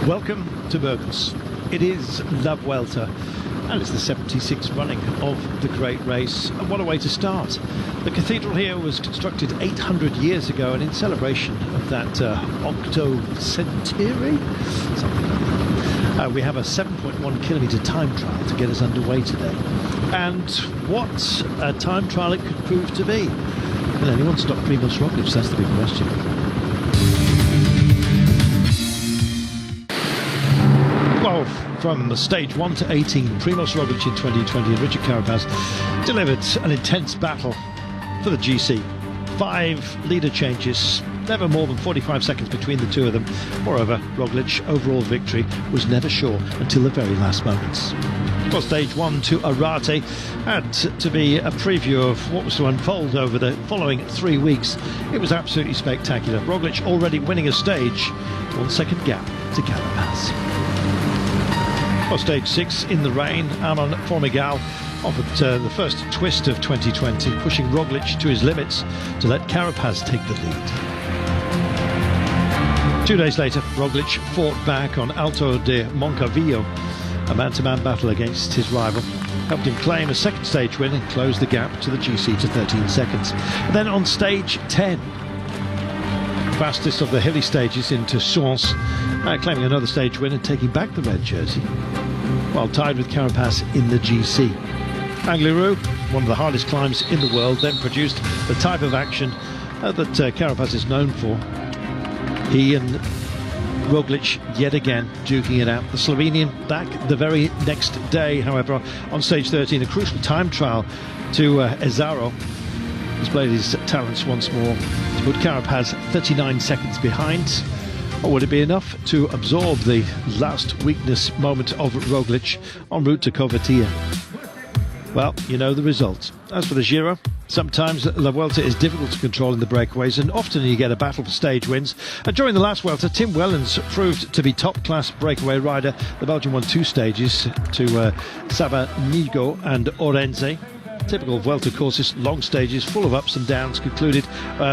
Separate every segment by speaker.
Speaker 1: Welcome to Burgos. It is La Vuelta and it's the 76th running of the great race, and what a way to start. The cathedral here was constructed 800 years ago, and in celebration of that octo-centenary, something like that, we have a 7.1 kilometre time trial to get us underway today. And what a time trial it could prove to be. Will anyone stop Primož Roglič? That's the big question. Well, from stage 1 to 18, Primož Roglič in 2020 and Richard Carapaz delivered an intense battle for the GC. 5 leader changes, never more than 45 seconds between the two of them. Moreover, Roglič overall victory was never sure until the very last moments. Well, stage 1 to Arate had to be a preview of what was to unfold over the following 3 weeks. It was absolutely spectacular. Roglič already winning a stage, 1 second gap to Carapaz. Well, stage 6 in the rain, Amon Formigal offered the first twist of 2020, pushing Roglič to his limits to let Carapaz take the lead. 2 days later, Roglič fought back on Alto de Moncavillo, a man-to-man battle against his rival, helped him claim a second stage win and close the gap to the GC to 13 seconds. And then on stage 10, fastest of the hilly stages into Sens, claiming another stage win and taking back the red jersey, while tied with Carapaz in the GC. Angliru, one of the hardest climbs in the world, then produced the type of action that Carapaz is known for. He and Roglič yet again duking it out. The Slovenian back the very next day, however, on stage 13, a crucial time trial to Ezaro displayed his talents once more to put Carapaz 39 seconds behind. Or would it be enough to absorb the last weakness moment of Roglič en route to Covertia? Well, you know the result. As for the Giro, sometimes La Vuelta is difficult to control in the breakaways, and often you get a battle for stage wins. And during the last Vuelta, Tim Wellens proved to be top-class breakaway rider. The Belgian won 2 stages to Sabanigo and Orense. Typical Vuelta courses, long stages, full of ups and downs, concluded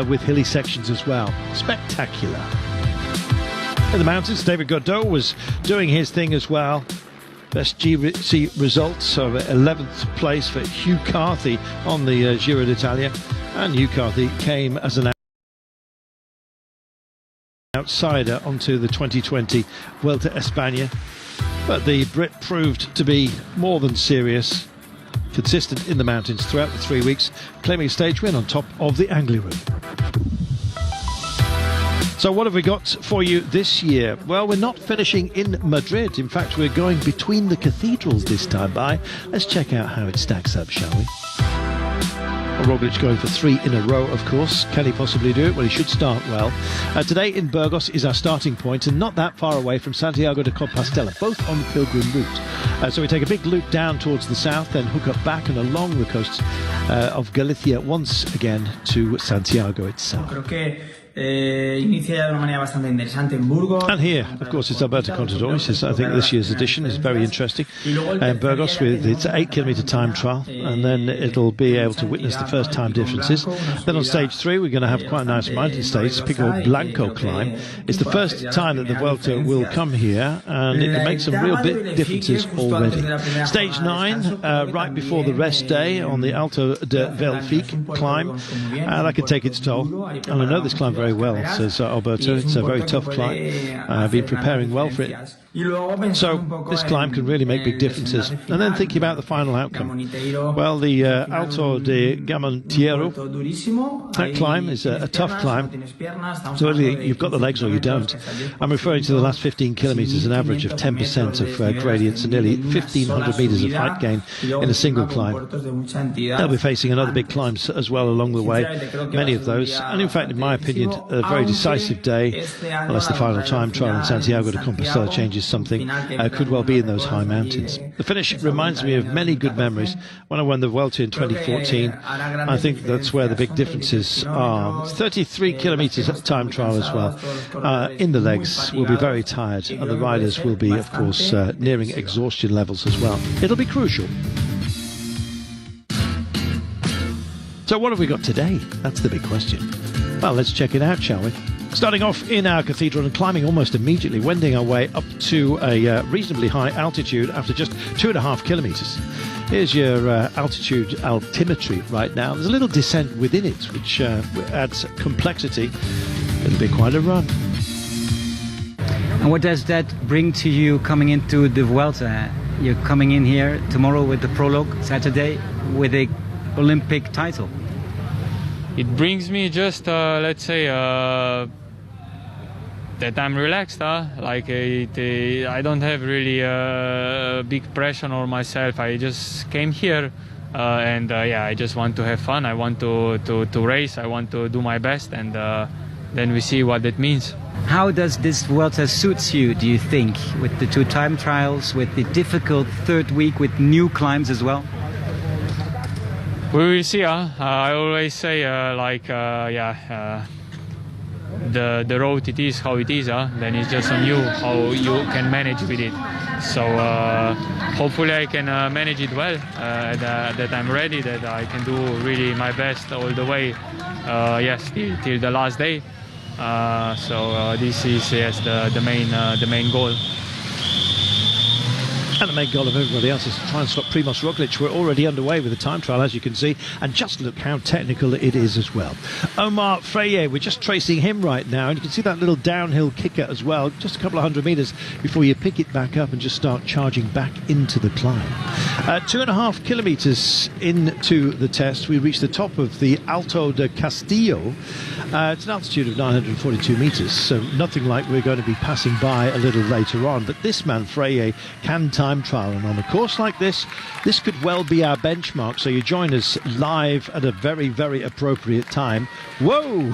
Speaker 1: with hilly sections as well. Spectacular. In the mountains, David Godot was doing his thing as well. Best GC results of 11th place for Hugh Carthy on the Giro d'Italia. And Hugh Carthy came as an outsider onto the 2020 Vuelta España. But the Brit proved to be more than serious, consistent in the mountains throughout the 3 weeks, claiming a stage win on top of the Angliru. So what have we got for you this year? Well, we're not finishing in Madrid. In fact, we're going between the cathedrals this time by. Let's check out how it stacks up, shall we? Roglič going for 3 in a row, of course. Can he possibly do it? Well, he should start well. Today in Burgos is our starting point, and not that far away from Santiago de Compostela, both on the pilgrim route. So we take a big loop down towards the south, then hook up back and along the coasts of Galicia once again to Santiago itself. And here, of course, it's Alberto Contador. I think this year's edition is very interesting. And Burgos with its 8 kilometre time trial, and then it'll be able to witness the first time differences. Then on stage 3, we're going to have quite a nice mountain stage, Pico Blanco climb. It's the first time that the Vuelta will come here, and it can make some real big differences already. Stage 9, right before the rest day on the Alto de Velfic climb, that can take its toll. And I know this climb very well, says Alberto. It's a very tough climb. I've been preparing well for it. So this climb can really make big differences. And then thinking about the final outcome. Well, the Alto de Gamontiero, that climb is a tough climb. So whether you've got the legs or you don't. I'm referring to the last 15 kilometres, an average of 10% of gradients and nearly 1,500 metres of height gain in a single climb. They'll be facing another big climb as well along the way, many of those. And in fact, in my opinion, a very decisive day, unless the final time trial in Santiago de Compostela changes something, could well be in those high mountains. The finish reminds me of many good memories when I won the Vuelta in 2014. I think that's where the big differences are. It's 33 kilometres time trial as well. In the legs, we'll be very tired, and the riders will be, of course, nearing exhaustion levels as well. It'll be crucial. So what have we got today? That's the big question. Well, let's check it out, shall we? Starting off in our cathedral and climbing almost immediately, wending our way up to a reasonably high altitude after just 2.5 kilometres. Here's your altitude altimetry right now. There's a little descent within it, which adds complexity. It'll be quite a run.
Speaker 2: And what does that bring to you coming into the Vuelta? You're coming in here tomorrow with the prologue, Saturday with a Olympic title.
Speaker 3: It brings me just, let's say, that I'm relaxed. Like I don't have really big pressure on myself. I just came here and yeah, I just want to have fun. I want to race. I want to do my best, and then we see what that means.
Speaker 2: How does this Vuelta suits you, do you think, with the 2 time trials, with the difficult 3rd week, with new climbs as well?
Speaker 3: We will see. I always say, the road it is how it is. Then it's just on you how you can manage with it. So hopefully I can manage it well. That I'm ready. That I can do really my best all the way. Yes, till the last day. So this is the main goal.
Speaker 1: And the main goal of everybody else is to try and stop Primož Roglič. We're already underway with the time trial, as you can see, and just look how technical it is as well. Omar Freye, we're just tracing him right now, and you can see that little downhill kicker as well, just a couple of 100 metres before you pick it back up and just start charging back into the climb. 2.5 kilometres into the test, we reach the top of the Alto de Castillo. It's an altitude of 942 metres, so nothing like we're going to be passing by a little later on. But this man, Freye, can time trial, and on a course like this could well be our benchmark. So you join us live at a very, very appropriate time. Whoa!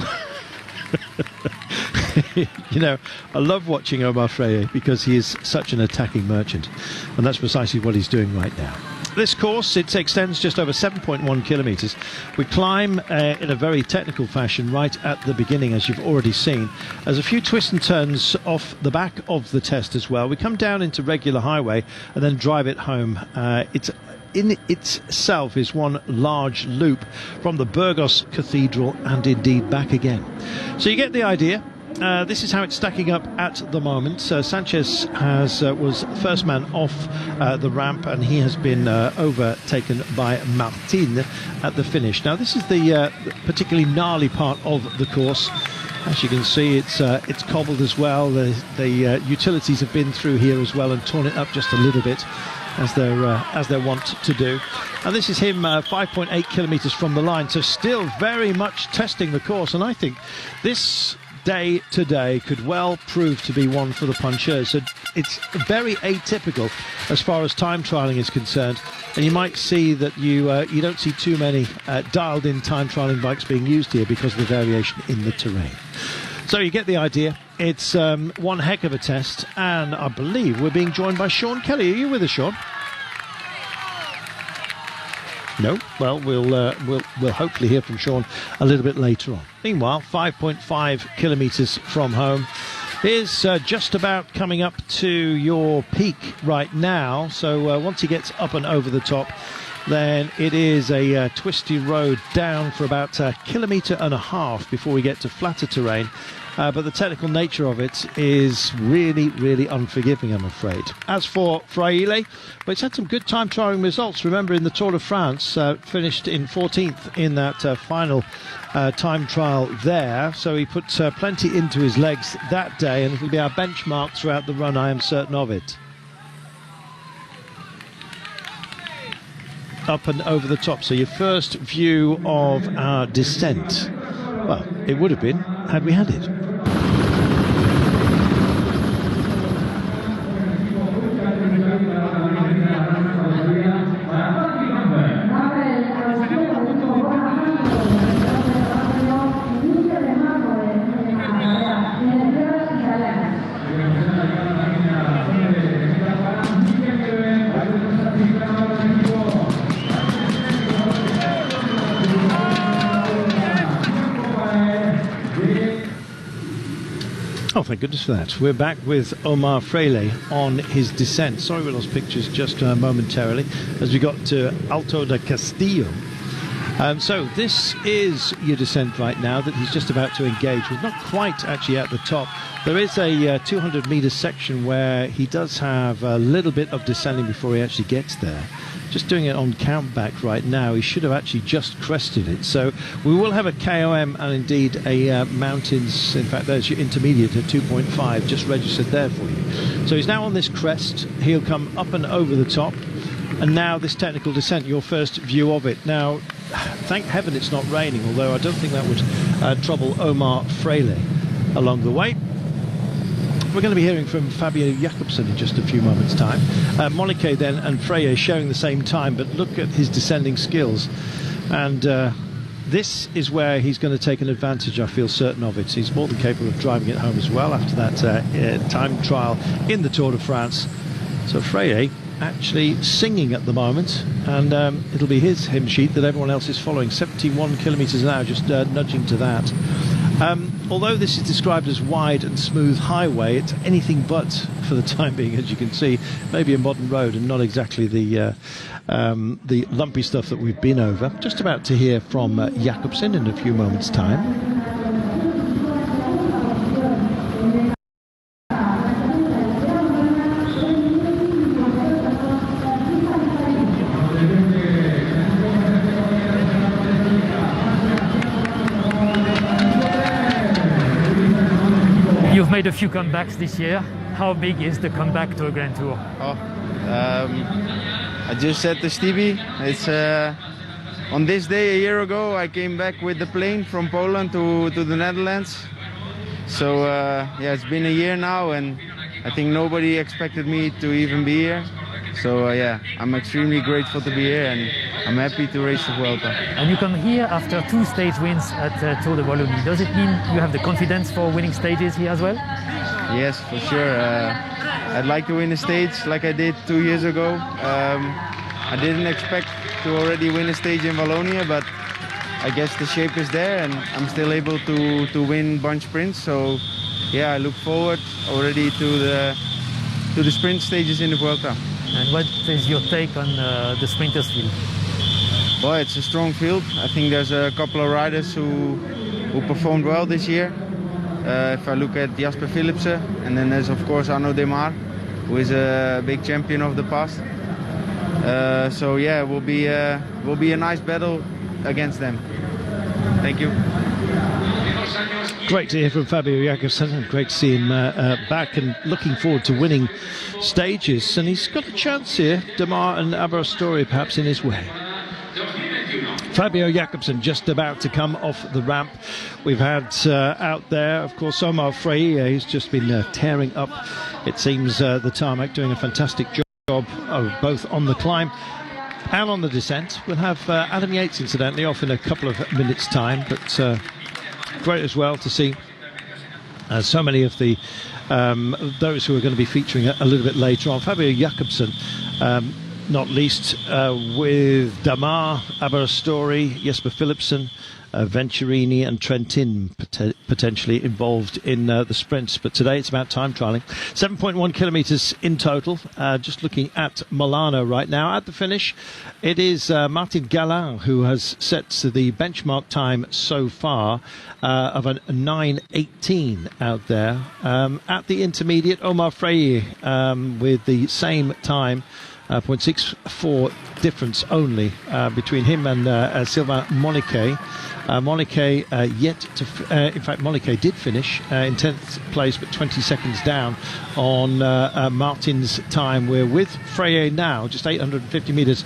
Speaker 1: You know, I love watching Omar Freye because he is such an attacking merchant, and that's precisely what he's doing right now. This course, it extends just over 7.1 kilometres. We climb in a very technical fashion right at the beginning, as you've already seen. There's a few twists and turns off the back of the test as well. We come down into regular highway and then drive it home. It's in itself is one large loop from the Burgos Cathedral and indeed back again. So you get the idea. This is how it's stacking up at the moment. Sanchez was first man off the ramp, and he has been overtaken by Martin at the finish. Now this is the particularly gnarly part of the course. As you can see, it's cobbled as well. The utilities have been through here as well and torn it up just a little bit, as they're wont to do. And this is him 5.8 kilometres from the line, so still very much testing the course. And I think this day today could well prove to be one for the punchers. So it's very atypical as far as time trialing is concerned, and you might see that you don't see too many dialed in time trialing bikes being used here because of the variation in the terrain. So you get the idea. It's one heck of a test, and I believe we're being joined by Sean Kelly. Are you with us, Sean? No? Well, we'll hopefully hear from Sean a little bit later on. Meanwhile, 5.5 kilometres from home is just about coming up to your peak right now. So once he gets up and over the top, then it is a twisty road down for about 1.5 kilometres before we get to flatter terrain. But the technical nature of it is really, really unforgiving, I'm afraid. As for Fraile, well, it's had some good time trialing results. Remember, in the Tour de France, finished in 14th in that final time trial there. So he put plenty into his legs that day, and it'll be our benchmark throughout the run, I am certain of it. Up and over the top. So your first view of our descent. Well, it would have been had we had it. Oh, thank goodness for that. We're back with Omar Freye on his descent. Sorry we lost pictures just momentarily as we got to Alto de Castillo. So this is your descent right now that he's just about to engage with. Not quite actually at the top. There is a 200 meter section where he does have a little bit of descending before he actually gets there. Just doing it on count back right now. He should have actually just crested it. So we will have a KOM and indeed a mountains. In fact, there's your intermediate at 2.5 just registered there for you. So he's now on this crest. He'll come up and over the top. And now this technical descent, your first view of it. Now, thank heaven it's not raining, although I don't think that would trouble Omar Freire along the way. We're going to be hearing from Fabio Jakobsen in just a few moments' time. Monique then and Freire sharing the same time, but look at his descending skills. And this is where he's going to take an advantage, I feel certain of it. He's more than capable of driving it home as well after that time trial in the Tour de France. So Freire actually singing at the moment, and it'll be his hymn sheet that everyone else is following. 71 kilometres an hour, just nudging to that. Although this is described as wide and smooth highway, it's anything but for the time being, as you can see. Maybe a modern road and not exactly the lumpy stuff that we've been over. Just about to hear from Jakobsen in a few moments' time.
Speaker 4: You've made a few comebacks this year. How big is the comeback to a Grand Tour?
Speaker 5: I just said to Stevie, it's on this day a year ago I came back with the plane from Poland to the Netherlands. So yeah, it's been a year now, and I think nobody expected me to even be here. So yeah, I'm extremely grateful to be here, and I'm happy to race the Vuelta.
Speaker 4: And you come here after 2 stage wins at Tour de Wallonie. Does it mean you have the confidence for winning stages here as well?
Speaker 5: Yes, for sure. I'd like to win a stage like I did 2 years ago. I didn't expect to already win a stage in Wallonia, but I guess the shape is there, and I'm still able to win bunch sprints. So yeah, I look forward already to the sprint stages in the Vuelta.
Speaker 4: And what is your take on the sprinters field?
Speaker 5: Well, it's a strong field. I think there's a couple of riders who performed well this year. If I look at Jasper Philipsen, and then there's of course Arnaud Demar, who is a big champion of the past. So yeah, it will be a nice battle against them. Thank you.
Speaker 1: Great to hear from Fabio Jakobsen, and great to see him back and looking forward to winning stages. And he's got a chance here, Demar and Aberasturi perhaps in his way. Fabio Jakobsen just about to come off the ramp. We've had out there, of course, Omar Freire. He's just been tearing up, it seems, the tarmac, doing a fantastic job both on the climb and on the descent. We'll have Adam Yates, incidentally, off in a couple of minutes' time, but great as well to see so many of the those who are going to be featuring a little bit later on. Fabio Jakobsen, not least with Damar, Aberasturi, Jesper Philipsen, Venturini and Trentin potentially involved in the sprints. But today it's about time trialling. 7.1 kilometres in total. Just looking at Milano right now. At the finish, it is Martin Galin who has set the benchmark time so far of a 9:18 out there. At the intermediate, Omar Freire with the same time. 0.64 difference only between him and Sylvain Monique. Monique yet to... in fact, Monique did finish in 10th place, but 20 seconds down on Martin's time. We're with Freire now, just 850 metres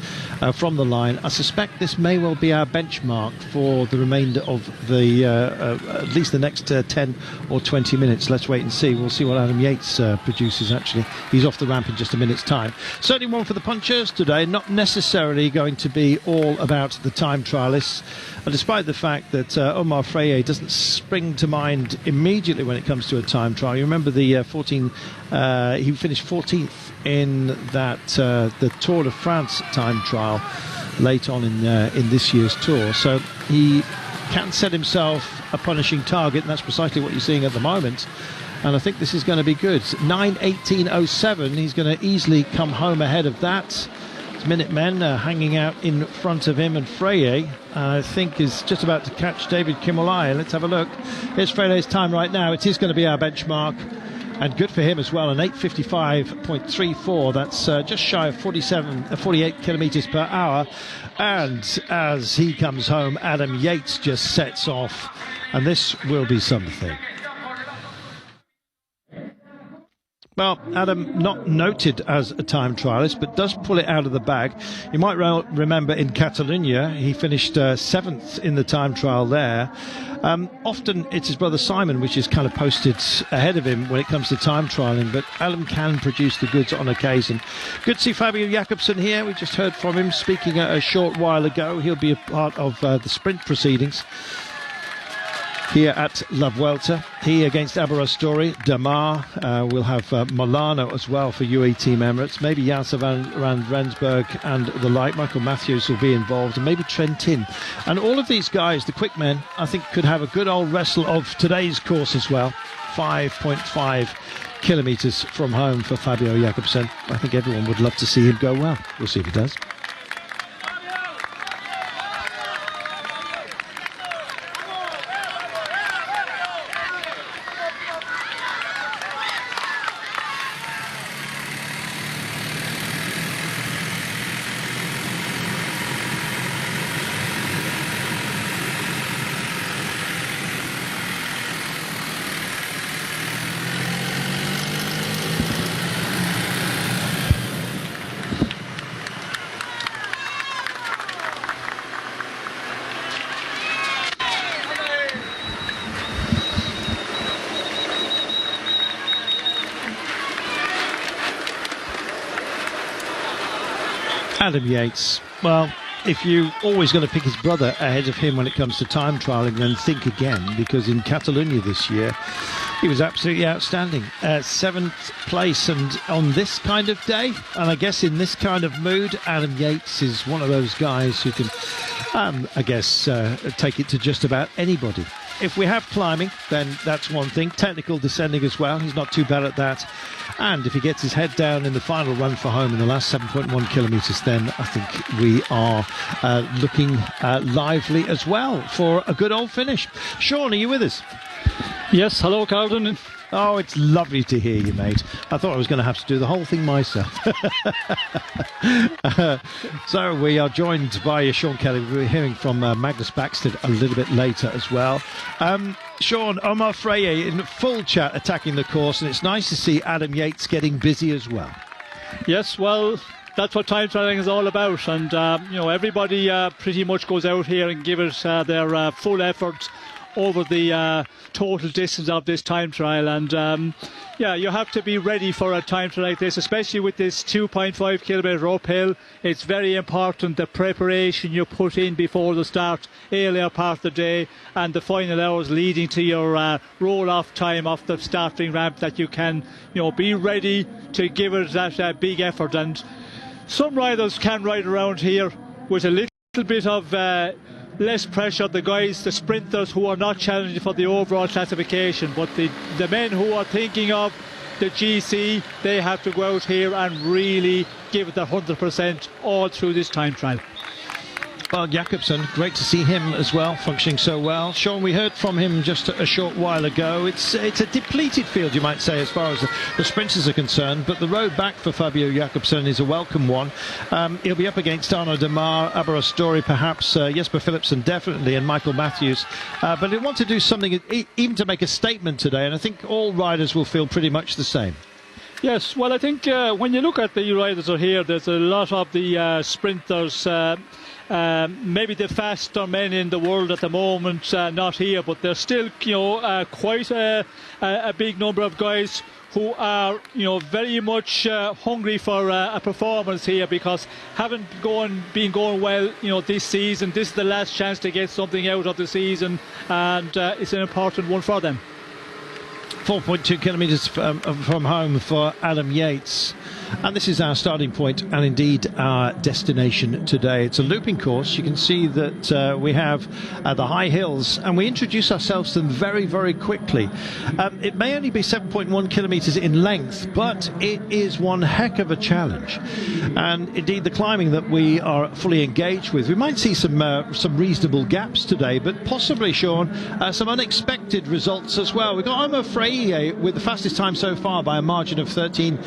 Speaker 1: from the line. I suspect this may well be our benchmark for the remainder of the... at least the next 10 or 20 minutes. Let's wait and see. We'll see what Adam Yates produces, actually. He's off the ramp in just a minute's time. Certainly one for the punchers today, not necessarily going to be all about the time trialists. And despite the fact that Omar Freire doesn't spring to mind immediately when it comes to a time trial. You remember the he finished 14th in that the Tour de France time trial late on in this year's tour. So he can set himself a punishing target, and that's precisely what you're seeing at the moment. And I think this is going to be good. 9:18.07. He's going to easily come home ahead of that. Minutemen hanging out in front of him, and Freire, I think, is just about to catch David Kimolai. Let's have a look. Here's Freire's time right now. It is going to be our benchmark, and good for him as well, an 8:55.34. That's just shy of 48 kilometres per hour. And as he comes home, Adam Yates just sets off, and this will be something. Well, Adam, not noted as a time trialist, but does pull it out of the bag. You might remember in Catalonia, he finished 7th in the time trial there. Often it's his brother Simon which is kind of posted ahead of him when it comes to time trialling, but Adam can produce the goods on occasion. Good to see Fabio Jakobsen here. We just heard from him speaking a short while ago. He'll be a part of the sprint proceedings here at La Vuelta. He against Aberasturi, Damar. We'll have Milano as well for UAE Team Emirates. Maybe Janssen van Rensburg and the like. Michael Matthews will be involved, and maybe Trentin. And all of these guys, the quick men, I think could have a good old wrestle of today's course as well. 5.5 kilometres from home for Fabio Jakobsen. I think everyone would love to see him go well. We'll see if he does. Adam Yates, well, if you're always going to pick his brother ahead of him when it comes to time trialling, then think again, because in Catalonia this year he was absolutely outstanding. 7th place, and on this kind of day, and I guess in this kind of mood, Adam Yates is one of those guys who can, I guess, take it to just about anybody. If we have climbing, then that's one thing. Technical descending as well, he's not too bad at that. And if he gets his head down in the final run for home in the last 7.1 kilometres, then I think we are looking lively as well for a good old finish. Sean, are you with us?
Speaker 6: Yes, hello, Carlton.
Speaker 1: Oh, it's lovely to hear you, mate. I thought I was going to have to do the whole thing myself. So we are joined by Sean Kelly. We're hearing from Magnus Backstedt a little bit later as well. Sean, Omar Freire in full chat attacking the course, and it's nice to see Adam Yates getting busy as well.
Speaker 6: Yes, well, that's what time trialling is all about, and everybody pretty much goes out here and give it their full effort over the total distance of this time trial, and you have to be ready for a time trial like this, especially with this 2.5 kilometre uphill. It's very important the preparation you put in before the start, earlier part of the day, and the final hours leading to your roll-off time off the starting ramp, that you can be ready to give it that big effort. And some riders can ride around here with a little bit of less pressure, the guys, the sprinters who are not challenging for the overall classification, but the men who are thinking of the GC, they have to go out here and really give it their 100% all through this time trial.
Speaker 1: Well, Jakobsen, great to see him as well, functioning so well. Sean, we heard from him just a short while ago. It's a depleted field, you might say, as far as the sprinters are concerned, but the road back for Fabio Jakobsen is a welcome one. He'll be up against Arnaud Demar, Aberasturi perhaps, Jesper Philipsen definitely, and Michael Matthews. But he'll want to do something, even to make a statement today, and I think all riders will feel pretty much the same.
Speaker 6: Yes, well, I think when you look at the riders who are here, there's a lot of the sprinters, maybe the faster men in the world at the moment, not here, but there's still quite a big number of guys who are very much hungry for a performance here, because haven't been going well this season. This is the last chance to get something out of the season, and it's an important one for them.
Speaker 1: 4.2 kilometres from home for Adam Yates. And this is our starting point and indeed our destination today. It's a looping course. You can see that we have the high hills, and we introduce ourselves to them very, very quickly. It may only be 7.1 kilometres in length, but it is one heck of a challenge. And indeed, the climbing that we are fully engaged with, we might see some reasonable gaps today, but possibly, Sean, some unexpected results as well. We've got Amaury with the fastest time so far by a margin of 13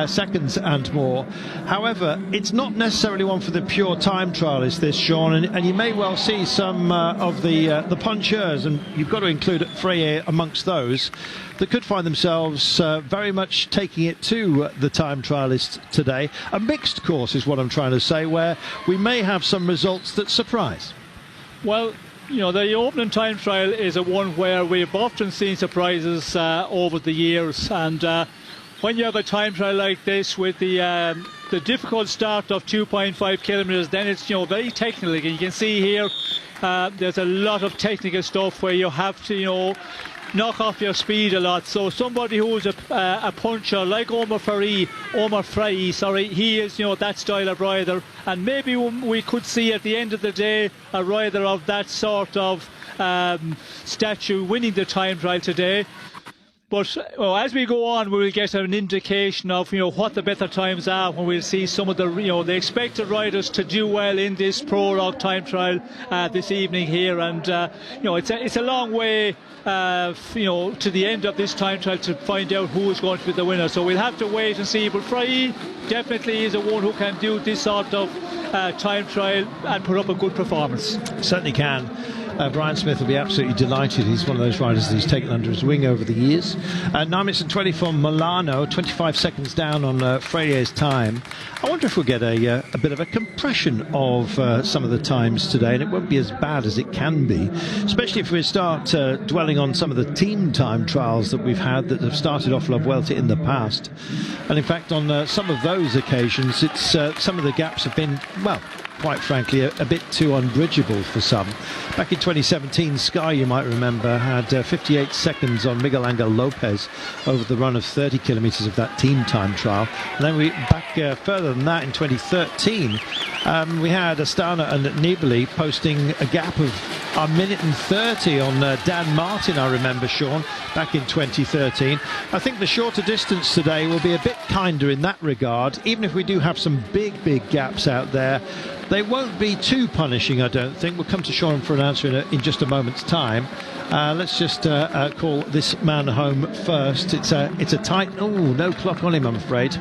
Speaker 1: seconds and more. However, it's not necessarily one for the pure time trialists, this, Sean, and you may well see some of the puncheurs, and you've got to include Freire amongst those, that could find themselves very much taking it to the time trialists today. A mixed course is what I'm trying to say, where we may have some results that surprise.
Speaker 6: Well, you know, the opening time trial is a one where we've often seen surprises over the years, and when you have a time trial like this with the difficult start of 2.5 kilometres, then it's, you know, very technical. You can see here there's a lot of technical stuff where you have to, you know, knock off your speed a lot. So somebody who's a puncher like Omar Frey, he is, you know, that style of rider, and maybe we could see at the end of the day a rider of that sort of stature winning the time trial today. But as we go on, we will get an indication of, you know, what the better times are, when we'll see some of the, you know, the expected riders to do well in this prologue time trial this evening here. And you know, it's a long way, you know, to the end of this time trial to find out who is going to be the winner. So we'll have to wait and see. But Frey definitely is a one who can do this sort of time trial and put up a good performance.
Speaker 1: Certainly can. Brian Smith will be absolutely delighted. He's one of those riders that he's taken under his wing over the years. 9 minutes and 20 from Milano, 25 seconds down on Freire's time. I wonder if we'll get a bit of a compression of some of the times today, and it won't be as bad as it can be, especially if we start dwelling on some of the team time trials that we've had that have started off La Vuelta in the past. And in fact, on some of those occasions, it's some of the gaps have been, well, quite frankly, a bit too unbridgeable for some. Back in 2017, Sky, you might remember, had 58 seconds on Miguel Angel Lopez over the run of 30 kilometres of that team time trial. And then we back further than that in 2013, we had Astana and Nibali posting a gap of a minute and 30 on Dan Martin, I remember, Sean, back in 2013. I think the shorter distance today will be a bit kinder in that regard. Even if we do have some big gaps out there, they won't be too punishing, I don't think. We'll come to Sean for an answer in just a moment's time. Let's just call this man home first. It's a tight... Oh, no clock on him, I'm afraid.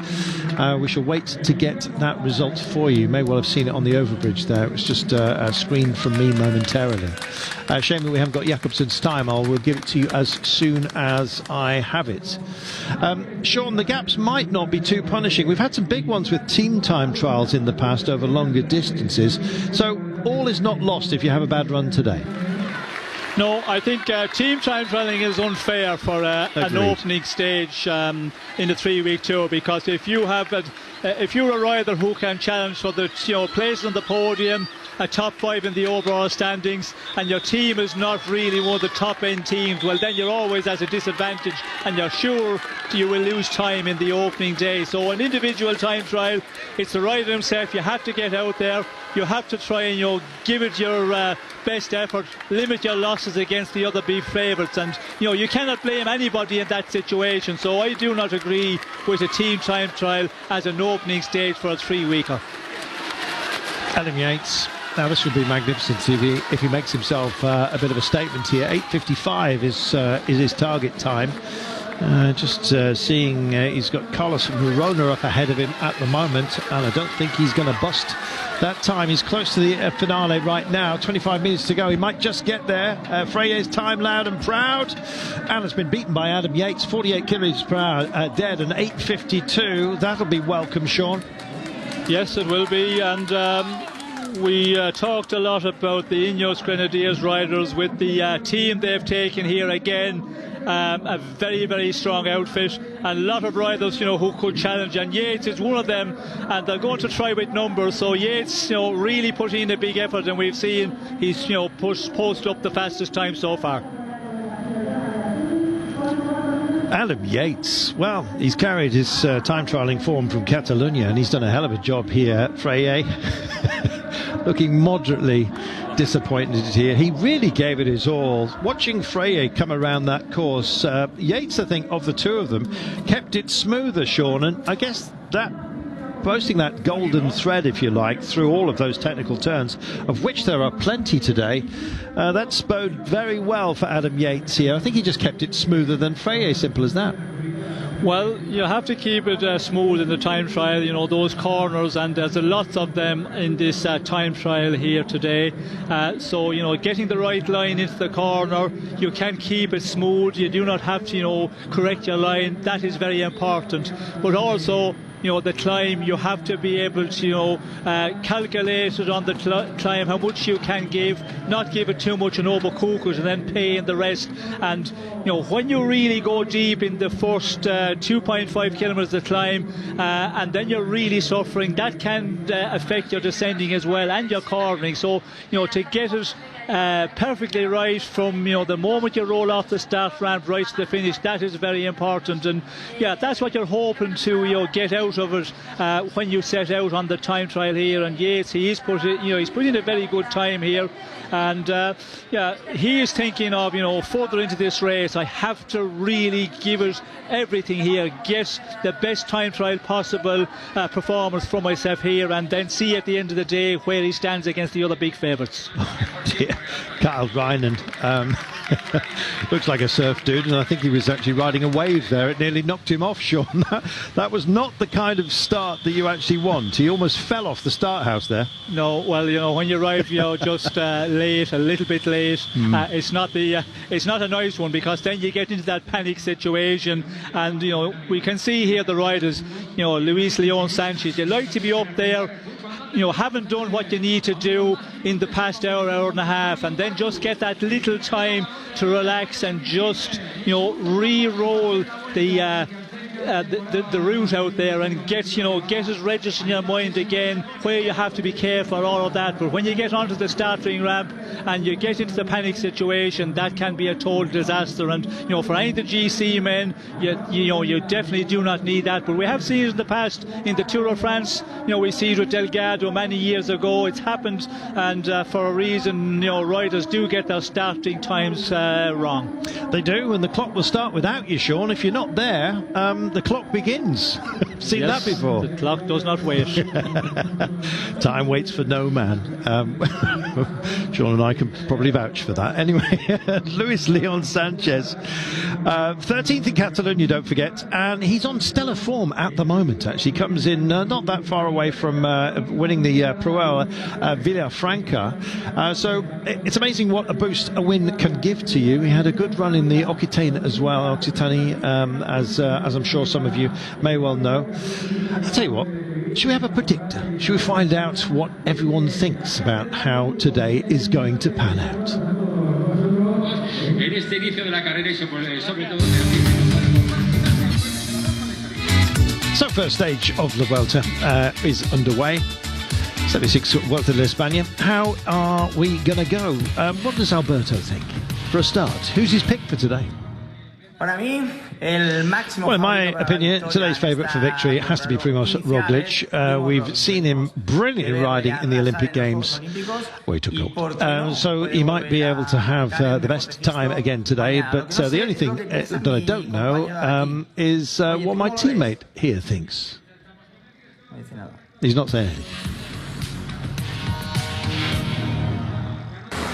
Speaker 1: We shall wait to get that result for you. You may well have seen it on the overbridge there. It was just a screen from me momentarily. Shame that we haven't got Jakobsen's time. We'll give it to you as soon as I have it. Sean, the gaps might not be too punishing. We've had some big ones with team time trials in the past over longer distances. So all is not lost if you have a bad run today.
Speaker 6: No, I think team time trialing is unfair for an opening stage in the 3-week tour, because if you have if you're a rider who can challenge for the, you know, place on the podium, a top 5 in the overall standings, and your team is not really one of the top end teams, well, then you're always at a disadvantage, and you're sure you will lose time in the opening day. So an individual time trial, it's the rider himself. You have to get out there, you have to try and, you know, give it your best effort, limit your losses against the other big favourites, and, you know, you cannot blame anybody in that situation. So I do not agree with a team time trial as an opening stage for a 3-weeker.
Speaker 1: Adam Yates. Now this would be magnificent if he makes himself a bit of a statement here. 8:55 is his target time. Just seeing he's got Carlos Verona up ahead of him at the moment, and I don't think he's going to bust that time. He's close to the finale right now. 25 minutes to go. He might just get there. Freire's time, loud and proud, and has been beaten by Adam Yates. 48 kilometres per hour dead, and 8:52. That'll be welcome, Sean.
Speaker 6: Yes, it will be. And we talked a lot about the Ineos Grenadiers riders with the team they've taken here again. A very strong outfit, and a lot of riders, you know, who could challenge, and Yates is one of them, and they're going to try with numbers. So Yates, you know, really putting in a big effort, and we've seen he's, you know, posted up the fastest time so far.
Speaker 1: Adam Yates, well, he's carried his time trialling form from Catalonia, and he's done a hell of a job here at Freire. Looking moderately disappointed here. He really gave it his all. Watching Freire come around that course, Yates, I think, of the two of them, kept it smoother, Sean, and I guess that posting that golden thread, if you like, through all of those technical turns, of which there are plenty today, that's bode very well for Adam Yates here. I think he just kept it smoother than Freire, simple as that.
Speaker 6: Well, you have to keep it smooth in the time trial, you know, those corners, and there's a lot of them in this time trial here today. So, you know, getting the right line into the corner, you can keep it smooth. You do not have to, you know, correct your line. That is very important. But also, you know, the climb, you have to be able to, you know, calculate it on the climb, how much you can give, not give it too much and overcook it and then pay in the rest. And, you know, when you really go deep in the first 2.5 kilometres of the climb, and then you're really suffering, that can affect your descending as well and your cornering. So, you know, to get it perfectly right from, you know, the moment you roll off the start ramp right to the finish, that is very important. And yeah, that's what you're hoping to, you know, get out of it when you set out on the time trial here. And Yates, he's put in a very good time here, and yeah, he is thinking of, you know, further into this race, I have to really give it everything here, get the best time trial possible performance from myself here, and then see at the end of the day where he stands against the other big favourites.
Speaker 1: Kyle Reinand looks like a surf dude, and I think he was actually riding a wave there. It nearly knocked him off, Sean. That was not the kind of start that you actually want. He almost fell off the start house there.
Speaker 6: No, well, you know, when you arrive, you know, just late, a little bit late, it's not a nice one, because then you get into that panic situation. And, you know, we can see here the riders, you know, Luis Leon Sanchez, they like to be up there, you know, haven't done what you need to do in the past hour and a half, and then just get that little time to relax and just, you know, re-roll the route out there and get it registered in your mind again where you have to be careful, all of that. But when you get onto the starting ramp and you get into the panic situation, that can be a total disaster. And, you know, for any of the GC men, you definitely do not need that. But we have seen it in the past in the Tour of France. You know, we see it with Delgado many years ago. It's happened, and for a reason, you know, riders do get their starting times wrong.
Speaker 1: They do, and the clock will start without you, Sean. If you're not there, the clock begins. Seen that before.
Speaker 6: The clock does not wait.
Speaker 1: Time waits for no man. Sean and I can probably vouch for that. Anyway, Luis Leon Sanchez, 13th in Catalonia, don't forget, and he's on stellar form at the moment. Actually, comes in not that far away from winning the Pruel Villafranca. So it's amazing what a boost a win can give to you. He had a good run in the Occitanie as well, as I'm sure some of you may well know. I'll tell you what, should we have a predictor? Should we find out what everyone thinks about how today is going to pan out? So first stage of the Vuelta is underway. 76 Vuelta de España. How are we going to go? What does Alberto think? For a start, who's his pick for today? Well, in my opinion, today's favourite for victory has to be Primož Roglič. We've seen him brilliantly riding in the Olympic Games, where he took gold. So he might be able to have the best time again today. But the only thing that I don't know is what my teammate here thinks. He's not saying anything.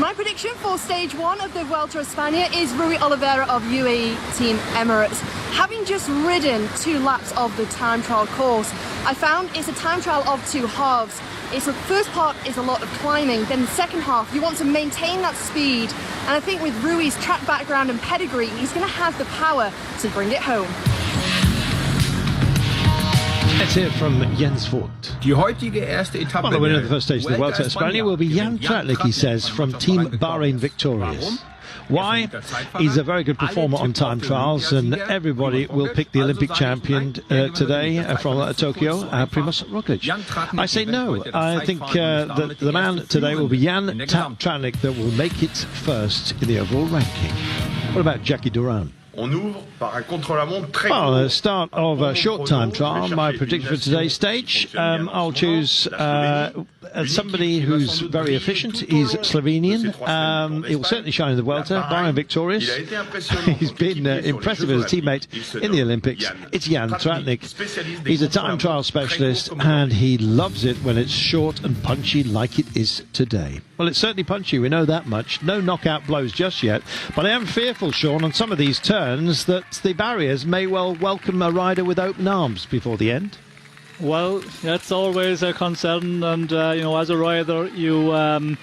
Speaker 7: My prediction for stage one of the Vuelta a España is Rui Oliveira of UAE Team Emirates. Having just ridden 2 laps of the time trial course, I found it's a time trial of 2 halves. The first part is a lot of climbing, then the second half you want to maintain that speed, and I think with Rui's track background and pedigree, he's going to have the power to bring it home.
Speaker 1: Let's hear from Jens Vogt. Well, the winner of the first stage of the Vuelta a España will be Jan Tratnik, he says, from Team Bahrain Victorious. Why? He's a very good performer on time trials, and everybody will pick the Olympic champion today from Tokyo, Primož Roglič. I say no. I think that the man today will be Jan Tratnik that will make it first in the overall ranking. What about Jackie Durán? Well, the start of a short time trial. My prediction for today's stage, I'll choose somebody who's very efficient. He's Slovenian. He'll certainly shine in the Vuelta. Brian Victorious. He's been impressive as a teammate in the Olympics. It's Jan Tratnik. He's a time trial specialist, and he loves it when it's short and punchy like it is today. Well, it's certainly punchy, we know that much. No knockout blows just yet, but I am fearful, Sean, on some of these turns that the barriers may well welcome a rider with open arms before the end.
Speaker 6: Well, that's always a concern, and you know, as a rider, you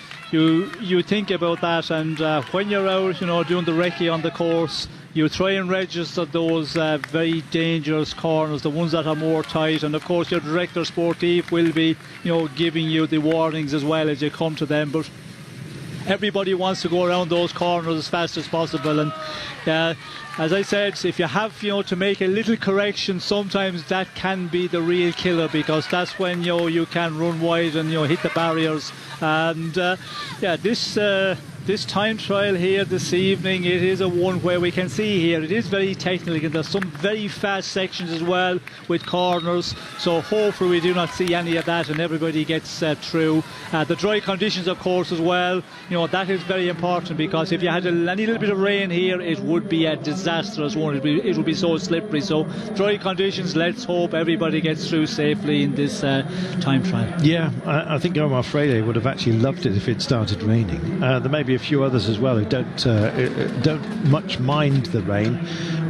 Speaker 6: think about that, and when you're out, you know, doing the recce on the course, you try and register those very dangerous corners, the ones that are more tight, and of course your director sportif will be, you know, giving you the warnings as well as you come to them. But everybody wants to go around those corners as fast as possible, and as I said, if you have, you know, to make a little correction, sometimes that can be the real killer, because that's when, you know, you can run wide and, you know, hit the barriers. And yeah, this time trial here this evening, it is a one where we can see here it is very technical, and there's some very fast sections as well with corners, so hopefully we do not see any of that and everybody gets through. The dry conditions, of course, as well, you know, that is very important, because if you had any little bit of rain here, it would be a disastrous one. It would be so slippery. So dry conditions, let's hope everybody gets through safely in this time trial.
Speaker 1: Yeah, I think Omar Freire would have actually loved it if it started raining. There may be a few others as well who don't much mind the rain.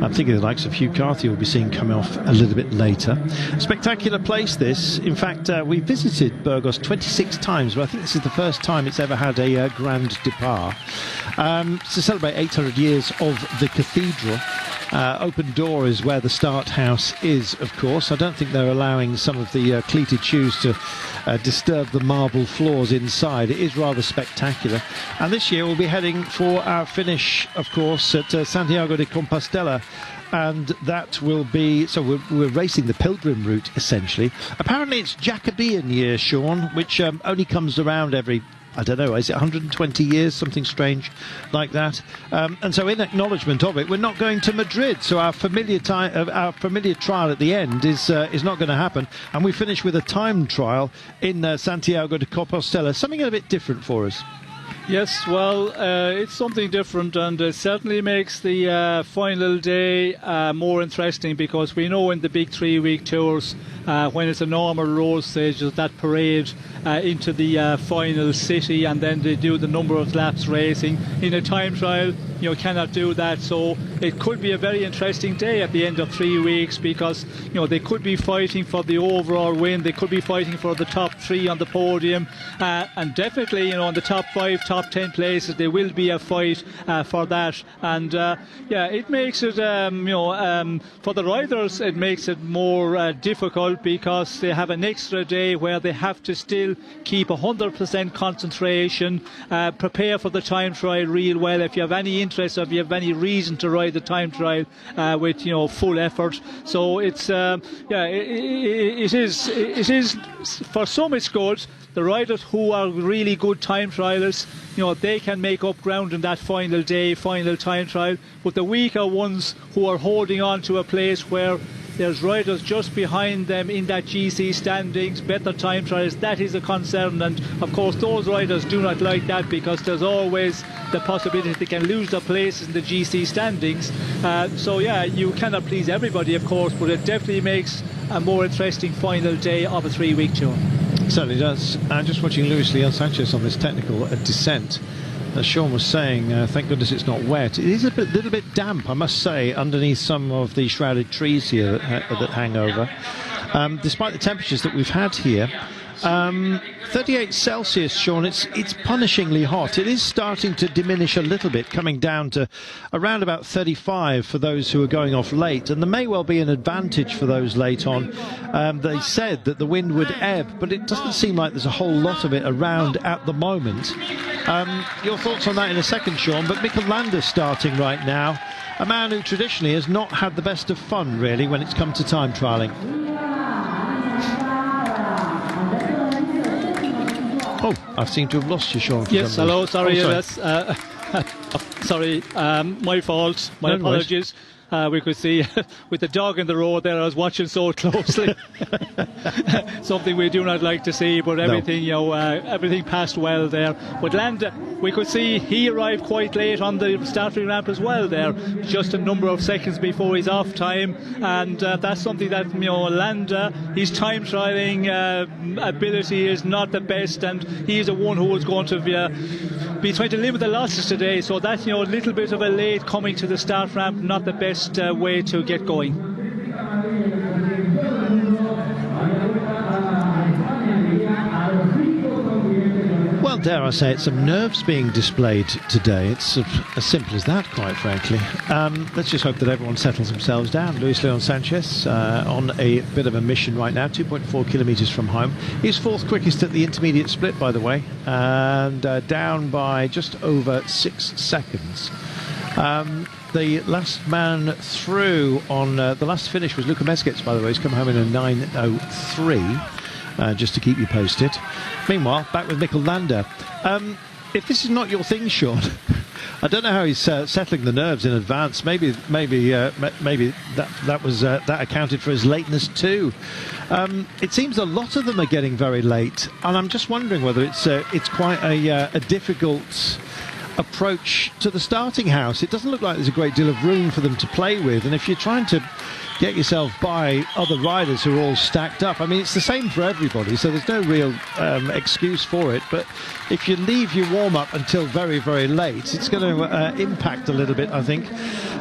Speaker 1: I'm thinking the likes of Hugh Carthy will be seen coming off a little bit later. Spectacular place this. In fact, we visited Burgos 26 times, but I think this is the first time it's ever had a grand départ. To celebrate 800 years of the cathedral. Open door is where the start house is, of course. I don't think they're allowing some of the cleated shoes to disturb the marble floors inside. It is rather spectacular. And this year we'll be heading for our finish, of course, at Santiago de Compostela. And that will be, so we're racing the pilgrim route, essentially. Apparently it's Jacobean year, Sean, which only comes around every, I don't know, is it 120 years, something strange like that? And so in acknowledgement of it, we're not going to Madrid, so our familiar trial at the end is not going to happen, and we finish with a time trial in Santiago de Compostela, something a bit different for us.
Speaker 6: Yes, well, it's something different, and it certainly makes the final day more interesting, because we know in the big 3-week tours, when it's a normal road stage, there's that parade into the final city, and then they do the number of laps racing. In a time trial, you know, cannot do that, so it could be a very interesting day at the end of 3 weeks, because, you know, they could be fighting for the overall win, they could be fighting for the top 3 on the podium, and definitely, you know, in the top 5, top 10 places, there will be a fight for that. And yeah, it makes it, you know, for the riders, it makes it more difficult, because they have an extra day where they have to still keep 100% concentration, prepare for the time trial real well. If you have any interest, or if you have any reason to ride the time trial with, you know, full effort. So it's yeah, it is for some it's good. The riders who are really good time trialers, you know, they can make up ground in that final day, final time trial. But the weaker ones who are holding on to a place where there's riders just behind them in that GC standings, better time trials, that is a concern. And of course those riders do not like that, because there's always the possibility they can lose their places in the GC standings. So yeah, you cannot please everybody, of course, but it definitely makes a more interesting final day of a 3-week tour.
Speaker 1: It certainly does. Just watching Luis Leon Sanchez on this technical descent, as Sean was saying, thank goodness it's not wet. It is a little bit damp, I must say, underneath some of the shrouded trees here that hang over. Despite the temperatures that we've had here, 38 Celsius, Sean, it's punishingly hot. It is starting to diminish a little bit, coming down to around about 35 for those who are going off late, and there may well be an advantage for those late on. They said that the wind would ebb, but it doesn't seem like there's a whole lot of it around at the moment. Your thoughts on that in a second, Sean, but Mikkel Lander's starting right now, a man who traditionally has not had the best of fun, really, when it's come to time trialling. Oh, I seem to have lost you, Sean.
Speaker 6: Yes, hello, sorry,
Speaker 1: oh,
Speaker 6: sorry, my fault, my apologies. we could see with the dog in the road there. I was watching so closely. Something we do not like to see, but everything, everything passed well there. But Landa, we could see he arrived quite late on the starting ramp as well there, just a number of seconds before his off time, and that's something that Landa, his time trialing ability is not the best, and he's the one who is going to be trying to limit the losses today. So that's a little bit of a late coming to the start ramp, not the best way to get going.
Speaker 1: Well, dare I say it, some nerves being displayed today. It's as simple as that, quite frankly. Let's just hope that everyone settles themselves down. Luis Leon Sanchez on a bit of a mission right now, 2.4 kilometres from home. He's fourth quickest at the intermediate split, by the way, and down by just over 6 seconds. The last man through on the last finish was Luka Meskets, by the way. He's come home in a 9:03. Just to keep you posted. Meanwhile, back with Mikkel Landa. If this is not your thing, Sean, I don't know how he's settling the nerves in advance. Maybe that was that accounted for his lateness too. It seems a lot of them are getting very late, and I'm just wondering whether it's quite a difficult approach to the starting house. It doesn't look like there's a great deal of room for them to play with, and if you're trying to get yourself by other riders who are all stacked up, I mean, it's the same for everybody, so there's no real excuse for it. But if you leave your warm-up until very, very late, it's going to impact a little bit, I think,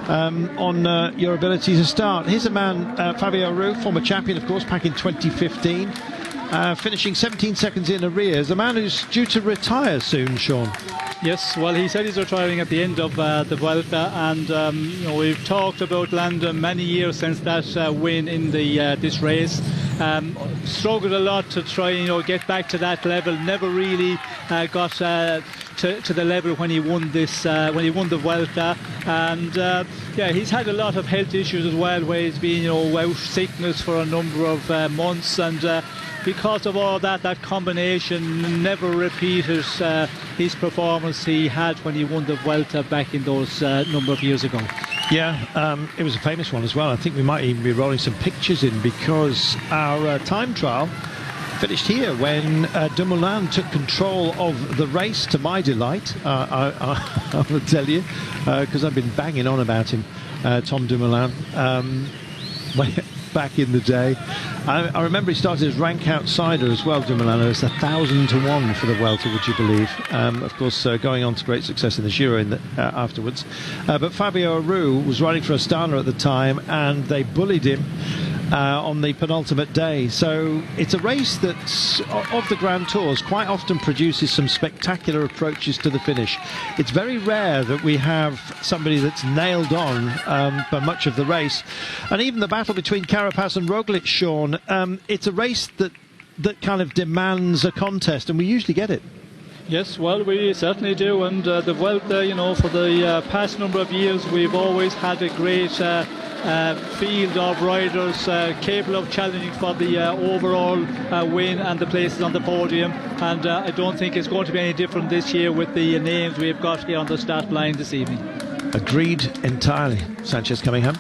Speaker 1: on your ability to start. Here's a man, Fabio Aru, former champion, of course, back in 2015, finishing 17 seconds in arrears. A man who's due to retire soon, Sean.
Speaker 6: Yes, well, he said he's retiring at the end of the Vuelta, and we've talked about Landa many years since that win in the this race. Struggled a lot to try, get back to that level. Never really got to the level when he won this, when he won the Vuelta, and he's had a lot of health issues as well, where he's been, out sickness for a number of months, and because of all that combination never repeated his performance he had when he won the Vuelta back in those number of years ago.
Speaker 1: Yeah, it was a famous one as well. I think we might even be rolling some pictures in, because our time trial finished here when Dumoulin took control of the race, to my delight, I will tell you, because I've been banging on about him, Tom Dumoulin, back in the day. I remember he started as rank outsider as well, Dumoulin. It was 1,000 to 1 for the Vuelta, would you believe? Of course, going on to great success in the Giro afterwards. But Fabio Aru was riding for Astana at the time, and they bullied him on the penultimate day. So it's a race that, of the Grand Tours, quite often produces some spectacular approaches to the finish. It's very rare that we have somebody that's nailed on by much of the race. And even the battle between Carapaz and Roglic, Sean, it's a race that kind of demands a contest, and we usually get it.
Speaker 6: Yes, well, we certainly do, and the Vuelta, for the past number of years, we've always had a great field of riders capable of challenging for the overall win and the places on the podium, and I don't think it's going to be any different this year with the names we've got here on the start line this evening. Agreed entirely. Sanchez coming home.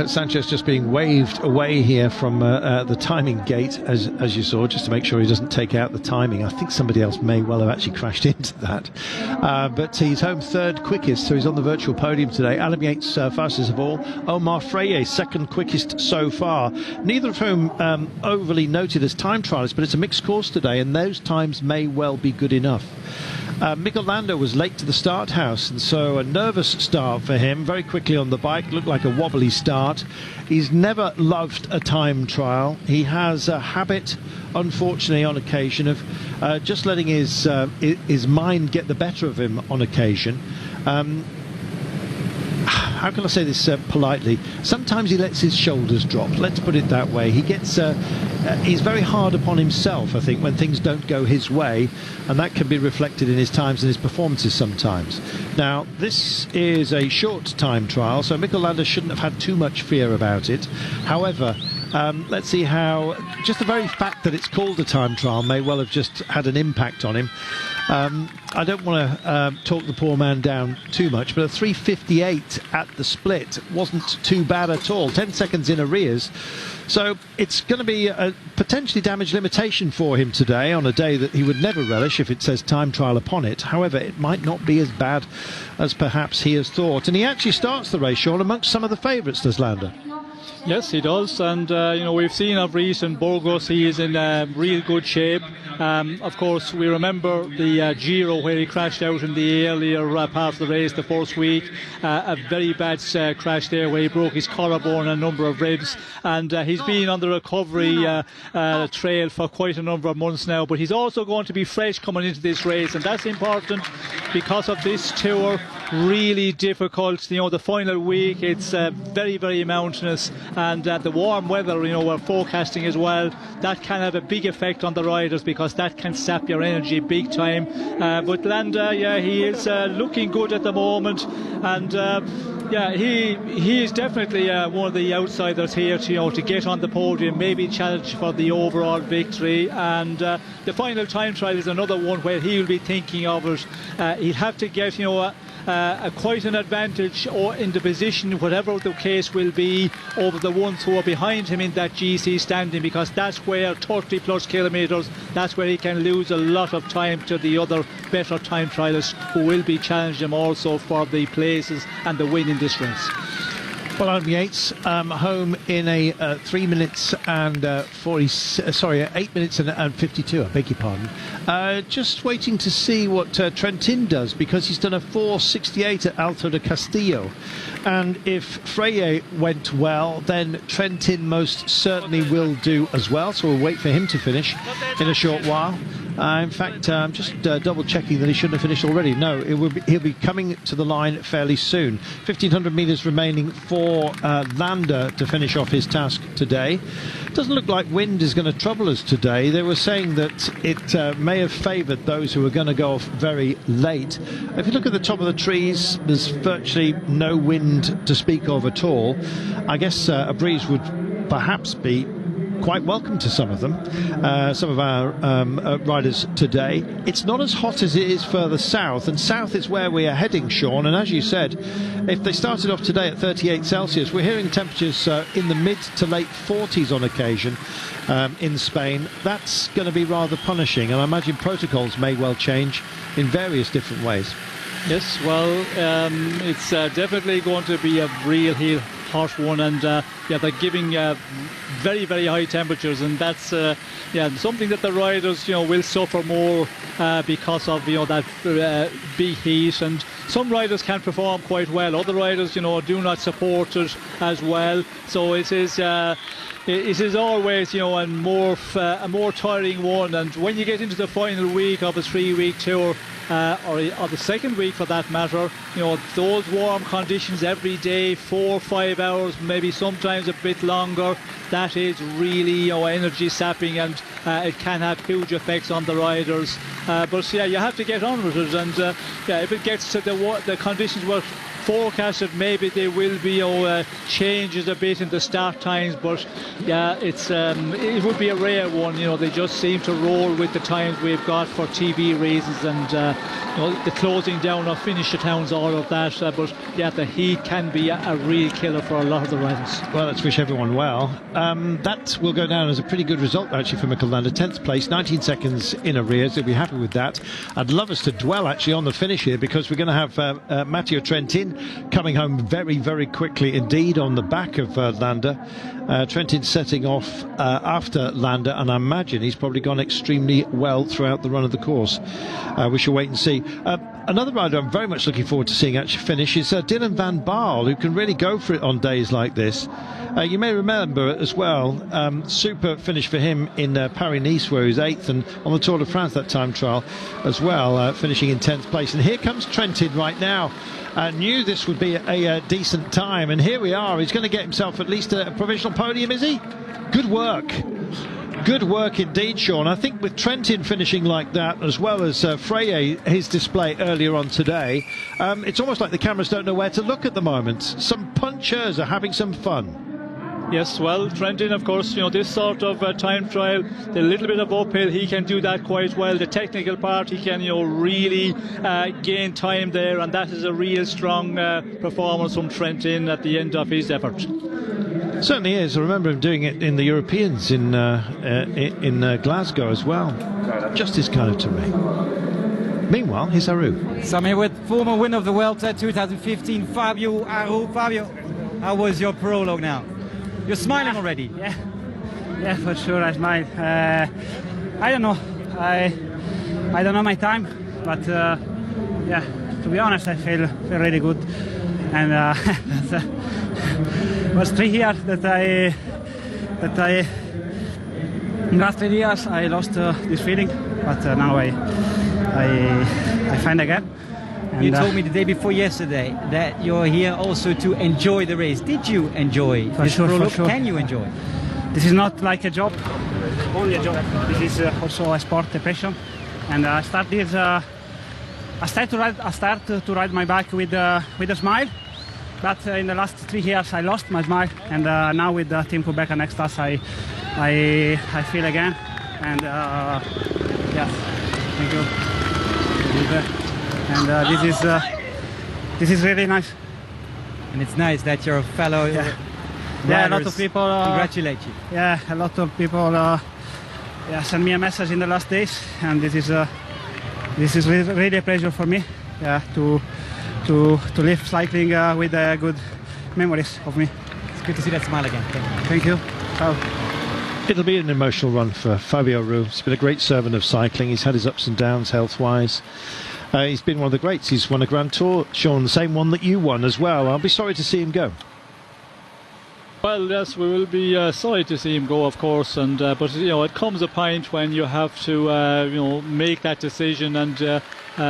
Speaker 6: Sanchez just being waved away here from the timing gate, as you saw, just to make sure he doesn't take out the timing. I think somebody else may well have actually crashed into that. But he's home third quickest, so he's on the virtual podium today. Adam Yates fastest of all. Omar Freire second quickest so far. Neither of whom overly noted as time trialists, but it's a mixed course today, and those times may well be good enough. Mikkel Landa was late to the start house, and so a nervous start for him. Very quickly on the bike, looked like a wobbly start. He's never loved a time trial. He has a habit, unfortunately, on occasion of just letting his mind get the better of him on occasion. How can I say this politely? Sometimes he lets his shoulders drop, let's put it that way. He gets he's very hard upon himself, I think, when things don't go his way, and that can be reflected in his times and his performances sometimes. Now, this is a short time trial, so Mikkel Landa shouldn't have had too much fear about it. However, let's see how just the very fact that it's called a time trial may well have just had an impact on him.
Speaker 1: I don't want to talk the poor man down too much, but a 3:58 at the split wasn't too bad at all. 10 seconds in arrears. So it's going to be a potentially damage limitation for him today on a day that he would never relish if it says time trial upon it. However, it might not be as bad as perhaps he has thought. And he actually starts the race, Sean, amongst some of the favourites, does Landa.
Speaker 6: Yes, he does, and we've seen of recent Burgos, he is in real good shape. Of course, we remember the Giro where he crashed out in the earlier part of the race the first week. A very bad crash there where he broke his collarbone and a number of ribs, and he's been on the recovery trail for quite a number of months now, but he's also going to be fresh coming into this race, and that's important because of this tour. Really difficult, the final week, it's very, very mountainous, and the warm weather, we're forecasting as well, that can have a big effect on the riders because that can sap your energy big time. But Landa, he is looking good at the moment, and he is definitely one of the outsiders here to get on the podium, maybe challenge for the overall victory. And the final time trial is another one where he will be thinking of it. He'll have to get quite an advantage or in the position, whatever the case will be, over the ones who are behind him in that GC standing, because that's where 30 plus kilometres, that's where he can lose a lot of time to the other better time trialists who will be challenging him also for the places and the win in this race.
Speaker 1: Well, Adam Yates home in a 8 minutes and 52, I beg your pardon. Just waiting to see what Trentin does, because he's done a 4:68 at Alto de Castillo. And if Freire went well, then Trentin most certainly will do as well. So we'll wait for him to finish in a short while. In fact, I'm just double checking that he shouldn't have finished already. No, he'll be coming to the line fairly soon. 1,500 metres remaining for Landa to finish off his task today. Doesn't look like wind is going to trouble us today. They were saying that it may have favoured those who were going to go off very late. If you look at the top of the trees, there's virtually no wind to speak of at all. I guess a breeze would perhaps be quite welcome to some of them, some of our riders today. It's not as hot as it is further south, and south is where we are heading, Sean. And as you said, if they started off today at 38 Celsius, we're hearing temperatures in the mid to late 40s on occasion in Spain. That's going to be rather punishing, and I imagine protocols may well change in various different ways.
Speaker 6: Yes, well, it's definitely going to be a real hot one, and they're giving very, very high temperatures, and that's something that the riders will suffer more because of that big heat. And some riders can perform quite well, other riders do not support it as well. So it is always a more tiring one. And when you get into the final week of a 3-week tour, or the second week for that matter, those warm conditions every day, 4 or 5 hours, maybe sometimes a bit longer, that is really energy sapping, and it can have huge effects on the riders. But you have to get on with it, and if it gets to the conditions were forecasted, maybe there will be changes a bit in the start times, but it would be a rare one. They just seem to roll with the times we've got for TV reasons, and the closing down of finish the towns, all of that. But the heat can be a real killer for a lot of the riders.
Speaker 1: Well, let's wish everyone well. That will go down as a pretty good result actually for Mikel Landa. 10th place, 19 seconds in arrears. They'll be happy with that. I'd love us to dwell actually on the finish here, because we're going to have Matteo Trentin coming home very, very quickly indeed on the back of Landa. Trentin setting off after Landa, and I imagine he's probably gone extremely well throughout the run of the course. We shall wait and see. Another rider I'm very much looking forward to seeing actually finish is Dylan van Baarle, who can really go for it on days like this. You may remember as well, super finish for him in Paris-Nice, where he was 8th, and on the Tour de France that time trial as well, finishing in 10th place. And here comes Trentin right now. Knew this would be a decent time, and here we are. He's going to get himself at least a provisional podium, is he? Good work. Good work indeed, Sean. I think with Trentin finishing like that, as well as Freire, his display earlier on today, it's almost like the cameras don't know where to look at the moment. Some punchers are having some fun.
Speaker 6: Yes, well, Trentin, of course, this sort of time trial, the little bit of uphill, he can do that quite well. The technical part, he can, really gain time there, and that is a real strong performance from Trentin at the end of his effort.
Speaker 1: Certainly is. I remember him doing it in the Europeans in Glasgow as well. Just his kind of terrain. Meanwhile, here's Aru.
Speaker 2: So I'm here with former winner of the Vuelta 2015, Fabio Aru. Fabio, how was your prologue now? You're smiling already.
Speaker 8: Yeah, for sure I smile. I don't know. I don't know my time, but yeah, to be honest, I feel really good. And it was 3 years that I in the last 3 years I lost this feeling, but now I find again. And
Speaker 2: you told me the day before yesterday that you're here also to enjoy the race. Did you enjoy this prologue?
Speaker 8: For sure.
Speaker 2: Can you enjoy?
Speaker 8: This is not like a job, only a job. This is also a sport, a passion. And I start to ride my bike with a smile. But in the last 3 years I lost my smile, and now with Team Quebec and next us I feel again. And yes, thank you. And this is really nice.
Speaker 2: And it's nice that your fellow
Speaker 8: a lot of people
Speaker 2: congratulate you.
Speaker 8: Yeah, a lot of people send me a message in the last days, and this is really a pleasure for me. To live cycling with good memories of me.
Speaker 2: It's good to see that smile again.
Speaker 8: Thank you. Ciao.
Speaker 1: It'll be an emotional run for Fabio Aru. He's been a great servant of cycling. He's had his ups and downs health-wise. He's been one of the greats. He's won a Grand Tour, Sean, the same one that you won as well. I'll be sorry to see him go.
Speaker 6: Well, yes, we will be sorry to see him go, of course, and but it comes a point when you have to make that decision, and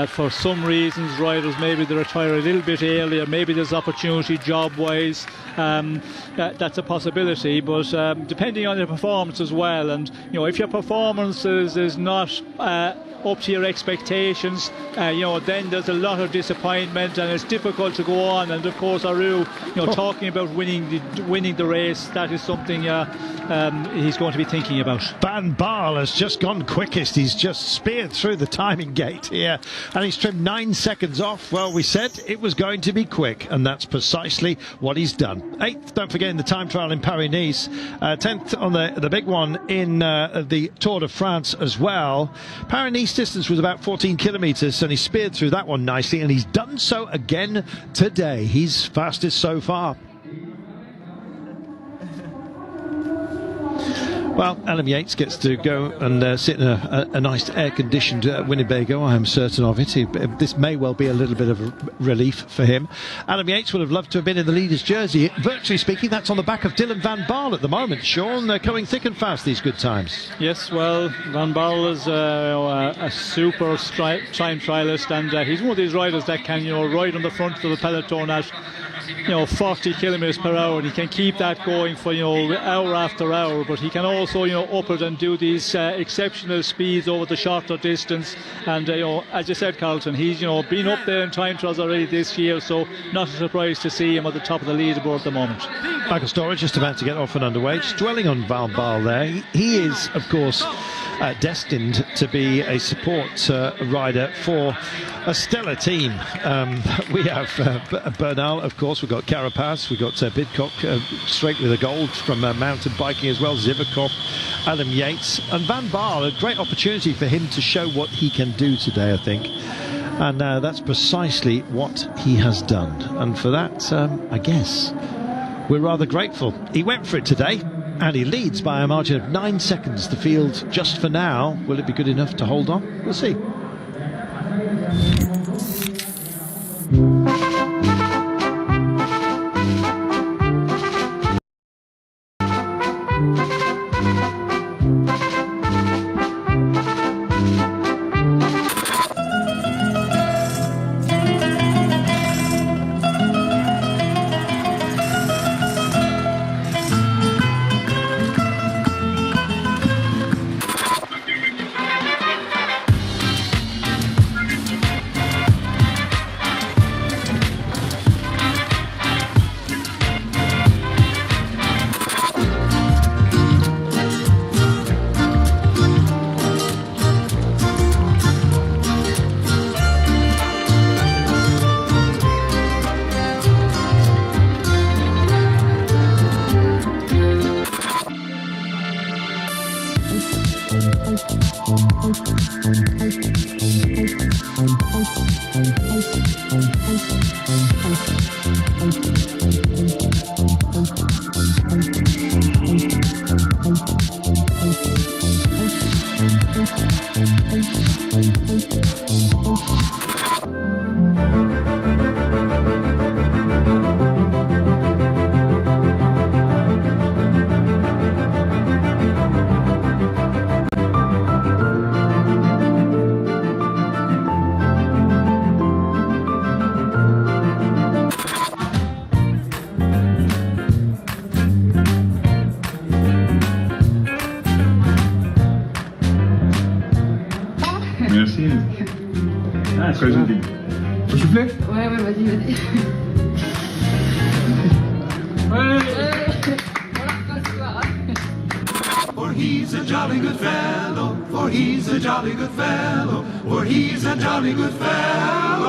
Speaker 6: for some reasons riders maybe they retire a little bit earlier, maybe there's opportunity job-wise, that's a possibility, but depending on your performance as well, and if your performance is not up to your expectations, then there's a lot of disappointment and it's difficult to go on. And of course Aru, talking about winning the race, that is something he's going to be thinking about.
Speaker 1: Van Baarle has just gone quickest. He's just speared through the timing gate here, and he's trimmed 9 seconds off. Well, we said it was going to be quick, and that's precisely what he's done. 8th, don't forget, in the time trial in Paris-Nice, 10th on the big one in the Tour de France as well. Paris-Nice distance was about 14 kilometres, and he speared through that one nicely, and he's done so again today. He's fastest so far. Well, Adam Yates gets to go and sit in a nice air-conditioned Winnebago. I am certain of it. This may well be a little bit of a relief for him. Adam Yates would have loved to have been in the leader's jersey. Virtually speaking, that's on the back of Dylan Van Baarle at the moment. Sean, they're coming thick and fast, these good times.
Speaker 6: Yes, well, Van Baarle is a super time trialist, and he's one of these riders that can, ride on the front of the peloton at 40 kilometers per hour, and he can keep that going for hour after hour, but he can also up it and do these exceptional speeds over the shorter distance. And as you said, Carlton, he's been up there in time trials already this year, so not a surprise to see him at the top of the leaderboard at the moment.
Speaker 1: Michael Storage just about to get off and underway. Just dwelling on Van Baarle there, he is of course destined to be a support rider for a stellar team. We have Bernal, of course, we've got Carapaz, we've got Pidcock straight with a gold from mountain biking as well, Zivakov, Adam Yates, and Van Baarle. A great opportunity for him to show what he can do today, I think, and that's precisely what he has done, and for that I guess we're rather grateful. He went for it today, and he leads by a margin of 9 seconds the field just for now. Will it be good enough to hold on? We'll see.
Speaker 9: Merci. Ah, très gentil. Faut souffler?
Speaker 10: Ouais, vas-y, vas-y.
Speaker 11: For he's a jolly good fellow, for he's a jolly good fellow, for he's a jolly good fellow,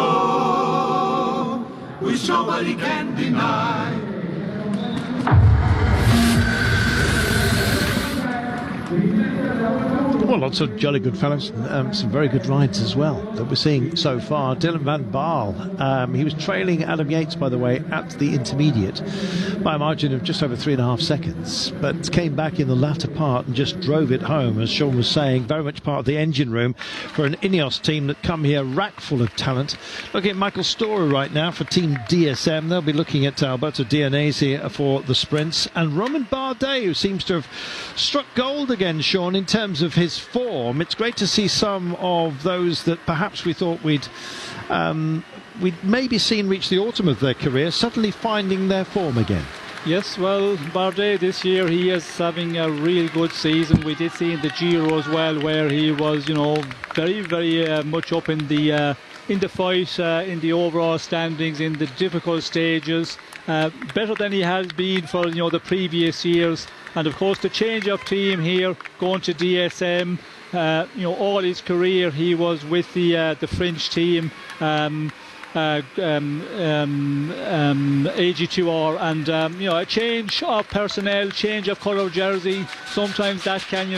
Speaker 11: which nobody can deny.
Speaker 1: Well, lots of jolly good fellows, some very good rides as well that we're seeing so far. Dylan van Baarle, he was trailing Adam Yates, by the way, at the intermediate by a margin of just over 3.5 seconds, but came back in the latter part and just drove it home, as Sean was saying, very much part of the engine room for an Ineos team that come here rack full of talent. Looking at Michael Storer right now for Team DSM. They'll be looking at Alberto Dianese for the sprints, and Romain Bardet, who seems to have struck gold again, Sean, in terms of his form. It's great to see some of those that perhaps we thought we'd maybe seen reach the autumn of their career suddenly finding their form again.
Speaker 6: Yes, well, Bardet this year, he is having a really good season. We did see in the Giro as well, where he was, very, very much up in the fight, in the overall standings, in the difficult stages. Better than he has been for the previous years. And of course the change of team here, going to DSM, all his career he was with the French team, AG2R, and a change of personnel, change of colour of jersey, sometimes that can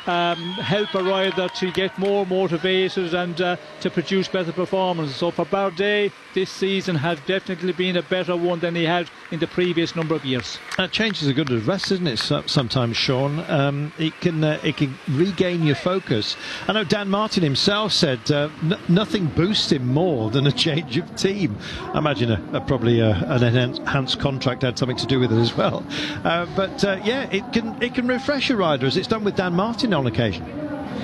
Speaker 6: help a rider to get more motivated and to produce better performances. So for Bardet, this season has definitely been a better one than he had in the previous number of years.
Speaker 1: Change is a good rest, isn't it? Sometimes, Sean, it can regain your focus. I know Dan Martin himself said nothing boosts him more than a change of team. I imagine probably an enhanced contract had something to do with it as well. But it can refresh a rider, as it's done with Dan Martin on occasion.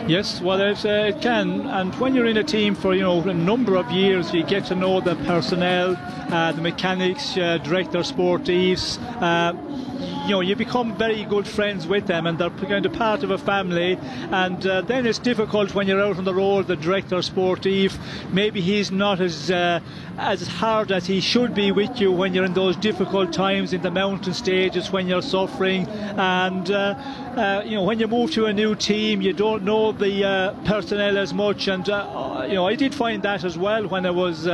Speaker 6: Yes, well, it can, and when you're in a team for a number of years, you get to know the personnel, the mechanics, director sportifs. You become very good friends with them, and they're kind of part of a family. And then it's difficult when you're out on the road. The director sportif, maybe he's not as hard as he should be with you when you're in those difficult times in the mountain stages, when you're suffering. And when you move to a new team, you don't know the personnel as much. And I did find that as well when I was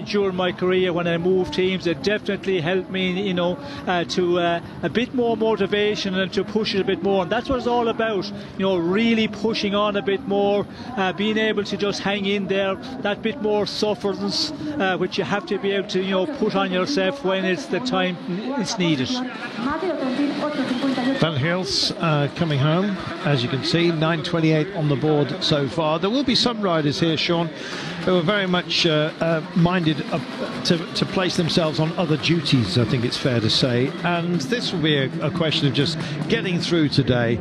Speaker 6: during my career, when I moved teams. It definitely helped me, to a bit more motivation and to push it a bit more. And that's what it's all about, really pushing on a bit more, being able to just hang in there, that bit more sufferance, which you have to be able to put on yourself when it's the time it's needed.
Speaker 1: Van Gils coming home, as you can see, 9:28 on the board so far. There will be some riders here, Sean, who are very much minded to place themselves on other duties, I think it's fair to say, and this will be a question of just getting through today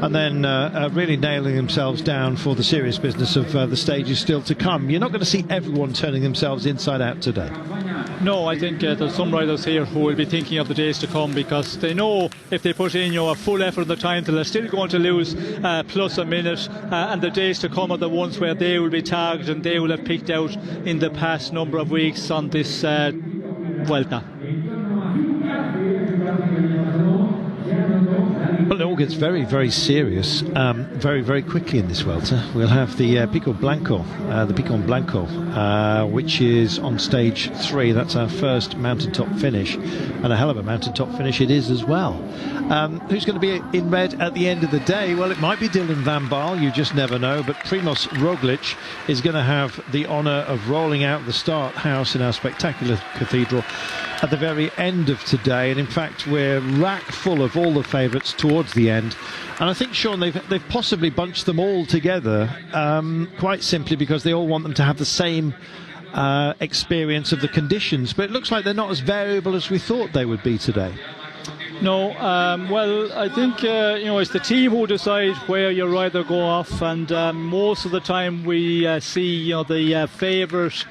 Speaker 1: and then really nailing themselves down for the serious business of the stages still to come. You're not going to see everyone turning themselves inside out today.
Speaker 6: No, I think there's some riders here who will be thinking of the days to come, because they know if they put in a full effort in the time, they're still going to lose plus a minute, and the days to come are the ones where they will be tagged and they will have picked out in the past number of weeks on this Vuelta.
Speaker 1: Well, it all gets very, very serious very, very quickly in this Vuelta. We'll have the Pico Blanco, which is on stage 3. That's our first mountaintop finish, and a hell of a mountaintop finish it is as well. Who's going to be in red at the end of the day? Well, it might be Dylan van Baarle, you just never know, but Primoz Roglic is going to have the honour of rolling out the start house in our spectacular cathedral at the very end of today. And in fact, we're rack full of all the favourites towards the end, and I think, Sean, they've possibly bunched them all together quite simply because they all want them to have the same experience of the conditions, but it looks like they're not as variable as we thought they would be today.
Speaker 6: No, well, I think it's the team who decide where you either go off, and most of the time we see the favourite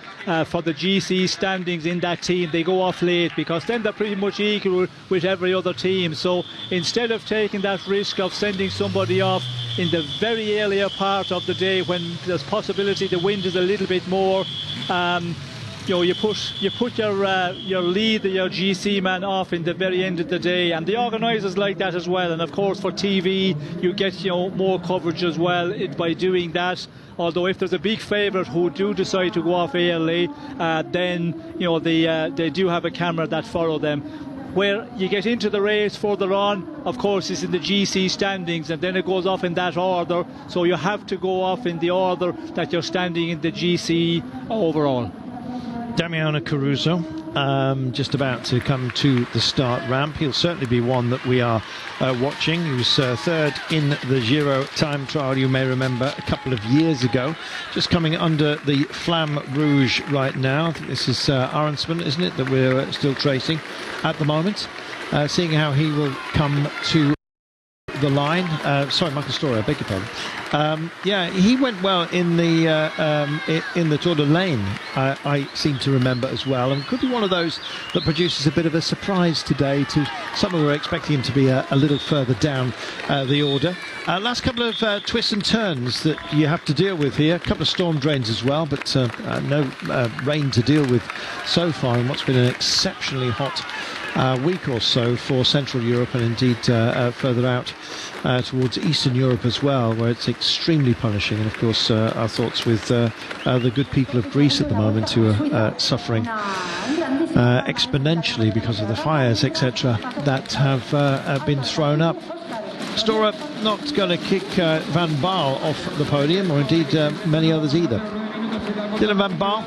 Speaker 6: for the GC standings in that team, they go off late, because then they're pretty much equal with every other team. So instead of taking that risk of sending somebody off in the very earlier part of the day when there's possibility the wind is a little bit more, you put your lead, your GC man off in the very end of the day, and the organisers like that as well. And of course for TV you get more coverage as well by doing that. Although if there's a big favourite who do decide to go off early, then they do have a camera that follow them. Where you get into the race further on, of course, is in the GC standings, and then it goes off in that order. So you have to go off in the order that you're standing in the GC overall.
Speaker 1: Damiano Caruso just about to come to the start ramp. He'll certainly be one that we are watching. He was third in the Giro time trial, you may remember, a couple of years ago. Just coming under the Flamme Rouge right now. This is Arensman, isn't it, that we're still tracing at the moment. Seeing how he will come to the line. Sorry, Michael Story, I beg your pardon. Yeah, he went well in the Tour de Lane, I seem to remember as well, and could be one of those that produces a bit of a surprise today to some who were expecting him to be a little further down the order. Last couple of twists and turns that you have to deal with here. A couple of storm drains as well, but no rain to deal with so far in what's been an exceptionally hot week or so for Central Europe, and indeed further out towards Eastern Europe as well, where it's extremely punishing. And of course our thoughts with the good people of Greece at the moment, who are suffering exponentially because of the fires, etc., that have been thrown up. Stora not going to kick Van Baarle off the podium, or indeed many others either. Dylan Van Baarle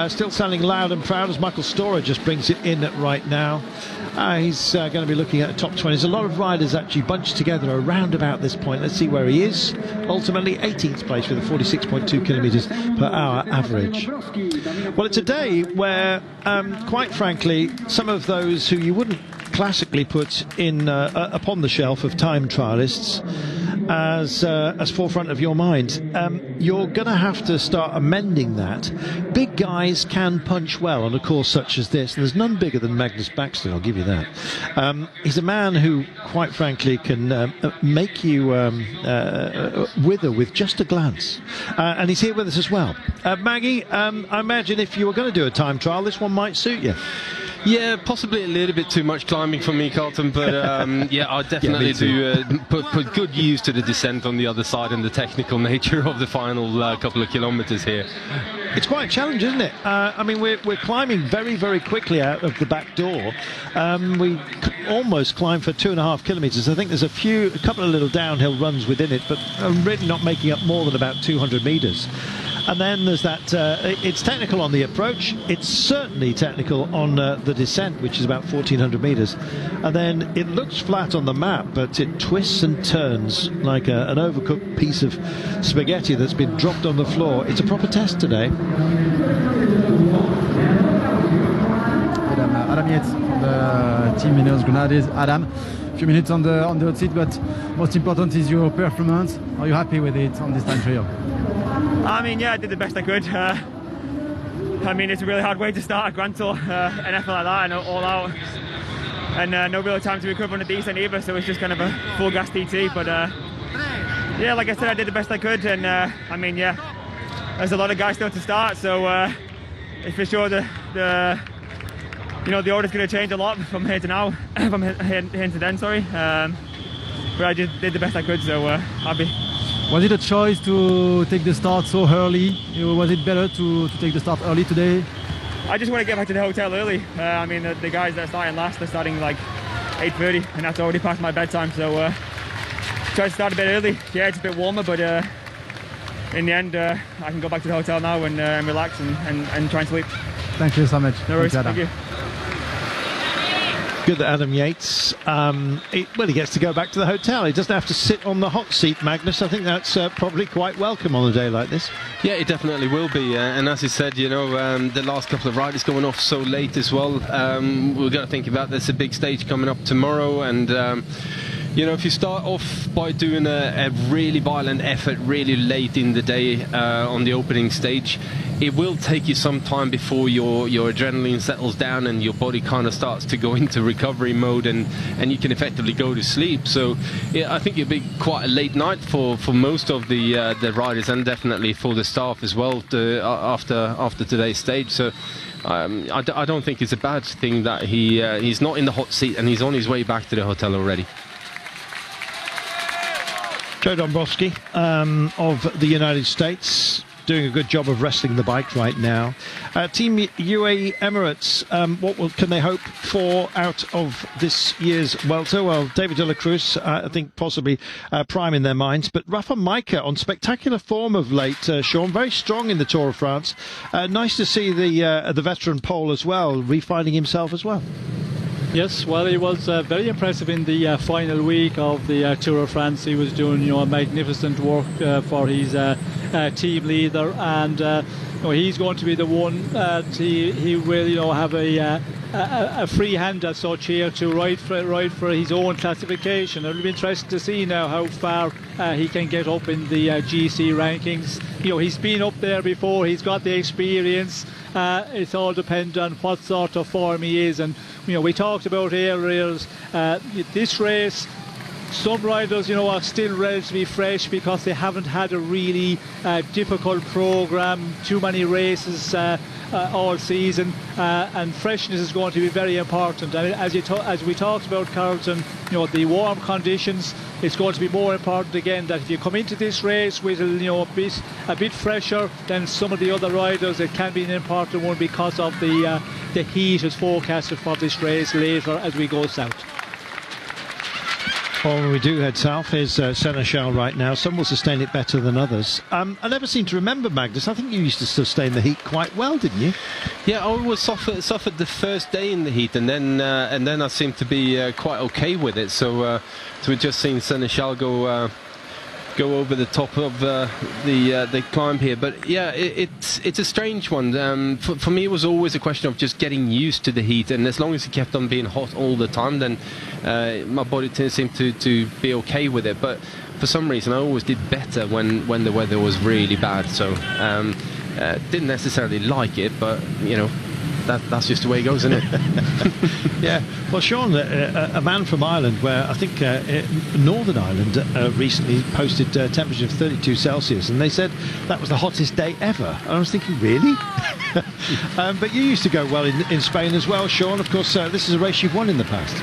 Speaker 1: still sounding loud and proud as Michael Stora just brings it in right now. He's going to be looking at the top 20. There's a lot of riders actually bunched together around about this point. Let's see where he is. Ultimately 18th place with a 46.2 kilometres per hour average. Well, it's a day where, quite frankly, some of those who you wouldn't classically put in upon the shelf of time trialists as forefront of your mind, you're going to have to start amending that. Big guys can punch well on a course such as this, and there's none bigger than Magnus Baxter, I'll give you that. He's a man who, quite frankly, can make you wither with just a glance, and he's here with us as well. Maggie, I imagine if you were going to do a time trial, this one might suit you.
Speaker 10: Yeah, possibly a little bit too much climbing for me, Carlton, but yeah, I'll definitely put good use to the descent on the other side and the technical nature of the final couple of kilometres here.
Speaker 1: It's quite a challenge, isn't it? I mean, we're climbing very, very quickly out of the back door. We almost climbed for 2.5 kilometres. I think there's a couple of little downhill runs within it, but I'm really not making up more than about 200 metres. And then there's that, it's technical on the approach, it's certainly technical on the descent, which is about 1,400 metres. And then it looks flat on the map, but it twists and turns like an overcooked piece of spaghetti that's been dropped on the floor. It's a proper test today.
Speaker 12: Adam Yates from the team Ineos Grenadiers. Adam, a few minutes on the hot seat, but most important is your performance. Are you happy with it on this time trial?
Speaker 13: I mean, yeah, I did the best I could. I mean, it's a really hard way to start a Grand Tour, an effort like that, and all out, and no real time to recover on the descent either, so it's just kind of a full gas TT. But yeah, like I said, I did the best I could, and I mean, yeah, there's a lot of guys still to start, so it's for sure the order's going to change a lot from here to now, from here to then. Sorry. I just did the best I could, so happy.
Speaker 12: Was it a choice to take the start so early? Was it better to take the start early today?
Speaker 13: I just want to get back to the hotel early. I mean, the guys that are starting last, they're starting like 8:30, and that's already past my bedtime, so try to start a bit early. Yeah, it's a bit warmer, but in the end, I can go back to the hotel now and relax and try and sleep.
Speaker 12: Thank you so much.
Speaker 13: No worries, thank you.
Speaker 1: Good that Adam Yates, he gets to go back to the hotel. He doesn't have to sit on the hot seat, Magnus. I think that's probably quite welcome on a day like this.
Speaker 10: Yeah, it definitely will be. And as you said, the last couple of riders going off so late as well. We've got to think about there's a big stage coming up tomorrow, and if you start off by doing a really violent effort really late in the day on the opening stage, it will take you some time before your adrenaline settles down and your body kind of starts to go into recovery mode, and you can effectively go to sleep. So yeah, I think it'll be quite a late night for most of the riders, and definitely for the staff as well after today's stage. So I don't think it's a bad thing that he's not in the hot seat and he's on his way back to the hotel already.
Speaker 1: Joe Dombrowski of the United States, doing a good job of wrestling the bike right now. Team UAE Emirates, what can they hope for out of this year's Vuelta? Well, David de la Cruz, I think possibly prime in their minds, but Rafa Majka on spectacular form of late, Sean, very strong in the Tour of France. Nice to see the veteran Pole as well, refining himself as well.
Speaker 6: Yes, well, he was very impressive in the final week of the Tour of France. He was doing, magnificent work for his team leader, and he's going to be the one. He will, have a free hand as such here to ride for his own classification. It'll be interesting to see now how far he can get up in the GC rankings. He's been up there before. He's got the experience. It's all dependent on what sort of form he is, and we talked about earlier this race. Some riders, are still relatively fresh because they haven't had a really difficult programme, too many races all season, and freshness is going to be very important. I mean, as we talked about, Carlton, the warm conditions, it's going to be more important again that if you come into this race with a bit fresher than some of the other riders, it can be an important one because of the heat is forecasted for this race later as we go south.
Speaker 1: Well, when we do head south, here's Seneschal right now. Some will sustain it better than others. I never seem to remember, Magnus, I think you used to sustain the heat quite well, didn't you?
Speaker 10: Yeah, I always suffered the first day in the heat, and then I seemed to be quite okay with it. So we've just seen Seneschal go over the top of the climb here, but yeah, it's a strange one. For me, it was always a question of just getting used to the heat, and as long as it kept on being hot all the time, then my body seemed to be okay with it. But for some reason, I always did better when the weather was really bad. So didn't necessarily like it, but that's just the way it goes, isn't it?
Speaker 1: Yeah. Well, Sean, a man from Ireland, where I think Northern Ireland recently posted a temperature of 32 Celsius, and they said that was the hottest day ever. And I was thinking, really? But you used to go well in Spain as well, Sean. Of course, this is a race you've won in the past.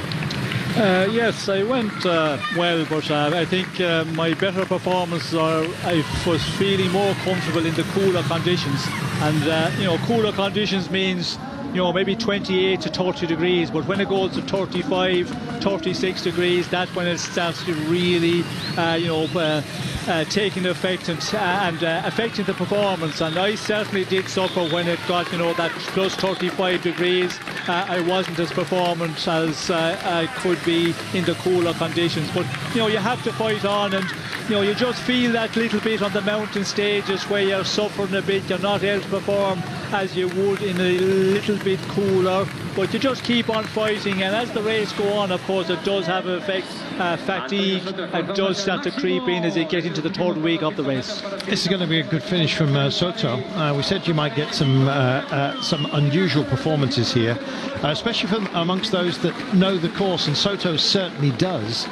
Speaker 6: Yes, I went well, but I think my better performance, I was feeling more comfortable in the cooler conditions. And, cooler conditions means maybe 28 to 30 degrees, but when it goes to 35, 36 degrees, that's when it starts to really, taking effect and affecting the performance. And I certainly did suffer when it got, that plus 35 degrees. I wasn't as performant as I could be in the cooler conditions. But, you have to fight on, and, you just feel that little bit on the mountain stages where you're suffering a bit. You're not able to perform as you would in a little bit cooler, but you just keep on fighting, and as the race go on, of course, it does have an effect. Fatigue does start to creep in as you get into the third week of the race.
Speaker 1: This is going to be a good finish from Soto. We said you might get some unusual performances here, especially from amongst those that know the course, and Soto certainly does.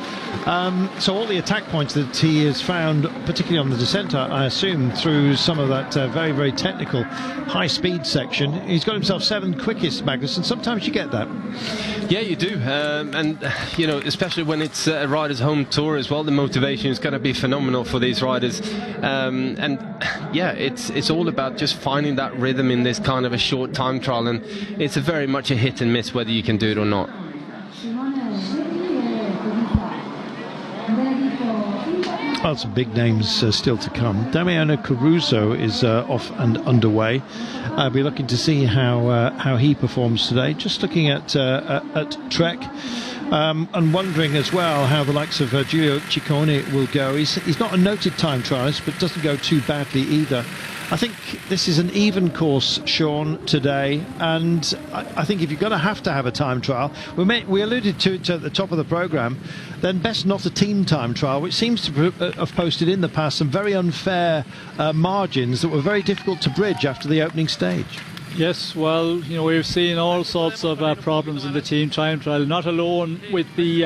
Speaker 1: So all the attack points that he he has found, particularly on the descent, I assume, through some of that very, very technical high-speed section. He's got himself 7th quickest, Magnus, and sometimes you get that.
Speaker 10: Yeah, you do, and you know, especially when it's a rider's home tour as well, the motivation is going to be phenomenal for these riders. And yeah, it's all about just finding that rhythm in this kind of a short time trial, and it's very much a hit and miss whether you can do it or not.
Speaker 1: Well, some big names still to come. Damiano Caruso is off and underway. I'll be looking to see how he performs today. Just looking at Trek, and wondering as well how the likes of Julio Ciccone will go. He's not a noted time trialist, but doesn't go too badly either. I think this is an even course, Sean, today, and I think if you're going to have a time trial, we alluded to it at the top of the programme, then best not a team time trial, which seems to have posted in the past some very unfair margins that were very difficult to bridge after the opening stage.
Speaker 6: Yes, well, you know, we've seen all sorts of problems in the team time trial, not alone with the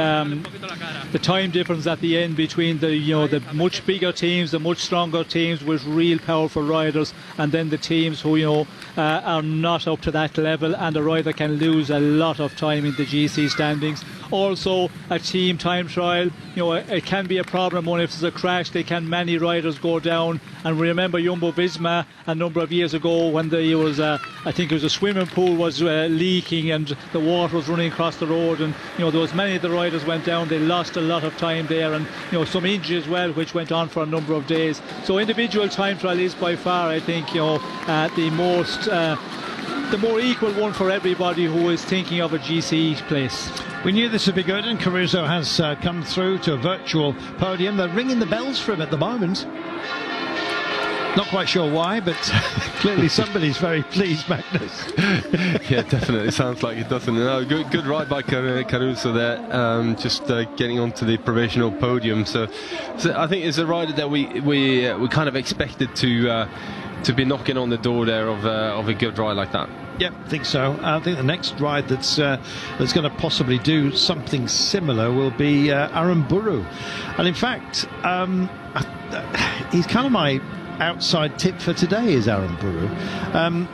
Speaker 6: time difference at the end between the much bigger teams, the much stronger teams with real powerful riders, and then the teams who are not up to that level, and the rider can lose a lot of time in the GC standings. Also, a team time trial, it can be a problem when if there's a crash, many riders go down. And remember Jumbo-Visma a number of years ago when there was I think it was a swimming pool was leaking and the water was running across the road, and there was many of the riders went down. They lost a lot of time there, and some injury as well, which went on for a number of days. So individual time trial is by far, I think, the more equal one for everybody who is thinking of a GC place.
Speaker 1: We knew this would be good, and Caruso has come through to a virtual podium. They're ringing the bells for him at the moment. Not quite sure why, but clearly somebody's very pleased, Magnus.
Speaker 10: Yeah, definitely. Sounds like it, doesn't it? No, good ride by Caruso there, just getting onto the provisional podium. So I think it's a rider that we kind of expected to be knocking on the door there of a good ride like that.
Speaker 1: Yep, I think so. I think the next ride that's going to possibly do something similar will be Aaron Buru. And in fact, he's kind of my outside tip for today is Aaron Buru,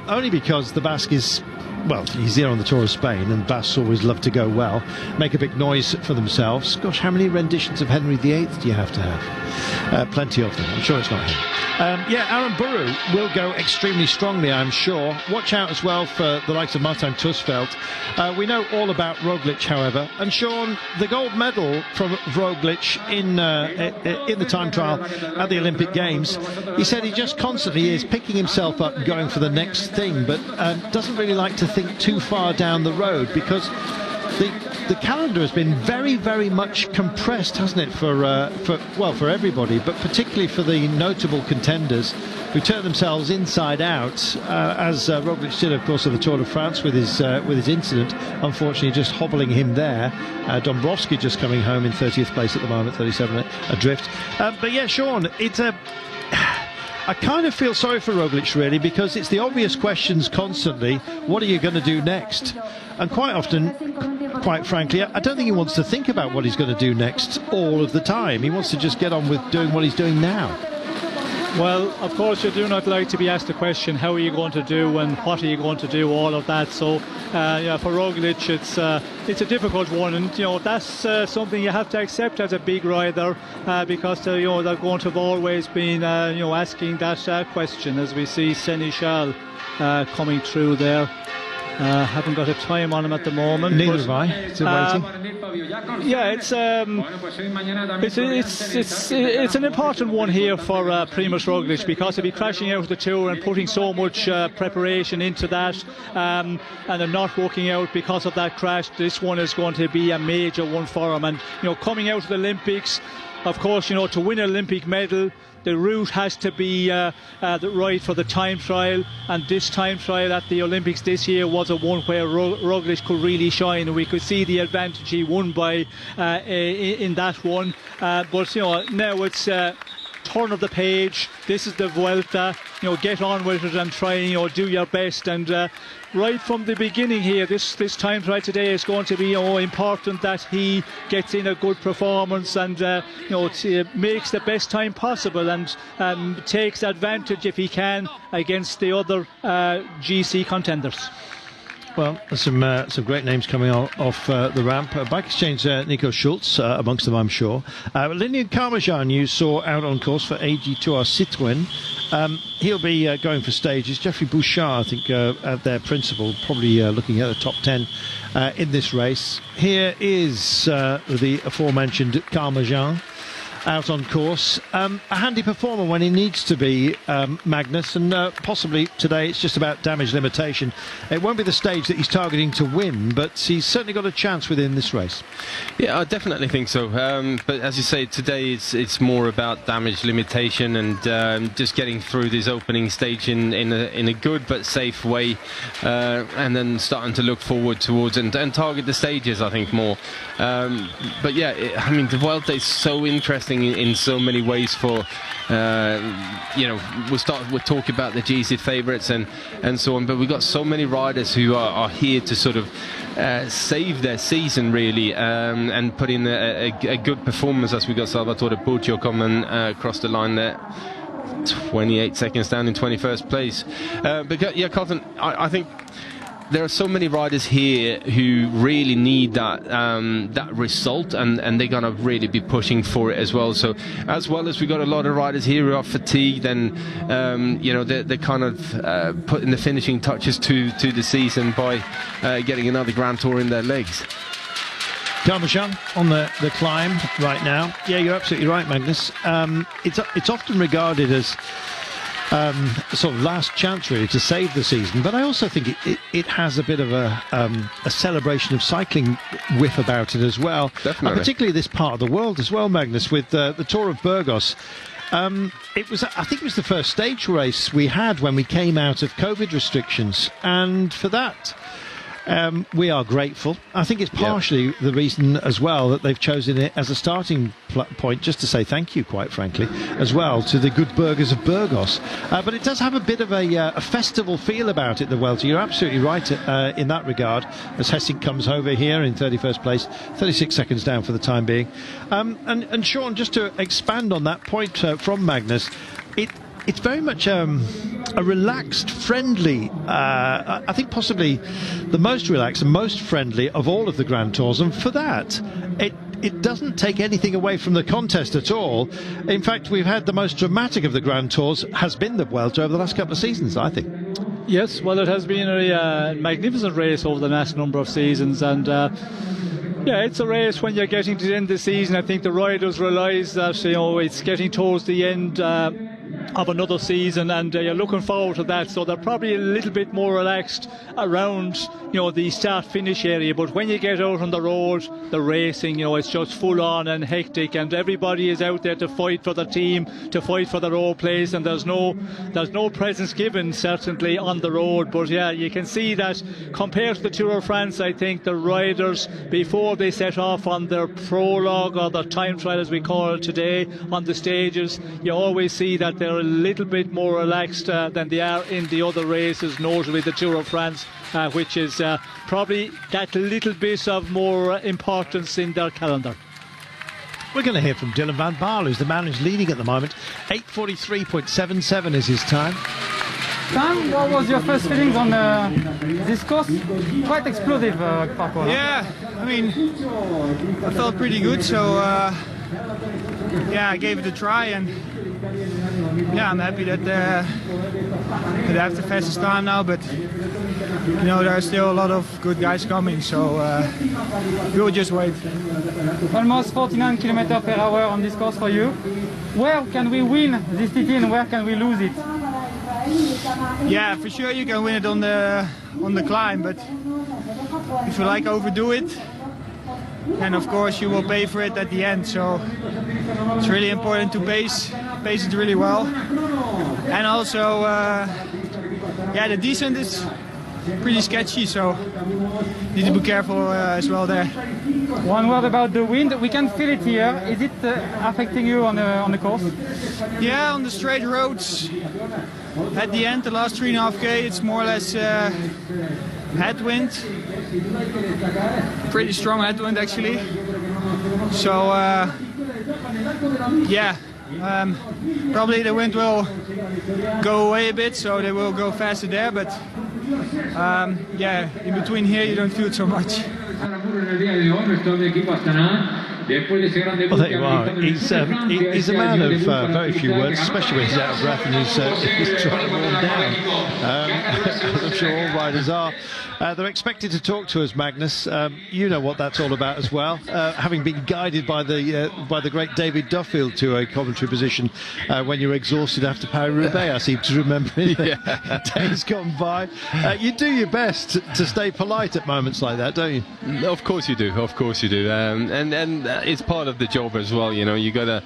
Speaker 1: only because the Basque is, well, he's here on the Tour of Spain, and Basques always love to go well, make a big noise for themselves. Gosh, how many renditions of Henry VIII do you have to have? Plenty of them. I'm sure it's not him. Aaron Buru will go extremely strongly, I'm sure. Watch out as well for the likes of Martin Tusveld. We know all about Roglic, however, and Sean, the gold medal from Roglic in the time trial at the Olympic Games, he said he just constantly is picking himself up and going for the next thing, but doesn't really like to think too far down the road, because the calendar has been very, very much compressed, hasn't it, for everybody, but particularly for the notable contenders who turn themselves inside out, as Roglic did, of course, at the Tour de France with his incident, unfortunately just hobbling him there. Dombrowski just coming home in 30th place at the moment, 37 adrift. But yeah, Sean, it's I kind of feel sorry for Roglic, really, because it's the obvious questions constantly. What are you going to do next? And quite often, quite frankly, I don't think he wants to think about what he's going to do next all of the time. He wants to just get on with doing what he's doing now.
Speaker 6: Well, of course, you do not like to be asked the question, how are you going to do and what are you going to do, all of that. So, for Roglic, it's a difficult one, and that's something you have to accept as a big rider, because they're going to have always been asking that question, as we see Seneschal coming through there. Haven't got a time on him at the moment.
Speaker 1: Neither have I. Still waiting.
Speaker 6: Yeah, it's an important one here for Primož Roglic, because he'll be crashing out of the Tour and putting so much preparation into that, and they're not working out because of that crash. This one is going to be a major one for him, and coming out of the Olympics, of course, to win an Olympic medal, the route has to be right for the time trial, and this time trial at the Olympics this year was a one where Roglic could really shine, and we could see the advantage he won by in that one. But now it's turn of the page. This is the Vuelta. Get on with it and try and do your best. And right from the beginning here, this time trial today is going to be important that he gets in a good performance and makes the best time possible and takes advantage if he can against the other GC contenders.
Speaker 1: Well, there's some great names coming off the ramp. Bike Exchange, Nico Schultz amongst them, I'm sure. Lilian Carmajan you saw out on course for AG2R Citroën. He'll be going for stages. Jeffrey Bouchard, I think, at their principal, probably looking at the top 10 in this race. Here is the aforementioned Carmajan out on course. A handy performer when he needs to be, Magnus, and possibly today it's just about damage limitation. It won't be the stage that he's targeting to win, but he's certainly got a chance within this race.
Speaker 10: Yeah, I definitely think so. But as you say, today it's more about damage limitation and just getting through this opening stage in a good but safe way, and then starting to look forward towards and target the stages, I think, more. But yeah, the Vuelta is so interesting in so many ways for we'll talk about the GC favourites and so on, but we've got so many riders who are here to sort of save their season really, and put in a good performance, as we got Salvatore Puccio coming across the line there, 28 seconds down in 21st place. But yeah, Carlton, I think there are so many riders here who really need that result, and they're going to really be pushing for it as well. So as well as we got a lot of riders here who are fatigued and they're kind of putting the finishing touches to the season by getting another Grand Tour in their legs.
Speaker 1: Carmajan on the climb right now. Yeah, you're absolutely right, Magnus. It's often regarded as sort of last chance really to save the season, but I also think it has a bit of a celebration of cycling whiff about it as well.
Speaker 10: Definitely.
Speaker 1: Particularly this part of the world as well, Magnus, with the Tour of Burgos. I think it was the first stage race we had when we came out of COVID restrictions, and for that we are grateful. I think it's partially the reason as well that they've chosen it as a starting point, just to say thank you, quite frankly, as well to the good burgers of Burgos. But it does have a bit of a festival feel about it, the Vuelta. You're absolutely right in that regard, as Hessink comes over here in 31st place, 36 seconds down for the time being. And Sean, just to expand on that point from Magnus, it's very much a relaxed, friendly, I think possibly the most relaxed and most friendly of all of the Grand Tours, and for that it doesn't take anything away from the contest at all. In fact, we've had the most dramatic of the Grand Tours has been the Vuelta over the last couple of seasons, I think.
Speaker 6: Yes, well, it has been a magnificent race over the last number of seasons, and yeah, it's a race when you're getting to the end of the season. I think the riders realise that it's getting towards the end of another season, and you're looking forward to that, so they're probably a little bit more relaxed around the start finish area. But when you get out on the road, the racing, it's just full on and hectic, and everybody is out there to fight for their team, to fight for their own place, and there's no presence given certainly on the road. But yeah, you can see that compared to the Tour of France, I think the riders, before they set off on their prologue or their time trial as we call it today on the stages, you always see that they're a little bit more relaxed than they are in the other races, notably the Tour of France, which is probably that little bit of more importance in their calendar.
Speaker 1: We're going to hear from Dylan van Baarle, who's the man who's leading at the moment. 8:43.77 is his time.
Speaker 14: Dan, what was your first feelings on this course? Quite explosive parkour.
Speaker 15: Yeah, I felt pretty good, so yeah, I gave it a try, and yeah, I'm happy that I have the fastest time now, but there are still a lot of good guys coming, so we'll just wait.
Speaker 14: Almost 49 km/h on this course for you. Where can we win this TT and where can we lose it?
Speaker 15: Yeah, for sure you can win it on the climb, but if you overdo it, then of course you will pay for it at the end. So it's really important to pace it really well, and also yeah, the descent is pretty sketchy, so need to be careful as well there.
Speaker 14: One word about the wind. We can feel it here. Is it affecting you on the course?
Speaker 15: Yeah, on the straight roads. At the end, the last 3.5K, it's more or less headwind. Pretty strong headwind actually. So yeah, probably the wind will go away a bit, so they will go faster there. But yeah, in between here you don't feel it so much.
Speaker 1: Well, there you are. He's a man of very few words, especially when he's out of breath and he's trying to warm down. As I'm sure all riders are. They're expected to talk to us, Magnus. You know what that's all about as well. Having been guided by the great David Duffield to a commentary position when you're exhausted after Paris-Roubaix, I seem to remember in days gone by. You do your best to stay polite at moments like that, don't you?
Speaker 10: Of course you do. Of course you do. And it's part of the job as well. You know, you got to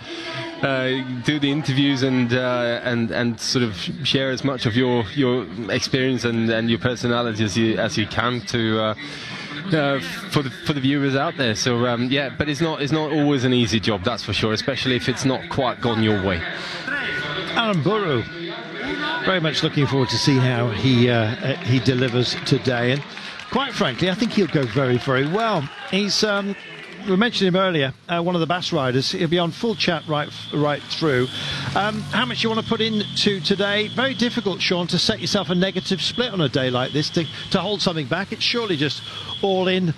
Speaker 10: do the interviews and sort of share as much of your experience and your personality as you can to for the viewers out there. So yeah, but it's not always an easy job, that's for sure, especially if it's not quite gone your way.
Speaker 1: Alan Burrow, very much looking forward to see how he delivers today, and quite frankly I think he'll go very, very well. He's we mentioned him earlier, one of the best riders. He'll be on full chat right through. How much you want to put into today? Very difficult, Sean, to set yourself a negative split on a day like this, to hold something back. It's surely just all in,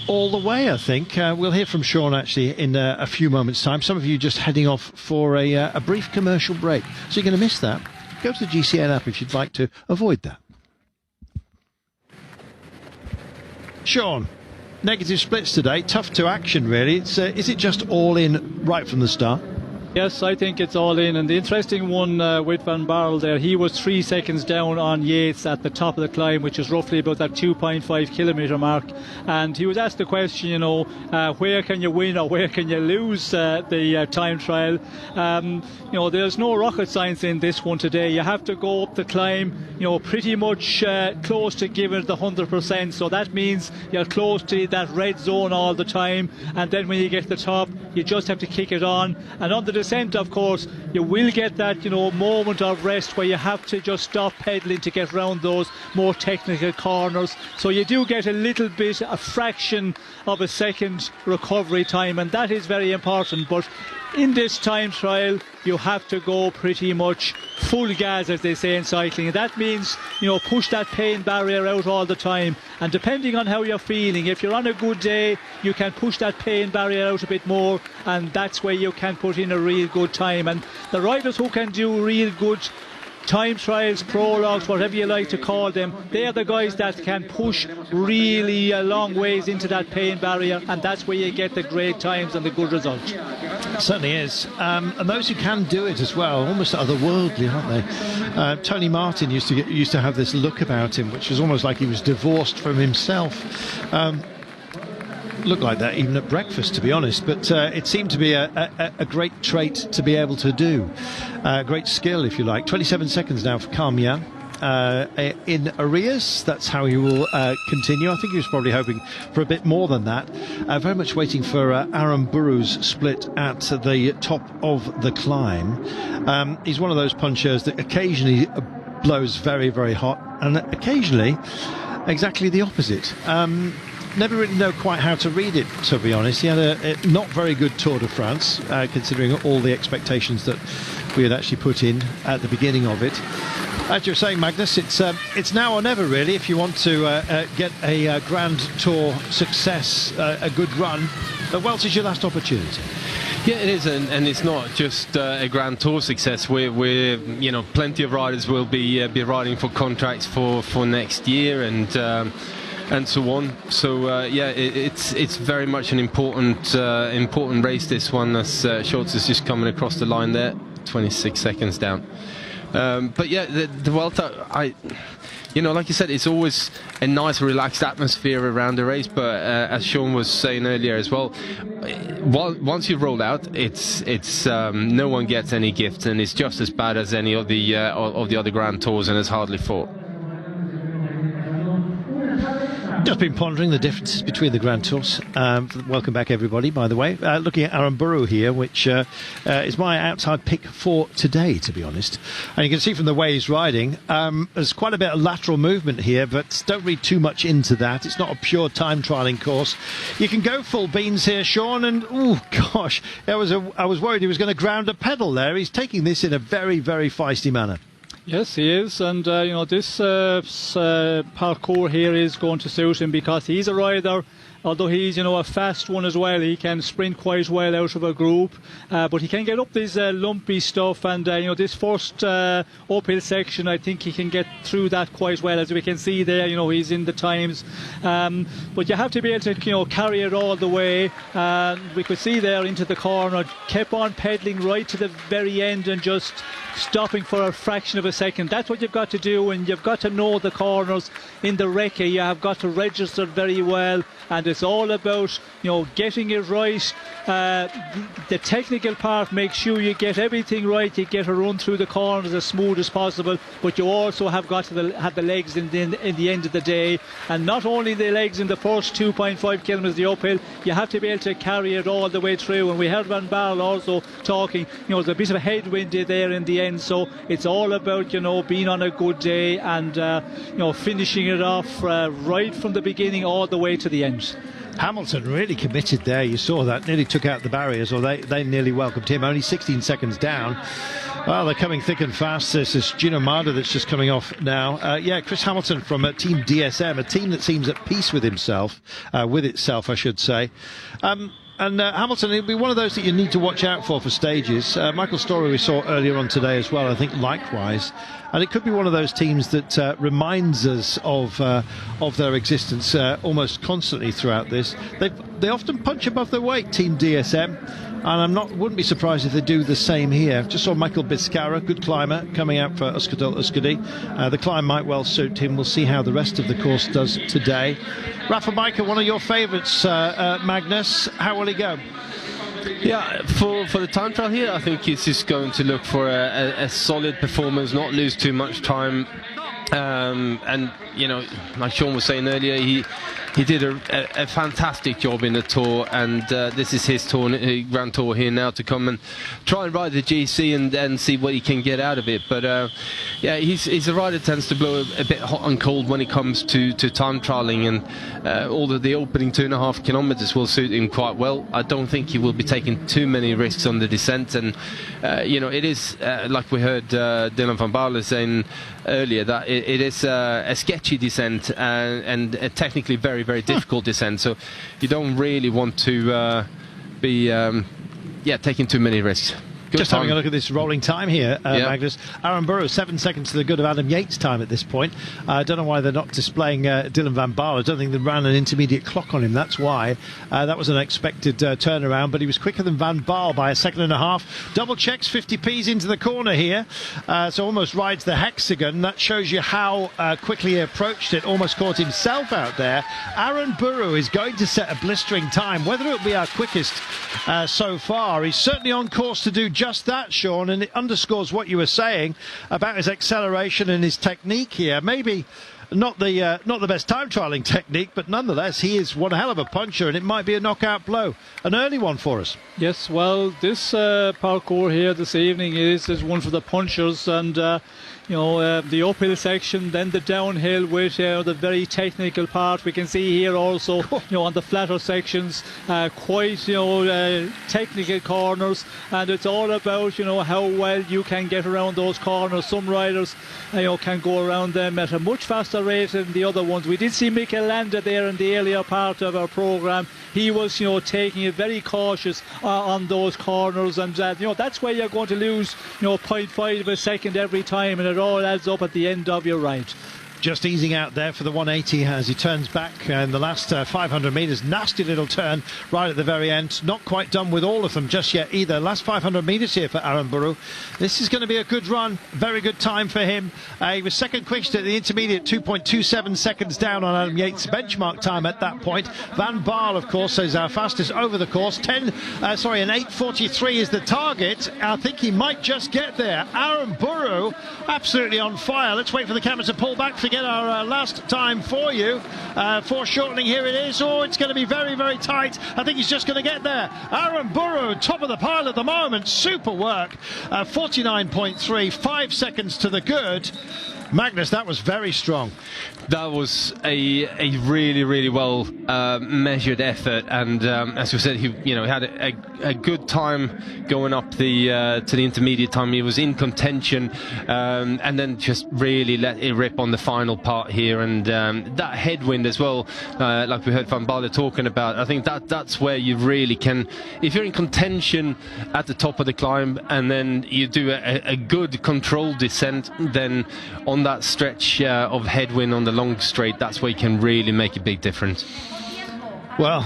Speaker 1: all the way, I think. We'll hear from Sean actually in a few moments' time. Some of you just heading off for a brief commercial break, so you're going to miss that. Go to the GCN app if you'd like to avoid that. Sean, negative splits today, tough to action really. Is it just all in right from the start?
Speaker 6: Yes, I think it's all in, and the interesting one with Van Barle there, he was 3 seconds down on Yates at the top of the climb, which is roughly about that 2.5 kilometre mark, and he was asked the question, you know, where can you win or where can you lose the time trial. You know, there's no rocket science in this one today. You have to go up the climb, you know, pretty much close to giving it the 100%, so that means you're close to that red zone all the time, and then when you get to the top you just have to kick it on. And on the descent, of course, you will get that, you know, moment of rest where you have to just stop pedaling to get round those more technical corners, so you do get a little bit, a fraction of a second recovery time, and that is very important. But in this time trial you have to go pretty much full gas, as they say in cycling, and that means, you know, push that pain barrier out all the time, and depending on how you're feeling, if you're on a good day you can push that pain barrier out a bit more, and that's where you can put in a real good time. And the riders who can do real good time trials, prologues, whatever you like to call them, they're the guys that can push really a long ways into that pain barrier, and that's where you get the great times and the good results.
Speaker 1: It certainly is, and those who can do it as well, almost otherworldly, aren't they? Tony Martin used to have this look about him, which was almost like he was divorced from himself. Looked like that even at breakfast, to be honest, but it seemed to be a great trait to be able to do, great skill, if you like. 27 seconds now for Carmian in arrears. That's how he will continue. I think he was probably hoping for a bit more than that. Very much waiting for Aaron Burrow's split at the top of the climb. He's one of those punchers that occasionally blows very, very hot, and occasionally exactly the opposite. Never really know quite how to read it, to be honest. He had a not very good Tour de France, considering all the expectations that we had actually put in at the beginning of it. As you're saying, Magnus, it's now or never really if you want to get a Grand Tour success, a good run. But Vuelta's your last opportunity.
Speaker 10: Yeah, it is, and it's not just a Grand Tour success. We're you know, plenty of riders will be riding for contracts for next year and so on. So yeah, it's very much an important race, this one, as Schultz is just coming across the line there, 26 seconds down. But yeah, the Vuelta, you know, like you said, it's always a nice relaxed atmosphere around the race, but as Sean was saying earlier as well, once you roll out, it's no one gets any gifts, and it's just as bad as any of the other Grand Tours, and it's hardly fought.
Speaker 1: Just been pondering the differences between the Grand Tours. Welcome back, everybody, by the way. Looking at Aramburu here, which is my outside pick for today, to be honest. And you can see from the way he's riding, there's quite a bit of lateral movement here, but don't read too much into that. It's not a pure time trialling course. You can go full beans here, Sean, and oh gosh, I was worried he was going to ground a pedal there. He's taking this in a very, very feisty manner.
Speaker 6: Yes, he is, and this parkour here is going to suit him because he's a rider. Although he's, a fast one as well, he can sprint quite well out of a group, but he can get up this lumpy stuff, and this first uphill section, I think he can get through that quite well, as we can see there. He's in the times, but you have to be able to carry it all the way. We could see there into the corner, kept on pedaling right to the very end and just stopping for a fraction of a second. That's what you've got to do, and you've got to know the corners in the recce. You have got to register very well, and it's all about getting it right. The technical part, make sure you get everything right. You get a run through the corners as smooth as possible, but you also have got to have the legs in the end of the day, and not only the legs in the first 2.5 kilometres the uphill, you have to be able to carry it all the way through. And we heard Van Baarle also talking, there's a bit of a headwind there in the end, so it's all about being on a good day and finishing it off right from the beginning all the way to the end.
Speaker 1: Hamilton really committed there. You saw that, nearly took out the barriers, or they nearly welcomed him. Only 16 seconds down. Well, they're coming thick and fast. This is Gino Mada that's just coming off now. Chris Hamilton from Team DSM, a team that seems at peace with itself, I should say. And Hamilton, it'll be one of those that you need to watch out for stages. Michael Story we saw earlier on today as well, I think likewise. And it could be one of those teams that reminds us of their existence almost constantly throughout this. They often punch above their weight, Team DSM. And wouldn't be surprised if they do the same here. Just saw Michael Biscara, good climber, coming out for Euskaltel Euskadi. The climb might well suit him. We'll see how the rest of the course does today. Rafa Majka, one of your favourites, Magnus. How will he go?
Speaker 10: Yeah, for the time trial here, I think he's just going to look for a solid performance, not lose too much time. And like Sean was saying earlier, he did a fantastic job in the Tour, and this is his tour, Grand Tour here now, to come and try and ride the GC and then see what he can get out of it. But he's a rider that tends to blow a bit hot and cold when it comes to time trialling, and although the opening 2.5 kilometers will suit him quite well, I don't think he will be taking too many risks on the descent. And it is like we heard Dylan van Baarle saying earlier, that it is a sketchy descent and a technically very, very difficult descent, so you don't really want to be taking too many risks.
Speaker 1: Just having a look at this rolling time here, Magnus. Aramburu, 7 seconds to the good of Adam Yates' time at this point. I don't know why they're not displaying Dylan van Baarle. I don't think they ran an intermediate clock on him. That's why. That was an unexpected turnaround, but he was quicker than Van Baarle by a second and a half. Double checks, 50p's into the corner here. So almost rides the hexagon. That shows you how quickly he approached it. Almost caught himself out there. Aramburu is going to set a blistering time. Whether it'll be our quickest so far, he's certainly on course to do just that, Sean, and it underscores what you were saying about his acceleration and his technique here. Maybe not the best time trialling technique, but nonetheless he is one hell of a puncher, and it might be a knockout blow, an early one for us.
Speaker 6: Yes, well, this parkour here this evening is one for the punchers, and the uphill section, then the downhill with the very technical part. We can see here also, on the flatter sections, quite technical corners, and it's all about how well you can get around those corners. Some riders can go around them at a much faster rate than the other ones. We did see Mikel Landa there in the earlier part of our programme. He was taking it very cautious on those corners, and that's where you're going to lose 0.5 of a second every time, and it all adds up at the end of your ride.
Speaker 1: Just easing out there for the 180 as he turns back in the last 500 metres. Nasty little turn right at the very end. Not quite done with all of them just yet either. Last 500 metres here for Aramburu. This is going to be a good run. Very good time for him. He was second quickest at the intermediate, 2.27 seconds down on Adam Yates' benchmark time at that point. Van Baarle, of course, is our fastest over the course. An 8:43 is the target. I think he might just get there. Aramburu absolutely on fire. Let's wait for the camera to pull back for get our last time for you. Foreshortening, here it is. Oh, it's going to be very, very tight. I think he's just going to get there. Aaron Burrow, top of the pile at the moment. Super work. 49.3, 5 seconds to the good. Magnus, that was very strong.
Speaker 10: That was a really, really well measured effort, and as you said, he had a good time going up to the intermediate time. He was in contention, and then just really let it rip on the final part here, and that headwind as well, like we heard Van Baarle talking about. I think that's where you really can, if you're in contention at the top of the climb, and then you do a good controlled descent, then on that stretch of headwind on the long straight, that's where you can really make a big difference.
Speaker 1: Well,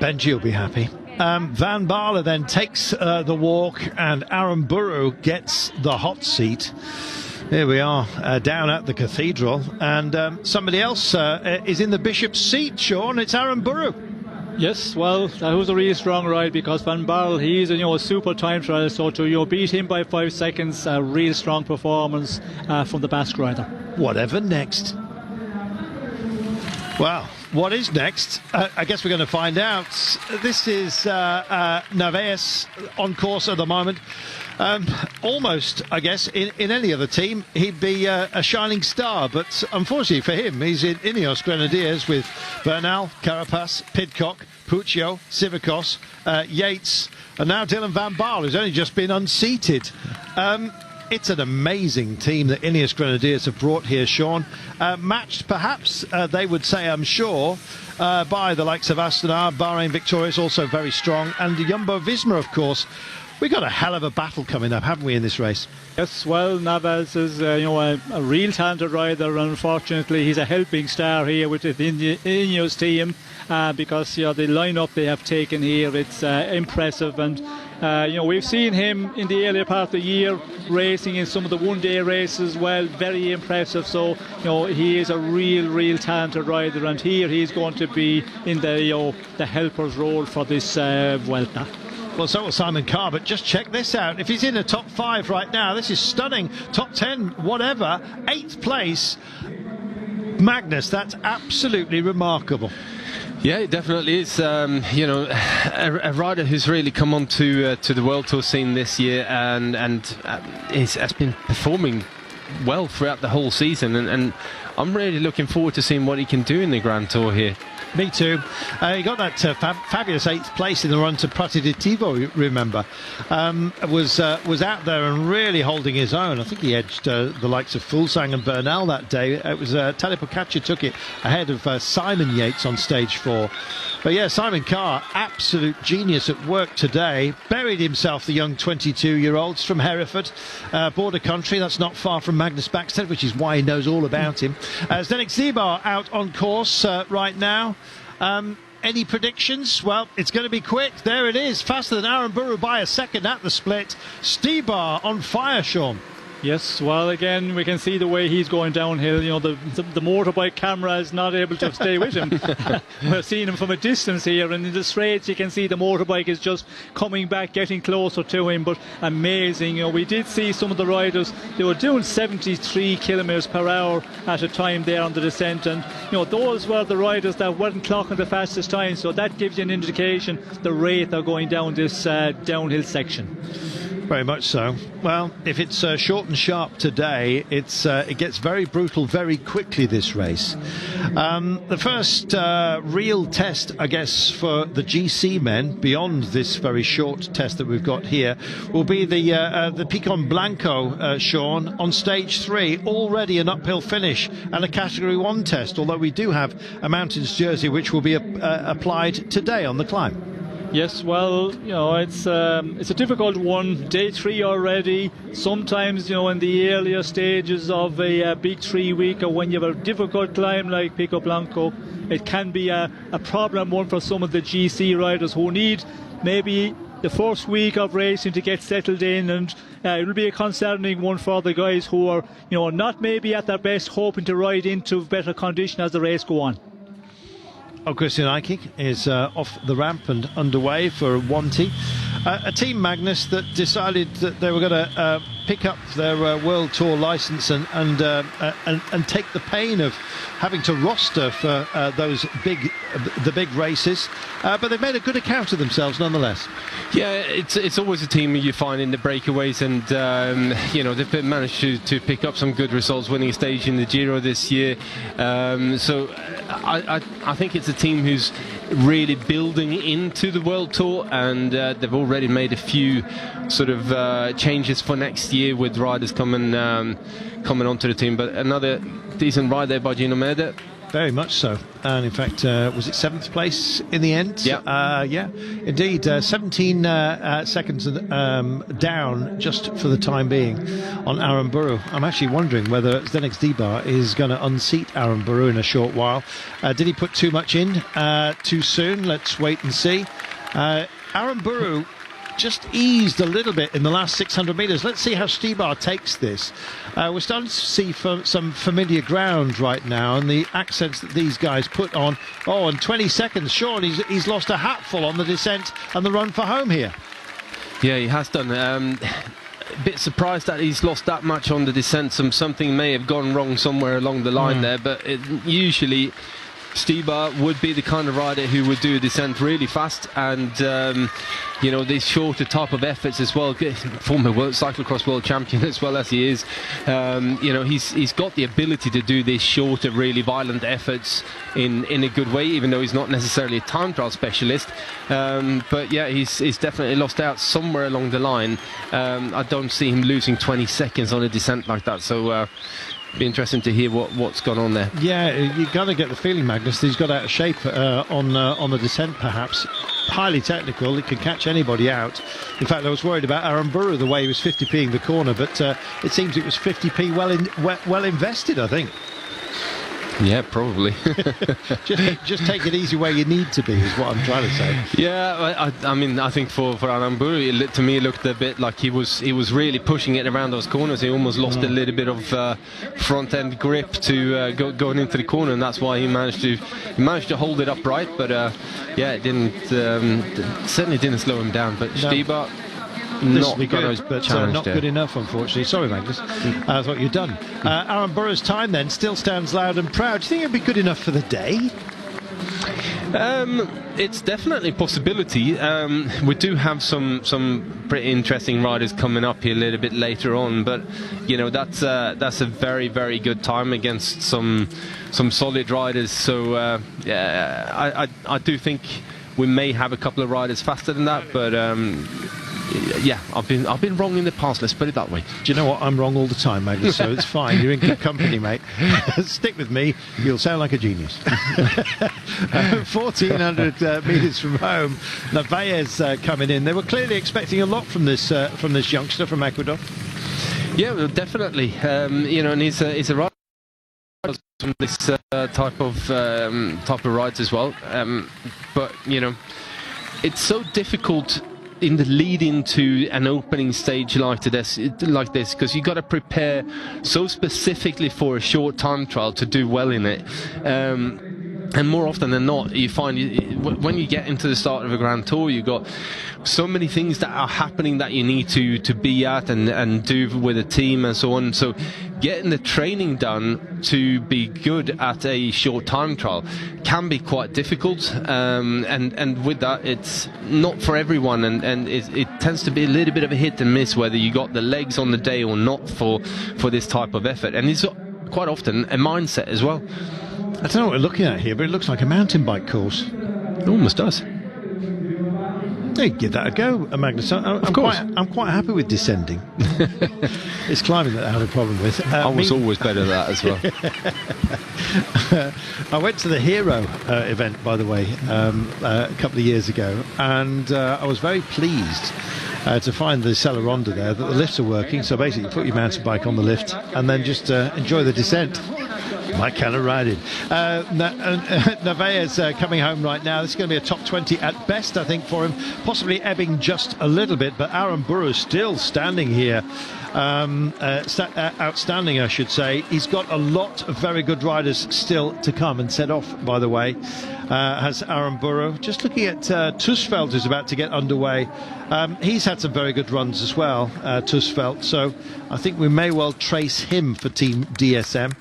Speaker 1: Benji will be happy. Van Baarle then takes the walk, and Aaron Burrow gets the hot seat. Here we are, down at the cathedral, and somebody else is in the bishop's seat, Sean. It's Aaron Burrow.
Speaker 6: Yes, well, that was a really strong ride, because Van Baarle, he's a super time trial, so to beat him by 5 seconds, a real strong performance from the Basque rider.
Speaker 1: Whatever next? Well, what is next? I guess we're going to find out. This is Naves on course at the moment. Almost, I guess, in any other team, he'd be a shining star. But unfortunately for him, he's in Ineos Grenadiers with Bernal, Carapaz, Pidcock, Puccio, Sivakos, Yates, and now Dylan Van Baarle, who's only just been unseated. It's an amazing team that Ineos Grenadiers have brought here, Sean. Matched, perhaps, they would say, I'm sure, by the likes of Astana. Bahrain Victoria is also very strong. And Jumbo-Visma, of course. We've got a hell of a battle coming up, haven't we, in this race?
Speaker 6: Yes, well, Naves is a real talented rider. Unfortunately, he's a helping star here with the Ineos team, because the lineup they have taken here, it's impressive. And we've seen him in the earlier part of the year racing in some of the one-day races. Well, very impressive. So he is a real talented rider, and here he's going to be in the helper's role for this Vuelta.
Speaker 1: Well, so will Simon Carr, but just check this out. If he's in the top 5 right now, this is stunning. Top 10, whatever, 8th place. Magnus, that's absolutely remarkable.
Speaker 10: Yeah, it definitely is. A rider who's really come on to the World Tour scene this year, and has been performing well throughout the whole season, and I'm really looking forward to seeing what he can do in the Grand Tour here.
Speaker 1: Me too. He got that fabulous 8th place in the run to Pratiditivo, remember. Was out there and really holding his own. I think he edged the likes of Fuglsang and Bernal that day. It was Tadej Pogačar took it ahead of Simon Yates on stage 4. But yeah, Simon Carr, absolute genius at work today. Buried himself, the young 22-year-olds from Hereford, border country. That's not far from Magnus Backstedt, which is why he knows all about him. Zdeněk Štýbar out on course right now. Any predictions? Well, it's going to be quick. There it is, faster than Aaron Burrow by a second at the split. Štýbar on fire, Sean.
Speaker 6: Yes, well, again, we can see the way he's going downhill. The motorbike camera is not able to stay with him. We're seeing him from a distance here, and in the straights you can see the motorbike is just coming back, getting closer to him. But amazing. We did see some of the riders, they were doing 73 kilometers per hour at a time there on the descent, and those were the riders that weren't clocking the fastest time. So that gives you an indication the rate they're going down this downhill section.
Speaker 1: Very much so. Well, if it's short and sharp today, it gets very brutal very quickly, this race. The first real test, I guess, for the GC men, beyond this very short test that we've got here, will be the Picon Blanco, Sean, on stage 3. Already an uphill finish and a Category 1 test, although we do have a mountains jersey which will be applied today on the climb.
Speaker 6: Yes, well, it's a difficult one. Day 3 already. Sometimes, in the earlier stages of a big 3 week, or when you have a difficult climb like Pico Blanco, it can be a problem one for some of the GC riders who need maybe the first week of racing to get settled in, and it will be a concerning one for the guys who are, not maybe at their best, hoping to ride into better condition as the race go on.
Speaker 1: Oh, Christian Eiking is off the ramp and underway for Wanty. A team, Magnus, that decided that they were going to pick up their World Tour license and take the pain of having to roster for the big races, but they've made a good account of themselves nonetheless.
Speaker 10: Yeah, it's always a team you find in the breakaways, and they've managed to pick up some good results, winning a stage in the Giro this year. So I think it's a team who's really building into the World Tour, and they've already made a few sort of changes for next year with riders coming onto the team. But another decent ride there by Gino Meder.
Speaker 1: Very much so, and in fact, was it 7th place in the end?
Speaker 10: Yeah,
Speaker 1: yeah, indeed. 17 seconds down just for the time being on Aaron Buru. I'm actually wondering whether Zdeněk Stybar is going to unseat Aaron Buru in a short while. Did he put too much in too soon? Let's wait and see. Aaron Buru just eased a little bit in the last 600 metres. Let's see how Stybar takes this. We're starting to see some familiar ground right now, and the accents that these guys put on. Oh, and 20 seconds, Sean, he's lost a hatful on the descent and the run for home here.
Speaker 10: Yeah, he has done. A bit surprised that he's lost that much on the descent. Something may have gone wrong somewhere along the line there, but usually Stybar would be the kind of rider who would do a descent really fast, and these shorter type of efforts as well. Former cyclocross world champion as well as he is, he's got the ability to do these shorter, really violent efforts in a good way, even though he's not necessarily a time trial specialist. But yeah, he's definitely lost out somewhere along the line. I don't see him losing 20 seconds on a descent like that, so be interesting to hear what's gone on there.
Speaker 1: Yeah, you got to get the feeling, Magnus, that he's got out of shape on the descent, perhaps. Highly technical, it can catch anybody out. In fact, I was worried about Aaron Buru, the way he was 50p'ing the corner, but it seems it was 50p well invested, I think.
Speaker 10: Yeah, probably.
Speaker 1: just take it easy where you need to be, is what I'm trying to say.
Speaker 10: Yeah, I mean, I think for Aaron Buru, to me, it looked a bit like he was really pushing it around those corners. He almost lost a little bit of front end grip to going into the corner, and that's why he managed to hold it upright. But yeah, it certainly didn't slow him down. But no. Stybar, not good, but not good enough, unfortunately. Sorry, Magnus.
Speaker 1: I thought you'd done. Aaron Buru's time then still stands loud and proud. Do you think it'd be good enough for the day?
Speaker 10: It's definitely a possibility. We do have some pretty interesting riders coming up here a little bit later on, but that's a very, very good time against some solid riders. So yeah, I do think we may have a couple of riders faster than that, but yeah, I've been wrong in the past, let's put it that way.
Speaker 1: Do you know what? I'm wrong all the time, Magnus, so it's fine. You're in good company, mate. Stick with me, you'll sound like a genius. 1,400 metres from home, Narvaez coming in. They were clearly expecting a lot from this youngster from Ecuador.
Speaker 10: Yeah, well, definitely. And he's a rider from this type of rides as well. But it's so difficult in the lead into an opening stage like this, because you got to prepare so specifically for a short time trial to do well in it. And more often than not, you find when you get into the start of a Grand Tour, you've got so many things that are happening that you need to be at and do with a team and so on. So getting the training done to be good at a short time trial can be quite difficult. And with that, it's not for everyone, and it tends to be a little bit of a hit and miss whether you got the legs on the day or not for this type of effort. And it's quite often a mindset as well.
Speaker 1: I don't know what we're looking at here, but it looks like a mountain bike course.
Speaker 10: It almost does.
Speaker 1: Hey, give that a go, Magnus. I'm quite happy with descending. It's climbing that I had a problem with.
Speaker 10: I was always better at that as well.
Speaker 1: I went to the Hero event, by the way, a couple of years ago, and I was very pleased to find the Celeronda there, that the lifts are working. So basically, you put your mountain bike on the lift and then just enjoy the descent. My kind of riding. Narvaez coming home right now. This is going to be a top 20 at best, I think, for him. Possibly ebbing just a little bit, but Aaron Buru still standing here. Outstanding, I should say. He's got a lot of very good riders still to come, and set off, by the way. has Aaron Burrow. Just looking at Tusveld, who's about to get underway. He's had some very good runs as well, Tusveld, so I think we may well trace him for Team DSM.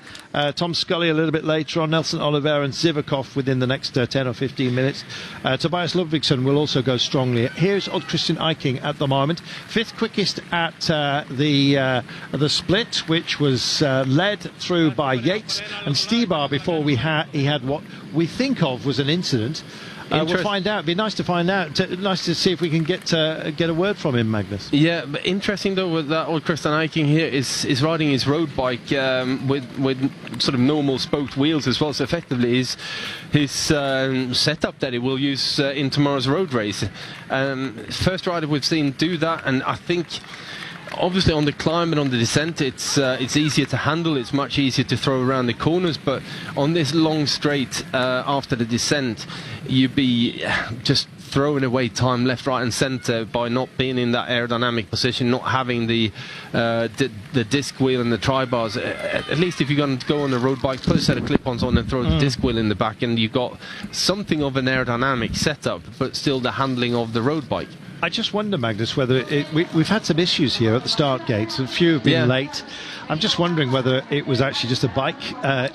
Speaker 1: Tom Scully a little bit later on, Nelson Oliveira and Zivakov within the next 10 or 15 minutes. Tobias Ludvigsson will also go strongly. Here's Odd Christian Eiking at the moment, 5th quickest at the split, which was led through by Yates and Stibar before he had what we think of was an incident. We'll find out. It'd be nice to find out. Nice to see if we can get a word from him, Magnus.
Speaker 10: Yeah, but interesting though with that old Christian Eiking here is riding his road bike with sort of normal spoked wheels as well. So effectively his setup that he will use in tomorrow's road race. First rider we've seen do that, and I think obviously on the climb and on the descent it's easier to handle, it's much easier to throw around the corners, but on this long straight after the descent you'd be just throwing away time left, right and centre by not being in that aerodynamic position, not having the disc wheel and the tri-bars. At least if you're going to go on a road bike, put a set of clip-ons on and throw the disc wheel in the back, and you've got something of an aerodynamic setup but still the handling of the road bike.
Speaker 1: I just wonder, Magnus, whether we've had some issues here at the start gates. A few have been late. I'm just wondering whether it was actually just a bike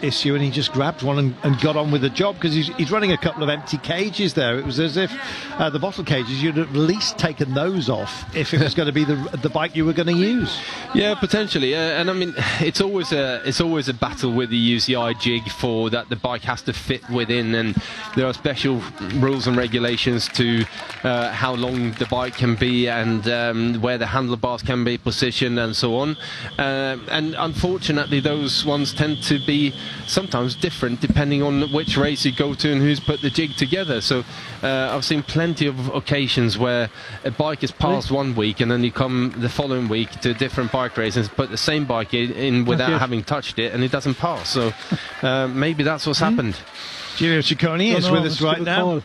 Speaker 1: issue and he just grabbed one and got on with the job, because he's running a couple of empty cages there. It was as if the bottle cages, you'd at least taken those off if it was going to be the bike you were going to use.
Speaker 10: Yeah, potentially. And I mean, it's always a battle with the UCI jig for that the bike has to fit within, and there are special rules and regulations to how long the bike can be and where the handlebars can be positioned and so on. And unfortunately those ones tend to be sometimes different depending on which race you go to and who's put the jig together. So I've seen plenty of occasions where a bike is passed one week and then you come the following week to a different bike race and put the same bike in without having touched it and it doesn't pass. So maybe that's what's happened.
Speaker 1: Julio Ciccone is with us right now.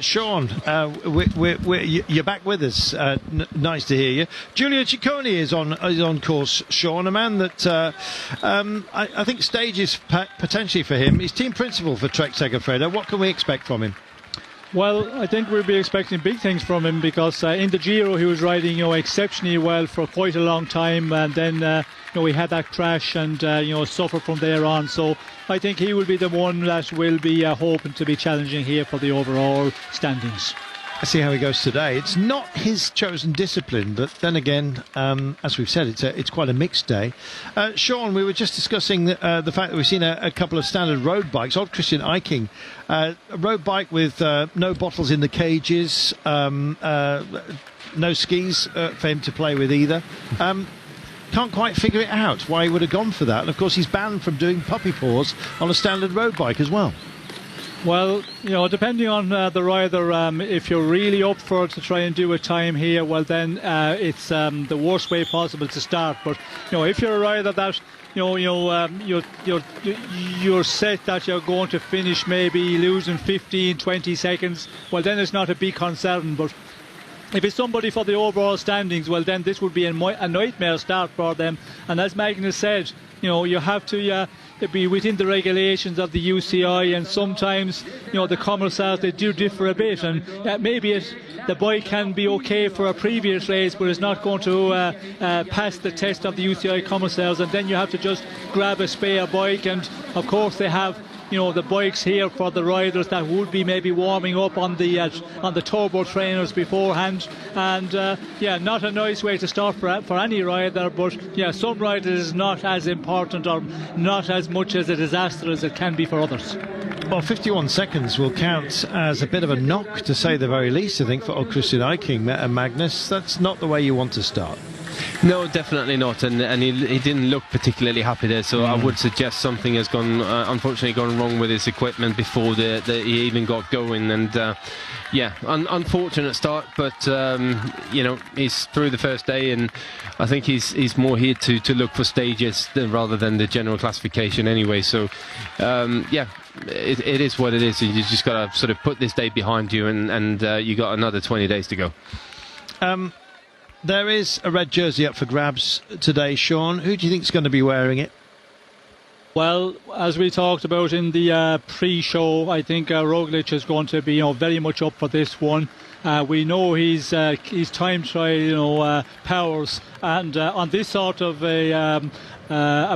Speaker 1: Sean, you're back with us. Nice to hear you. Julio Ciccone is on course, Sean, a man that I think stages potentially for him. He's team principal for Trek Segafredo. What can we expect from him?
Speaker 6: Well, I think we'll be expecting big things from him, because in the Giro he was riding exceptionally well for quite a long time, and then he had that crash and suffered from there on. So I think he will be the one that will be hoping to be challenging here for the overall standings.
Speaker 1: Let's see how he goes today. It's not his chosen discipline, but then again, as we've said, it's quite a mixed day. Sean, we were just discussing the fact that we've seen a couple of standard road bikes. Odd Christian Eiking, a road bike with no bottles in the cages, no skis for him to play with either. Can't quite figure it out why he would have gone for that. And of course he's banned from doing puppy paws on a standard road bike as well.
Speaker 6: Well, depending on the rider, if you're really up for it to try and do a time here, well then it's the worst way possible to start. But if you're a rider that you're set that you're going to finish maybe losing 15-20 seconds, well then it's not a big concern. But if it's somebody for the overall standings, well then this would be a nightmare start for them. And as Magnus said, you have to be within the regulations of the UCI, and sometimes the commissars, they do differ a bit, and maybe the bike can be okay for a previous race, but it's not going to pass the test of the UCI commissars, and then you have to just grab a spare bike. And of course they have the bikes here for the riders that would be maybe warming up on the turbo trainers beforehand, and not a nice way to start for any rider. But some riders is not as important or not as much as a disaster as it can be for others.
Speaker 1: Well, 51 seconds will count as a bit of a knock, to say the very least, I think, for Odd Christian Eiking and Magnus. That's not the way you want to start.
Speaker 10: No, definitely not, and he didn't look particularly happy there, so I would suggest something has unfortunately gone wrong with his equipment before he even got going. And unfortunate start, but he's through the first day, and I think he's more here to look for stages rather than the general classification anyway. So it is what it is. You just got to sort of put this day behind you, and you got another 20 days to go.
Speaker 1: There is a red jersey up for grabs today, Sean. Who do you think is going to be wearing it?
Speaker 6: Well, as we talked about in the pre-show, I think Roglic is going to be, very much up for this one. We know his time trial, powers, and on this sort of a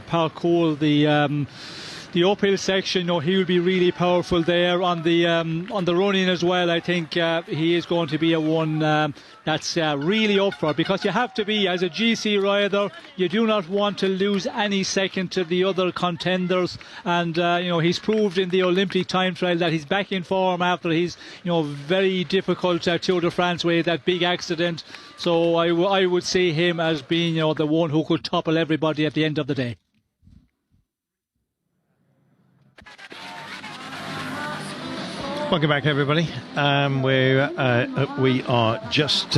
Speaker 6: parcours, the uphill section, he will be really powerful there. On the running as well, I think he is going to be a one that's really up for it, because you have to be, as a GC rider, you do not want to lose any second to the other contenders. And he's proved in the Olympic time trial that he's back in form after his very difficult Tour de France with that big accident. So I would see him as being the one who could topple everybody at the end of the day.
Speaker 1: Welcome back, everybody. We are just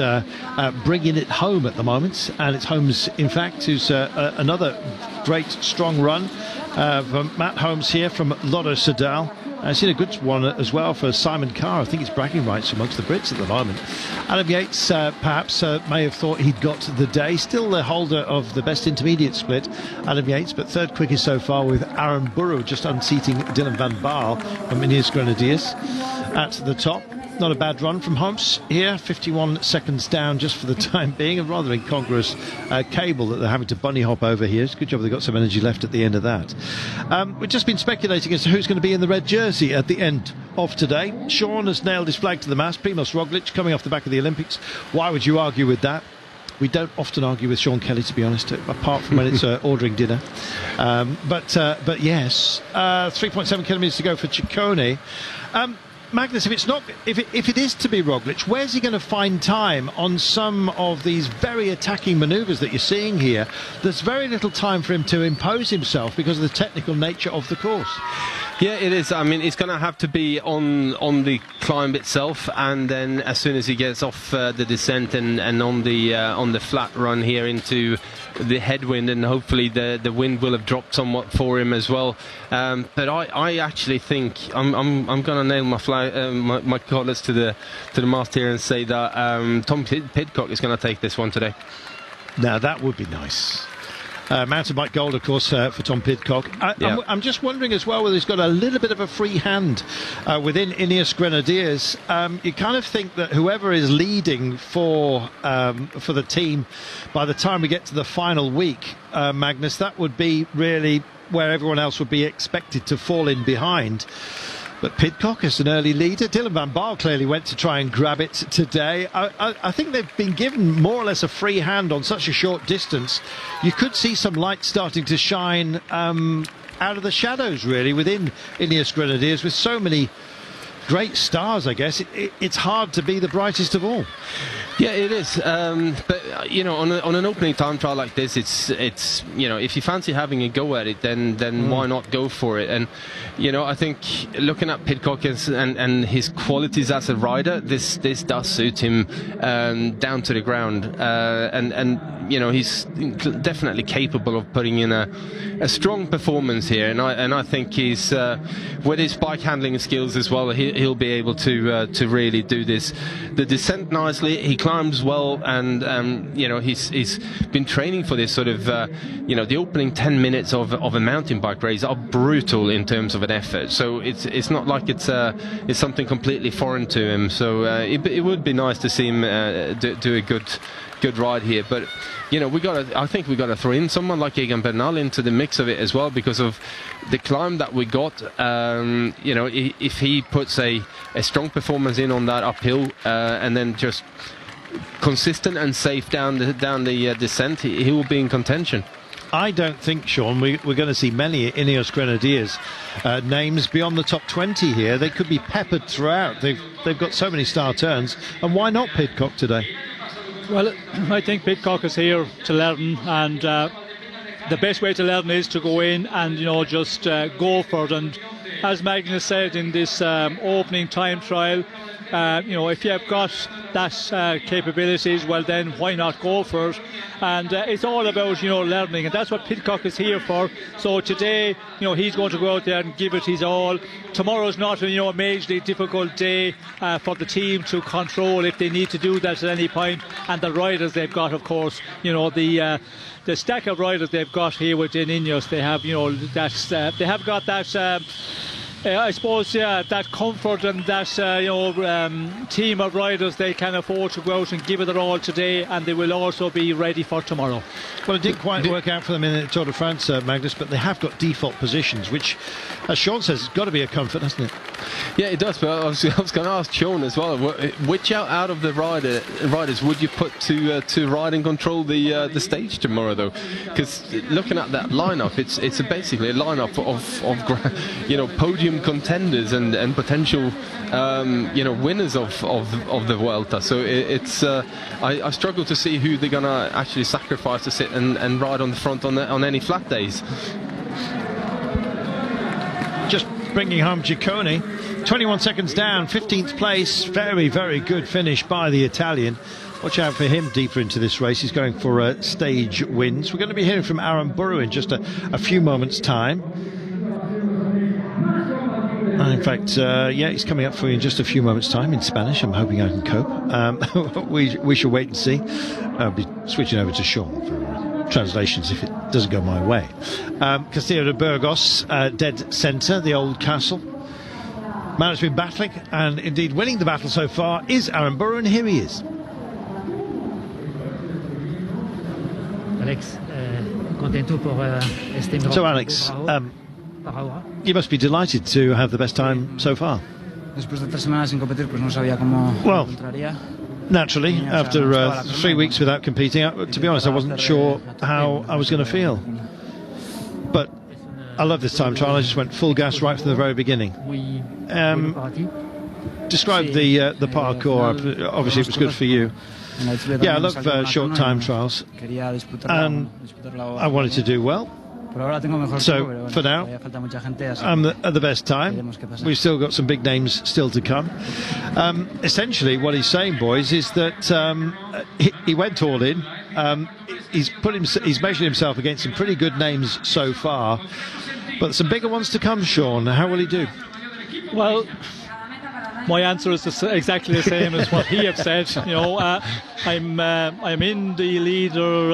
Speaker 1: bringing it home at the moment, and it's Holmes, in fact, who's another great, strong run for Matt Holmes here from Lotto Soudal. I've seen a good one as well for Simon Carr. I think it's bragging rights amongst the Brits at the moment. Adam Yates perhaps may have thought he'd got the day. Still the holder of the best intermediate split, Adam Yates, but third quickest so far with Aaron Burrow just unseating Dylan van Baarle from Ineos Grenadiers at the top. Not a bad run from Holmes here, 51 seconds down just for the time being. A rather incongruous cable that they're having to bunny hop over here. It's a good job they've got some energy left at the end of that. We've just been speculating as to who's going to be in the red jersey at the end of today. Sean has nailed his flag to the mast. Primoz Roglic coming off the back of the Olympics. Why would you argue with that? We don't often argue with Sean Kelly, to be honest, apart from when it's ordering dinner. But yes, 3.7 kilometres to go for Ciccone. Magnus, if it is to be Roglic, where's he going to find time on some of these very attacking manoeuvres that you're seeing here? There's very little time for him to impose himself because of the technical nature of the course.
Speaker 10: Yeah, it is. I mean, it's going to have to be on the climb itself, and then as soon as he gets off the descent and on the flat run here into the headwind, and hopefully the wind will have dropped somewhat for him as well. But I actually think I'm going to nail my flag, my colours to the mast here and say that Tom Pidcock is going to take this one today.
Speaker 1: Now that would be nice. Mountain bike gold, of course, for Tom Pidcock. I'm just wondering as well whether he's got a little bit of a free hand within Ineos Grenadiers. You kind of think that whoever is leading for the team, by the time we get to the final week, Magnus, that would be really where everyone else would be expected to fall in behind. But Pidcock is an early leader. Dylan van Baarle clearly went to try and grab it today. I think they've been given more or less a free hand on such a short distance. You could see some light starting to shine out of the shadows, really, within Ineos Grenadiers. With so many great stars, I guess, it's hard to be the brightest of all.
Speaker 10: Yeah, it is. But on an opening time trial like this, it's if you fancy having a go at it, then why not go for it? And I think looking at Pidcock and his qualities as a rider, this does suit him down to the ground. And he's definitely capable of putting in a strong performance here. And I think he's with his bike handling skills as well, he'll be able to really do this. The descent nicely. He climbs well, and he's been training for this sort of the opening 10 minutes of a mountain bike race are brutal in terms of an effort. So it's not like it's something completely foreign to him. So it would be nice to see him do a good ride here. But I think we got to throw in someone like Egan Bernal into the mix of it as well, because of the climb that we got. If he puts a strong performance in on that uphill and then just consistent and safe down the descent, he will be in contention.
Speaker 1: I don't think, Sean, we're going to see many Ineos Grenadiers names beyond the top 20 here. They could be peppered throughout. They've got so many star turns, and why not Pidcock today?
Speaker 6: Well, I think Pidcock is here to learn, and the best way to learn is to go in and just go for it. And as Magnus said in this opening time trial, if you've got that capabilities, well then why not go for it? And it's all about learning, and that's what Pidcock is here for. So today he's going to go out there and give it his all. Tomorrow's not a majorly difficult day for the team to control if they need to do that at any point. And the riders they've got, of course, the stack of riders they've got here within Ineos, they have they have got that I suppose that comfort and that team of riders. They can afford to go out and give it their all today, and they will also be ready for tomorrow.
Speaker 1: Well, it didn't quite work out for them in the Tour de France, Magnus, but they have got default positions, which, as Sean says, has got to be a comfort, hasn't it?
Speaker 10: Yeah, it does. But I was going to ask Sean as well. Which out of the riders would you put to ride and control the stage tomorrow, though? Because looking at that lineup, it's basically a lineup of podium contenders and potential winners of the Vuelta. So it's I struggle to see who they're gonna actually sacrifice to sit and ride on the front on any flat days.
Speaker 1: Just bringing home Ciccone, 21 seconds down, 15th place. Very, very good finish by the Italian. Watch out for him deeper into this race. He's going for stage wins. We're going to be hearing from Aramburu in just a few moments' time. In fact, he's coming up for you in just a few moments' time in Spanish. I'm hoping I can cope. We shall wait and see. I'll be switching over to Sean for translations if it doesn't go my way. Castillo de Burgos, dead centre, the old castle. Man has been battling, and indeed winning the battle so far is Aramburu, and here he is.
Speaker 4: Alex, contento por este.
Speaker 1: So, Alex, you must be delighted to have the best time so far. Well, naturally, after 3 weeks without competing, to be honest, I wasn't sure how I was going to feel. But I love this time trial. I just went full gas right from the very beginning. Describe the parkour. Obviously, it was good for you. Yeah, I love short time trials, and I wanted to do well. So for now, I'm at the best time. We've still got some big names still to come. Essentially, what he's saying, boys, is that he went all in. He's measured himself against some pretty good names so far, but some bigger ones to come. Sean, how will he do?
Speaker 6: Well, my answer is exactly the same as what he have said. I'm in the leader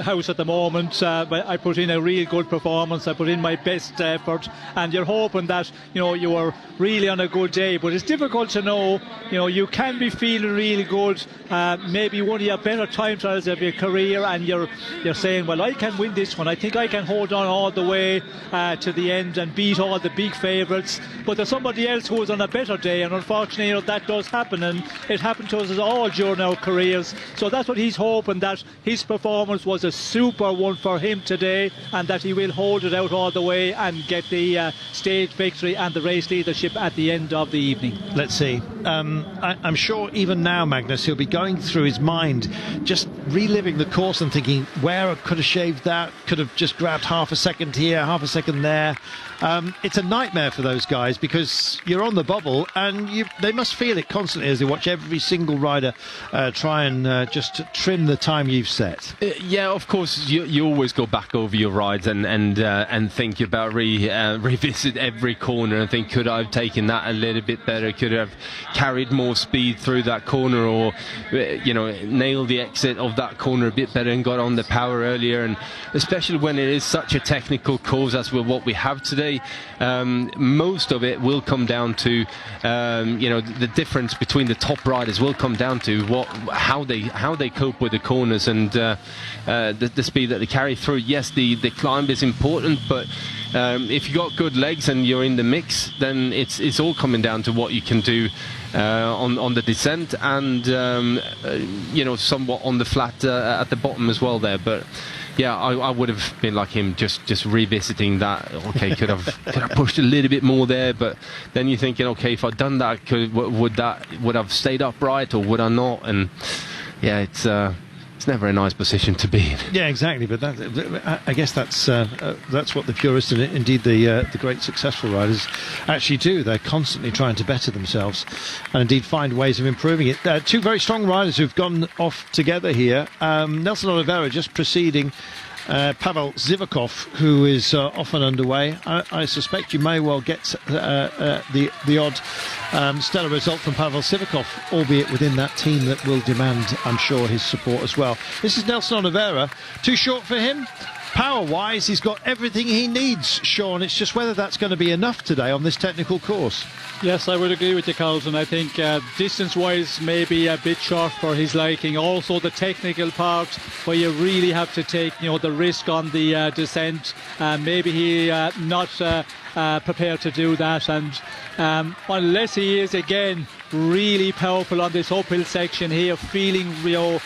Speaker 6: house at the moment. But I put in a real good performance. I put in my best effort, and you're hoping that you are really on a good day. But it's difficult to know. You can be feeling really good. Maybe one of your better time trials of your career, and you're saying, well, I can win this one. I think I can hold on all the way to the end and beat all the big favourites. But there's somebody else who is on a better day, and unfortunately that does happen, and it happened to us all during our careers. So that's what he's hoping, that his performance was a super one for him today, and that he will hold it out all the way and get the stage victory and the race leadership at the end of the evening.
Speaker 1: Let's see. I'm sure even now, Magnus, he'll be going through his mind, just reliving the course and thinking, where I could have shaved that, could have just grabbed half a second here, half a second there. It's a nightmare for those guys, because you're on the bubble, and they must feel it constantly as they watch every single rider try and just trim the time you've set.
Speaker 10: Yeah, of course, you always go back over your rides and think about revisit every corner and think, could I have taken that a little bit better? Could I have carried more speed through that corner, or nailed the exit of that corner a bit better and got on the power earlier? And especially when it is such a technical course as with what we have today, most of it will come down to the difference between the top riders will come down to how they cope with the corners and the speed that they carry through. Yes, the climb is important, but if you got good legs and you're in the mix, then it's all coming down to what you can do on the descent and somewhat on the flat at the bottom as well there. But yeah, I would have been like him, just revisiting that. Okay, could have pushed a little bit more there, but then you're thinking, okay, if I'd done that, would I've stayed upright or would I not? And yeah, it's it's never a nice position to be in.
Speaker 1: Yeah, exactly. But I guess that's what the purists and indeed the great successful riders actually do. They're constantly trying to better themselves and indeed find ways of improving it. Two very strong riders who've gone off together here. Nelson Oliveira just preceding Pavel Sivakov, who is off and underway. I suspect you may well get the odd stellar result from Pavel Sivakov, albeit within that team that will demand, I'm sure, his support as well. This is Nelson Oliveira. Too short for him? Power-wise, he's got everything he needs, Sean. It's just whether that's going to be enough today on this technical course.
Speaker 6: Yes, I would agree with you, Carlton. I think distance-wise maybe a bit short for his liking. Also the technical part where you really have to take the risk on the descent. Maybe he not prepared to do that, and unless he is again really powerful on this uphill section here, feeling feeling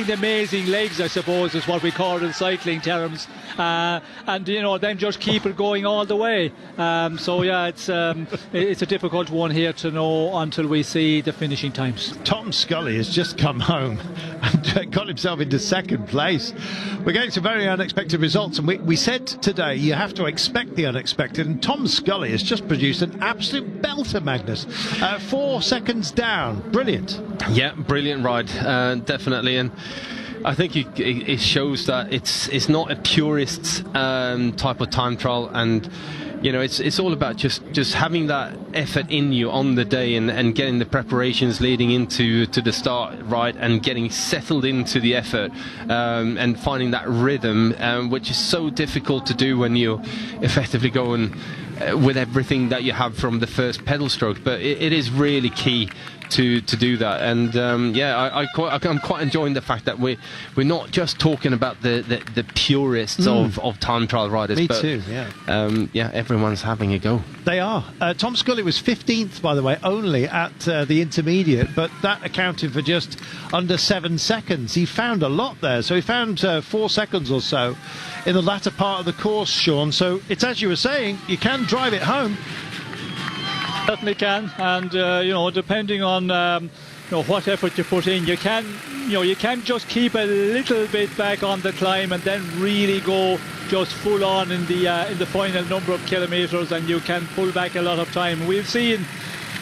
Speaker 6: the amazing legs, I suppose is what we call it in cycling terms, and then just keep it going all the way. So yeah, it's a difficult one here to know until we see the finishing times.
Speaker 1: Tom Scully has just come home and got himself into second place. We're getting some very unexpected results, and we said today you have to expect the unexpected, and Tom Scully has just produced an absolute belter, Magnus. 4 seconds down. Brilliant.
Speaker 10: Yeah, brilliant ride, definitely. And I think it shows that it's not a purist type of time trial, and it's all about just having that effort in you on the day and getting the preparations leading into the start right, and getting settled into the effort, and finding that rhythm, which is so difficult to do when you're effectively going with everything that you have from the first pedal stroke. But it is really key to do that, and I'm quite enjoying the fact that we're not just talking about the purists of time trial riders.
Speaker 1: Me too. Yeah.
Speaker 10: Everyone's having a go.
Speaker 1: They are. Tom Scully was 15th, by the way, only at the intermediate, but that accounted for just under 7 seconds. He found a lot there, so he found 4 seconds or so in the latter part of the course, Sean. So it's as you were saying, you can drive it home.
Speaker 6: Certainly can, and depending on what effort you put in, you can just keep a little bit back on the climb and then really go just full on in the final number of kilometres, and you can pull back a lot of time. We've seen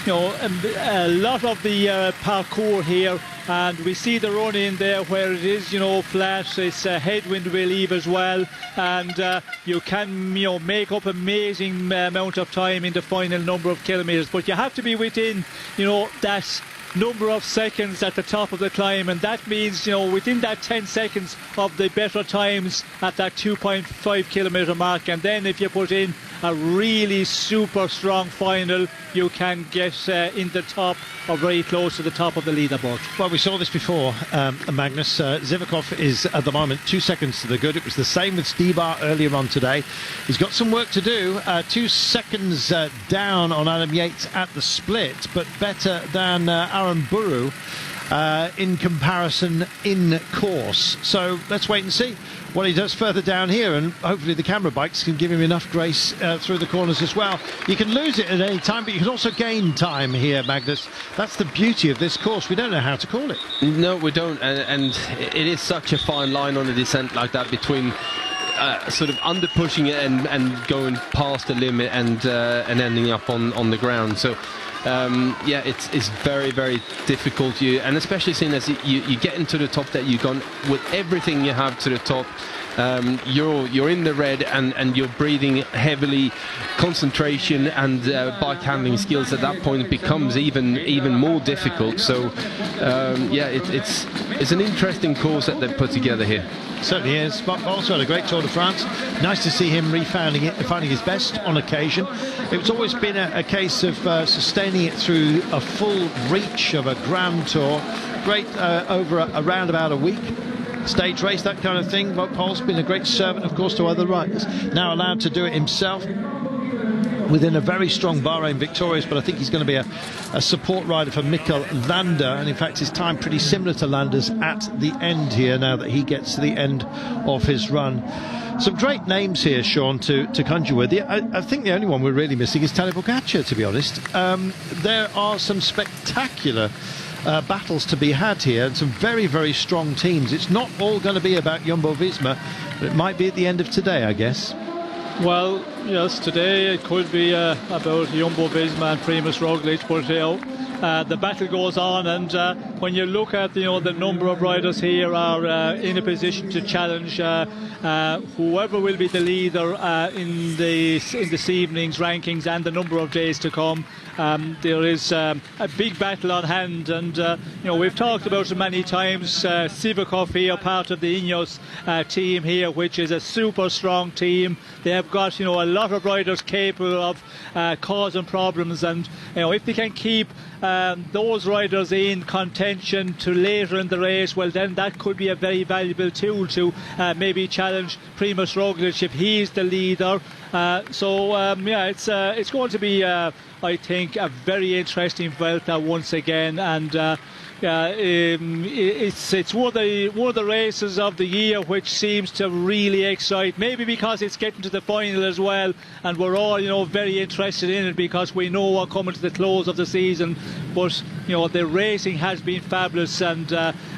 Speaker 6: a lot of the parcours here, and we see the run in there where it is flat. It's a headwind relief as well, and you can make up amazing amount of time in the final number of kilometres, but you have to be within that number of seconds at the top of the climb, and that means within that 10 seconds of the better times at that 2.5 kilometre mark, and then if you put in a really super strong final, you can get in the top or very close to the top of the leaderboard.
Speaker 1: Well, we saw this before, Magnus. Sivakov is at the moment 2 seconds to the good. It was the same with Stibar earlier on today. He's got some work to do. 2 seconds down on Adam Yates at the split, but better than Aaron Buru in comparison in course. So let's wait and see what he does further down here, and hopefully the camera bikes can give him enough grace through the corners as well. You can lose it at any time, but you can also gain time here, Magnus. That's the beauty of this course. We don't know how to call it.
Speaker 10: No, we don't, and it is such a fine line on a descent like that between sort of under pushing it and going past the limit and ending up on the ground. So it's very, very difficult, and especially seeing as you get into the top, that you've gone with everything you have to the top. You're in the red, and you're breathing heavily. Concentration and bike handling skills at that point becomes even more difficult. So it's an interesting course that they've put together here.
Speaker 1: Certainly is. But also had a great Tour de France. Nice to see him finding his best on occasion. It's always been a case of sustaining it through a full reach of a Grand Tour. Great over around about a week. Stage race, that kind of thing. But Paul's been a great servant, of course, to other riders. Now allowed to do it himself within a very strong Bahrain victorious, but I think he's going to be a support rider for Mikkel Landa, and in fact his time pretty similar to Landa's at the end here, now that he gets to the end of his run. Some great names here, Sean, to conjure with. I think the only one we're really missing is Tadej Pogačar, to be honest. There are some spectacular battles to be had here, and some very, very strong teams. It's not all going to be about Jumbo-Visma, but it might be at the end of today, I guess.
Speaker 6: Well, yes, today it could be about Jumbo-Visma and Primož Roglič, but the battle goes on, and when you look at the number of riders here are in a position to challenge whoever will be the leader in this evening's rankings and the number of days to come. There is a big battle on hand, and we've talked about it many times. Sivakov here, part of the Ineos team here, which is a super strong team. They have got a lot of riders capable of causing problems, and if they can keep those riders in contention to later in the race, well, then that could be a very valuable tool to maybe challenge Primož Roglič if he's the leader. It's going to be I think a very interesting Vuelta once again, and it's one of the races of the year which seems to really excite, maybe because it's getting to the final as well, and we're all very interested in it because we know we're coming to the close of the season. But the racing has been fabulous, and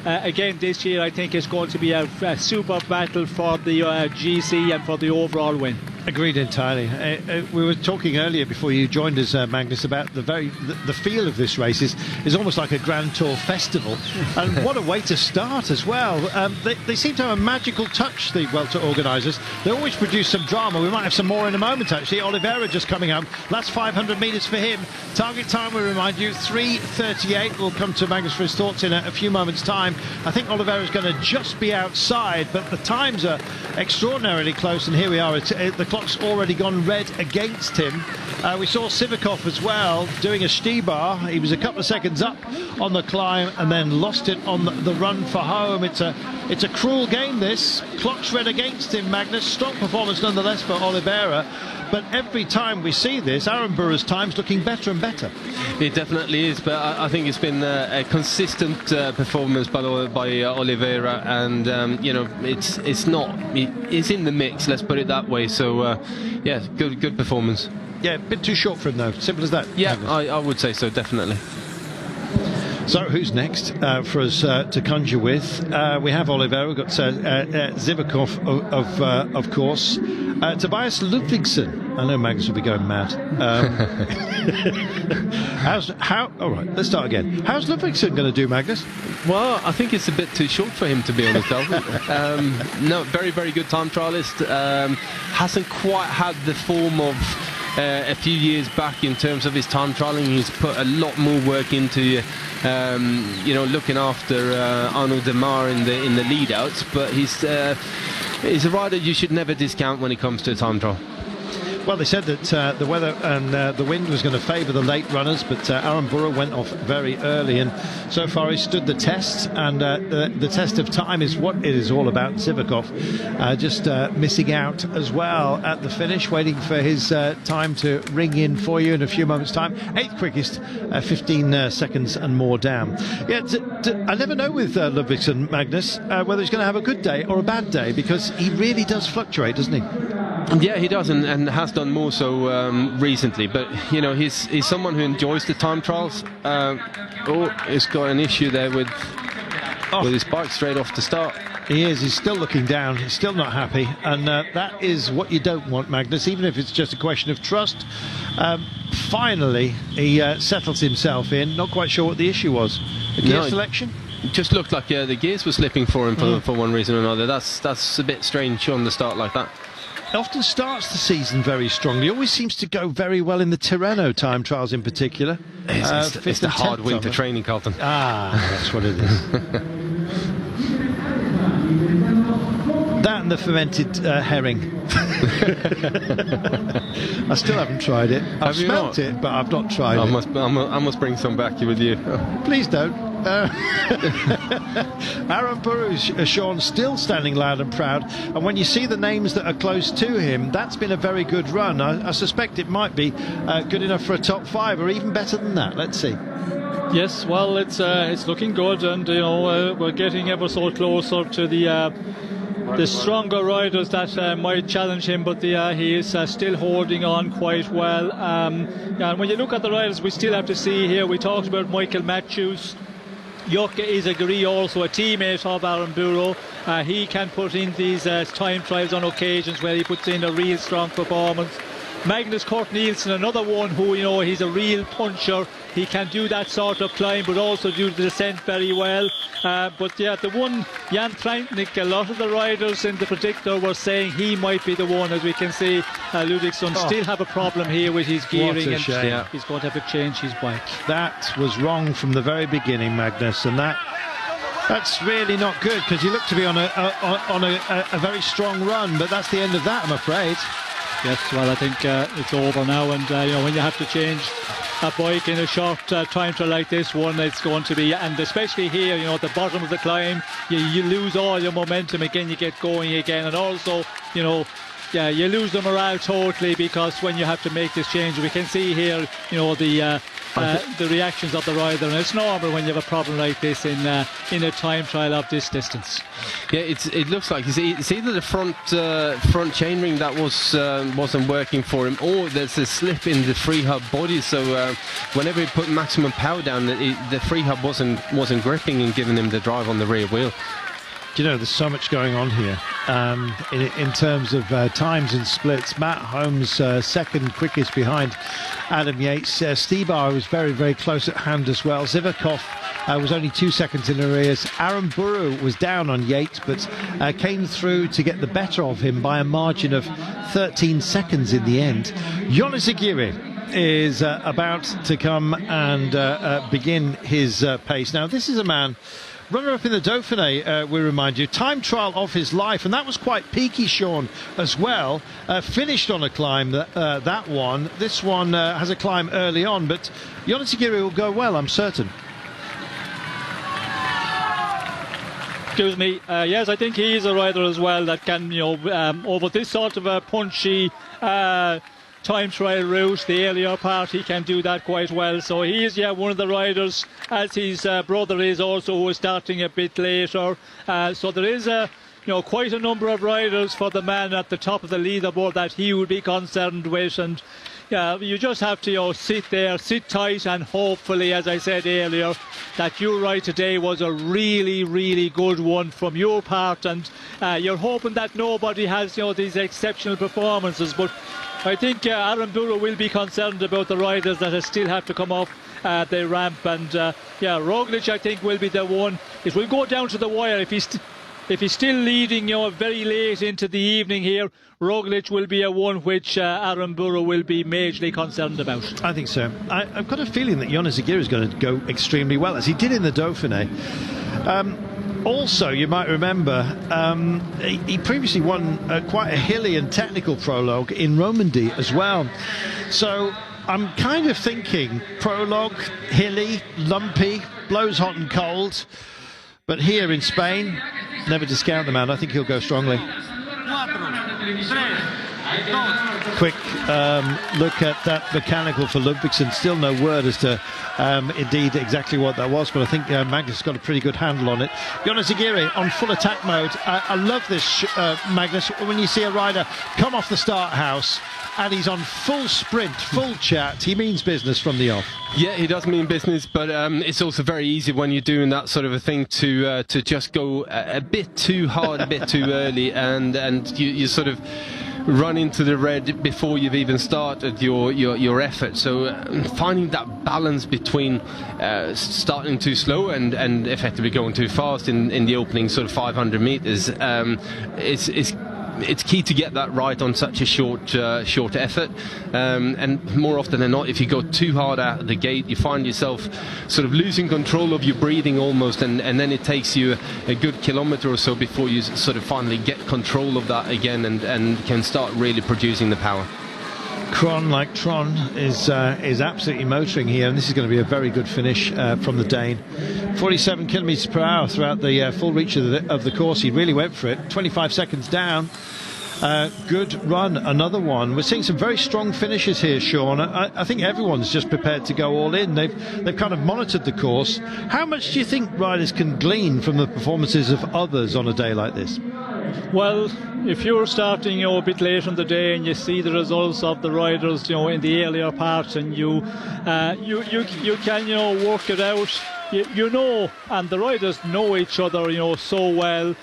Speaker 6: again this year I think it's going to be a super battle for the GC and for the overall win.
Speaker 1: Agreed entirely. We were talking earlier before you joined us, Magnus, about the feel of this race is almost like a Grand Tour festival, and what a way to start as well. They seem to have a magical touch, the Vuelta organisers. They always produce some drama. We might have some more in a moment, actually. Oliveira just coming home. Last 500 metres for him. Target time, we remind you, 3:38. We'll come to Magnus for his thoughts in a few moments' time. I think Oliveira's going to just be outside, but the times are extraordinarily close, and here we are. The clock's already gone red against him. We saw Sivakov as well doing a Stibar. He was a couple of seconds up on the climb and then lost it on the run for home. It's a cruel game, this. Clock's red against him, Magnus. Strong performance nonetheless for Oliveira. But every time we see this, Arambura's time's looking better and better.
Speaker 10: It definitely is, but I think it's been a consistent performance by Oliveira, and it's in the mix. Let's put it that way. So good performance.
Speaker 1: Yeah, a bit too short for him though. Simple as that.
Speaker 10: Yeah, I would say so, definitely.
Speaker 1: So who's next for us to conjure with? We have Oliveira, we've got Sivakov, of course. Tobias Ludvigsson. I know Magnus will be going mad. All right, let's start again. How's Ludvigsson going to do, Magnus?
Speaker 10: Well, I think it's a bit too short for him, to be honest, Alvin. No, very, very good time trialist. Hasn't quite had the form of a few years back in terms of his time trialing. He's put a lot more work into looking after Arnaud Demar in the lead outs, but he's a rider you should never discount when it comes to a time trial.
Speaker 1: Well, they said that the weather and the wind was going to favour the late runners, but Arambura went off very early, and so far he stood the test, and the test of time is what it is all about. Sivakov just missing out as well at the finish, waiting for his time to ring in for you in a few moments' time. 8th quickest, 15 seconds and more down. Yeah, I never know with Ludvigsson, Magnus, whether he's going to have a good day or a bad day, because he really does fluctuate, doesn't he?
Speaker 10: Yeah, he does, and has done more so recently. But he's someone who enjoys the time trials. He's got an issue there with his bike straight off the start.
Speaker 1: He is. He's still looking down. He's still not happy, and that is what you don't want, Magnus. Even if it's just a question of trust. Finally, he settles himself in. Not quite sure what the issue was. The gear selection.
Speaker 10: It just looked like the gears were slipping for him for one reason or another. That's a bit strange on the start like that.
Speaker 1: He often starts the season very strongly. He always seems to go very well in the Tirreno time trials in particular.
Speaker 10: It's the hard winter training, Carlton.
Speaker 1: That's what it is. That and the fermented herring. I still haven't tried it. I've smelt it, but I've not tried it.
Speaker 10: I must bring some back with you.
Speaker 1: Please don't. Aramburu, Sean, still standing loud and proud, and when you see the names that are close to him, that's been a very good run. I suspect it might be good enough for a top 5 or even better than that. Let's see.
Speaker 6: Yes, well, it's looking good, and we're getting ever so closer to the stronger riders that might challenge him, but he is still holding on quite well. And when you look at the riders we still have to see here, we talked about Michael Matthews. Jocke Izagirre, also a teammate of Aaron Burrow. He can put in these time trials on occasions where he puts in a real strong performance. Magnus Kort Nielsen, another one who, you know, he's a real puncher. He can do that sort of climb, but also do the descent very well. But yeah, the one, Jan Tratnik, a lot of the riders in the predictor were saying he might be the one. As we can see, Ludvigsson still have a problem here with his gearing, and he's going to have to change his bike.
Speaker 1: That was wrong from the very beginning, Magnus, and that's really not good, because you look to be on a very strong run, but that's the end of that, I'm afraid.
Speaker 6: Yes, well, I think it's over now, and you know, when you have to change a bike in a short time trial like this one, it's going to be, and especially here, you know, at the bottom of the climb, you lose all your momentum again, you get going again, and also, you know, yeah, you lose the morale totally, because when you have to make this change, we can see here, you know, the reactions of the rider, and it's normal when you have a problem like this in a time trial of this distance.
Speaker 10: Yeah, it looks like it's either the front chainring that wasn't working for him, or there's a slip in the free hub body. So whenever he put maximum power down, the free hub wasn't gripping and giving him the drive on the rear wheel.
Speaker 1: You know, there's so much going on here in terms of times and splits. Matt Holmes second quickest behind Adam Yates. Stibar was very, very close at hand as well. Zivakov was only 2 seconds in arrears. Aaron Burrow was down on Yates, but came through to get the better of him by a margin of 13 seconds in the end. Julio Ciccone is about to come and begin his pace. Now, this is a man, runner-up in the Dauphiné, we remind you, time trial of his life, and that was quite peaky, Sean, as well. Finished on a climb, that one. This one has a climb early on, but Julio Ciccone will go well, I'm certain.
Speaker 6: Excuse me. Yes, I think he is a rider as well that can, you know, over this sort of a punchy time trial route, the earlier part, he can do that quite well. So he is, yeah, one of the riders, as his brother is also, who is starting a bit later. So there is you know, quite a number of riders for the man at the top of the leaderboard that he would be concerned with, and yeah, you just have to, you know, sit there, sit tight, and hopefully, as I said earlier, that your ride today was a really, really good one from your part, and you're hoping that nobody has, you know, these exceptional performances. But I think Aaron Burrow will be concerned about the riders that still have to come off the ramp, and yeah, Roglic, I think, will be the one. It will go down to the wire. If he's still leading, you know, very late into the evening here, Roglic will be a one which Aaron Burrow will be majorly concerned about.
Speaker 1: I think so. I've got a feeling that Julio Ciccone is going to go extremely well, as he did in the Dauphiné. Also, you might remember, he previously won quite a hilly and technical prologue in Romandy as well. So I'm kind of thinking prologue, hilly, lumpy, blows hot and cold. But here in Spain, never discount the man. I think he'll go strongly. Quick look at that mechanical for Ludvigsson. Still no word as to indeed exactly what that was, but I think Magnus has got a pretty good handle on it. Julio Ciccone on full attack mode. I love this, Magnus, when you see a rider come off the start house and he's on full sprint, full chat. He means business from the off.
Speaker 10: Yeah, he does mean business, but it's also very easy when you're doing that sort of a thing to just go a bit too hard, a bit too early, and you sort of run into the red before you've even started your effort. So finding that balance between starting too slow and effectively going too fast in the opening sort of 500 meters, it's key to get that right on such a short effort, and more often than not, if you go too hard out of the gate, you find yourself sort of losing control of your breathing almost, and then it takes you a good kilometer or so before you sort of finally get control of that again and can start really producing the power.
Speaker 1: Kron, like Tron, is absolutely motoring here, and this is going to be a very good finish from the Dane. 47 kilometres per hour throughout the full reach of the course. He really went for it. 25 seconds down. Good run, another one. We're seeing some very strong finishes here, Sean. I think everyone's just prepared to go all in. They've kind of monitored the course. How much do you think riders can glean from the performances of others on a day like this?
Speaker 6: Well, if you're starting, you know, a bit late in the day and you see the results of the riders, you know, in the earlier parts, and you can, you know, work it out you know, and the riders know each other, you know, so well.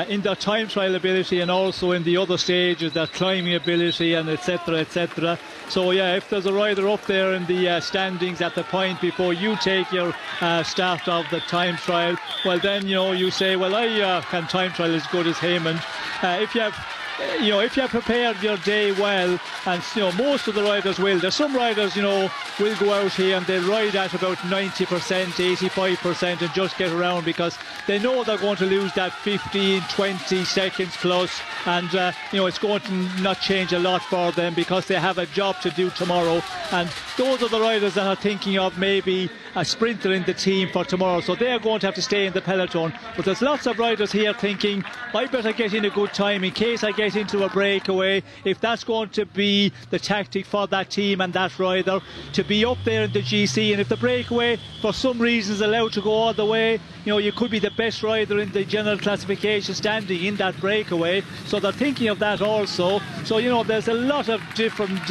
Speaker 6: In their time trial ability and also in the other stages, their climbing ability and etc, etc. So yeah, if there's a rider up there in the standings at the point before you take your start of the time trial, well then, you know, you say, well, I can time trial as good as him. And if you have, you know, if you have prepared your day well, and you know, most of the riders will. There's some riders, you know, will go out here and they'll ride at about 90%, 85% and just get around because they know they're going to lose that 15, 20 seconds plus, and you know, it's going to not change a lot for them because they have a job to do tomorrow. And those are the riders that are thinking of maybe a sprinter in the team for tomorrow, so they're going to have to stay in the peloton. But there's lots of riders here thinking, I better get in a good time in case I get into a breakaway. If that's going to be the tactic for that team and that rider, to be up there in the GC, and if the breakaway for some reason is allowed to go all the way, you know, you could be the best rider in the general classification standing in that breakaway. So they're thinking of that also. So, you know, there's a lot of different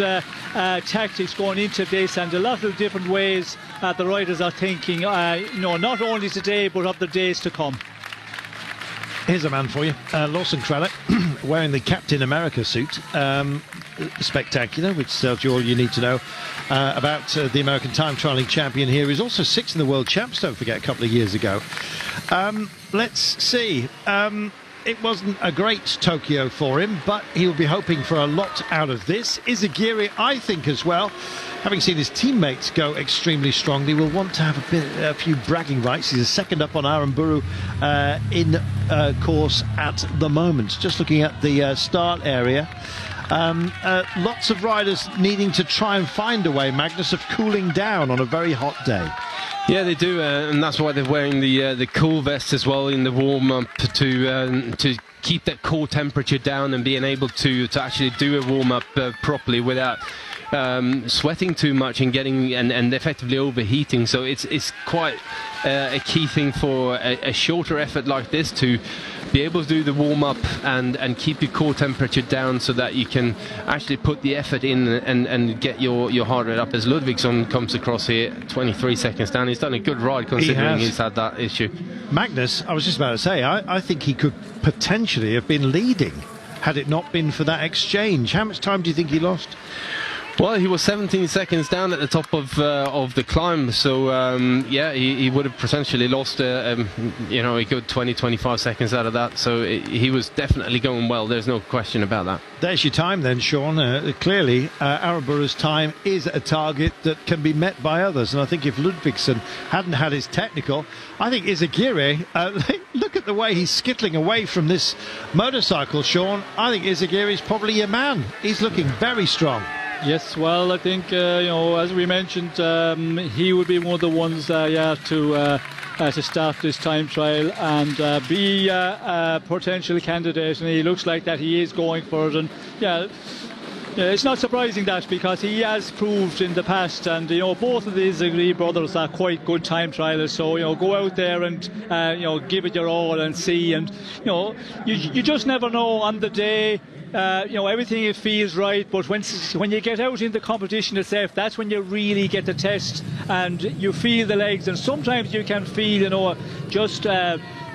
Speaker 6: tactics going into this, and a lot of different ways the riders are thinking, you know, not only today but of the days to come.
Speaker 1: Here's a man for you, Lawson Craddock, wearing the Captain America suit. Spectacular, which tells you all you need to know about the American time trialling champion here. He's also 6th in the world champs, don't forget, a couple of years ago. Let's see. It wasn't a great Tokyo for him, but he'll be hoping for a lot out of this. Izagiri, I think, as well, having seen his teammates go extremely strongly, will want to have a few bragging rights. He's a second up on Aramburu in course at the moment. Just looking at the start area. Lots of riders needing to try and find a way, Magnus, of cooling down on a very hot day.
Speaker 10: Yeah, they do, and that's why they're wearing the cool vest as well in the warm-up to keep that core temperature down and being able to actually do a warm-up properly without sweating too much and getting and effectively overheating. So it's quite a key thing for a shorter effort like this to be able to do the warm-up and keep your core temperature down so that you can actually put the effort in and get your heart rate up. As Ludvigsson comes across here, 23 seconds down, he's done a good ride considering he's had that issue.
Speaker 1: Magnus, I was just about to say, I think he could potentially have been leading had it not been for that exchange. How much time do you think he lost?
Speaker 10: Well, he was 17 seconds down at the top of the climb, so yeah, he would have potentially lost you know, a good 20-25 seconds out of that. So he was definitely going well. There's no question about that.
Speaker 1: There's your time then, Sean. Clearly, Aramburu's time is a target that can be met by others, and I think if Ludvigsson hadn't had his technical, I think Izagiri, look at the way he's skittling away from this motorcycle, Sean. I think Izagiri's probably your man. He's looking very strong.
Speaker 6: Yes, well, I think, you know, as we mentioned, he would be one of the ones, yeah, to start this time trial and be a potential candidate, and he looks like that he is going for it. And yeah, it's not surprising that, because he has proved in the past, and you know, both of these Izagiri brothers are quite good time trialers. So you know, go out there and you know, give it your all and see. And you know, you just never know on the day. You know, everything feels right, but when you get out in the competition itself, that's when you really get the test and you feel the legs. And sometimes you can feel, you know, just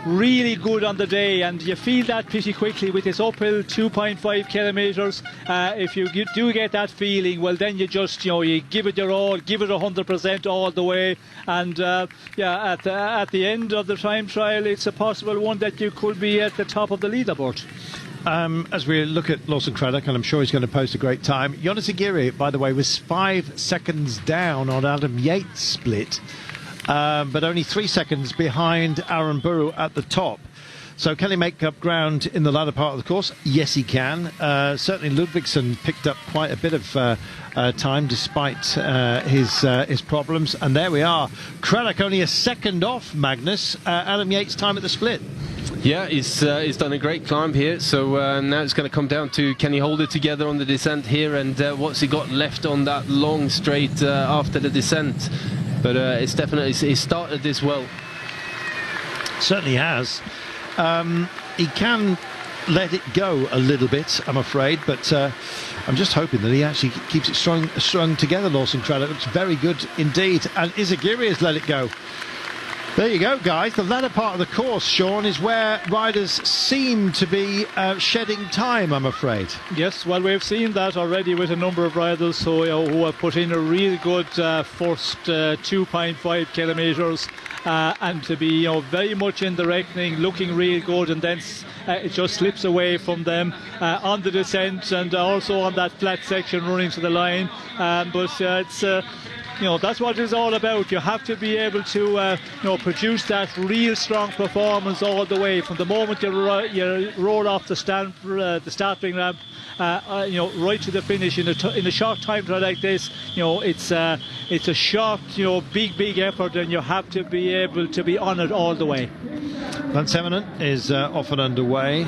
Speaker 6: really good on the day, and you feel that pretty quickly with this uphill 2.5 kilometres. If you do get that feeling, well, then you just, you know, you give it your all, give it 100% all the way, and yeah, at the end of the time trial, it's a possible one that you could be at the top of the leaderboard.
Speaker 1: As we look at Lawson Craddock, and I'm sure he's going to post a great time, Jonas Izagiri, by the way, was 5 seconds down on Adam Yates' split, but only 3 seconds behind Aramburu at the top. So can he make up ground in the latter part of the course? Yes, he can. Certainly Ludvigsson picked up quite a bit of time despite his problems. And there we are. Craddock only a second off, Magnus. Adam Yates' time at the split.
Speaker 10: Yeah, he's done a great climb here, so now it's going to come down to can he hold it together on the descent here, and what's he got left on that long straight after the descent. But it's definitely, he started this well.
Speaker 1: Certainly has. He can let it go a little bit, I'm afraid, but I'm just hoping that he actually keeps it strung together. Lawson Craddock looks very good indeed, and Izagiri has let it go. There you go, guys. The latter part of the course, Sean, is where riders seem to be shedding time, I'm afraid.
Speaker 6: Yes, well, we've seen that already with a number of riders who have put in a really good first 2.5 kilometres and to be very much in the reckoning, looking really good, and then it just slips away from them on the descent and also on that flat section running to the line. But it's that's what it's all about. You have to be able to produce that real strong performance all the way from the moment you roll off the starting ramp right to the finish in a short time trial like this. It's a short big effort, and you have to be able to be on it all the way.
Speaker 1: Van Semenen is off and underway.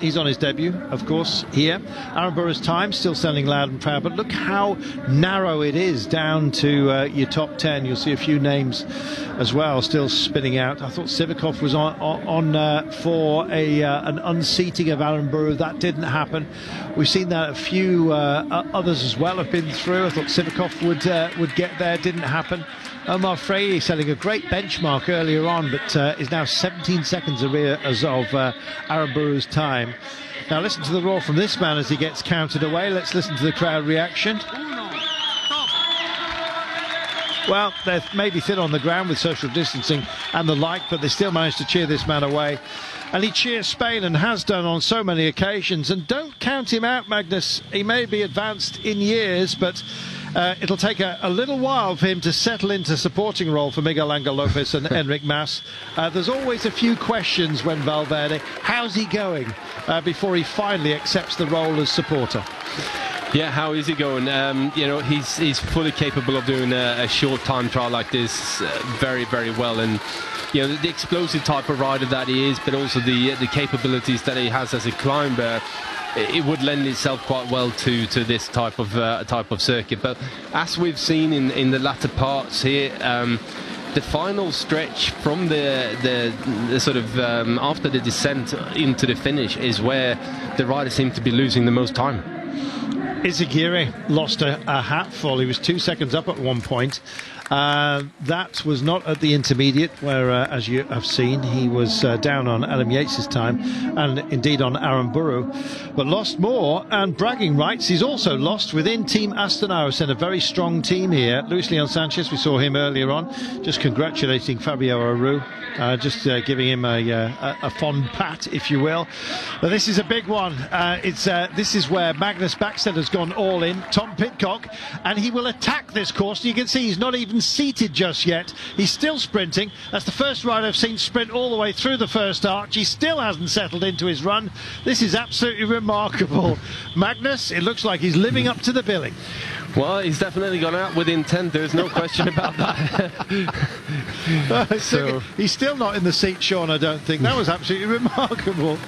Speaker 1: He's on his debut, of course, here. Aaron Burrow's time still standing loud and proud, but look how narrow it is down to your top 10. You'll see a few names as well still spinning out. I thought Sivakov was on for an unseating of Aaron Burrow. That didn't happen. We've seen that a few others as well have been through. I thought Sivakov would get there. Didn't happen. Omar Frey setting a great benchmark earlier on, but is now 17 seconds away as of Aaron Burrow's time. Now listen to the roar from this man as he gets counted away. Let's listen to the crowd reaction. Well, they're maybe thin on the ground with social distancing and the like, but they still managed to cheer this man away. And he cheers Spain and has done on so many occasions. And don't count him out, Magnus. He may be advanced in years, but it'll take a little while for him to settle into supporting role for Miguel Angel Lopez and Enric Mas. There's always a few questions when Valverde, how's he going, before he finally accepts the role as supporter.
Speaker 10: Yeah, how is he going? He's fully capable of doing a short time trial like this very, very well. And the explosive type of rider that he is, but also the capabilities that he has as a climber, it would lend itself quite well to this type of circuit. But as we've seen in the latter parts here, the final stretch from the sort of after the descent into the finish is where the riders seem to be losing the most time.
Speaker 1: Izagirre lost a hatful. He was 2 seconds up at one point. That was not at the intermediate, where, as you have seen, he was down on Adam Yates' time, and indeed on Aaron Burrow, but lost more. And bragging rights, he's also lost within Team Astana, who sent a very strong team here. Luis Leon Sanchez, we saw him earlier on, just congratulating Fabio Aru, just giving him a fond pat, if you will. But this is a big one. This is where Magnus Backstedt has gone all in, Tom Pidcock, and he will attack this course. You can see he's not even seated just yet. He's still sprinting. That's the first rider I've seen sprint all the way through the first arch. He still hasn't settled into his run. This is absolutely remarkable. Magnus, it looks like he's living up to the billing.
Speaker 10: Well, he's definitely gone out with intent. There's no question about that.
Speaker 1: So he's still not in the seat, Sean, I don't think. That was absolutely remarkable.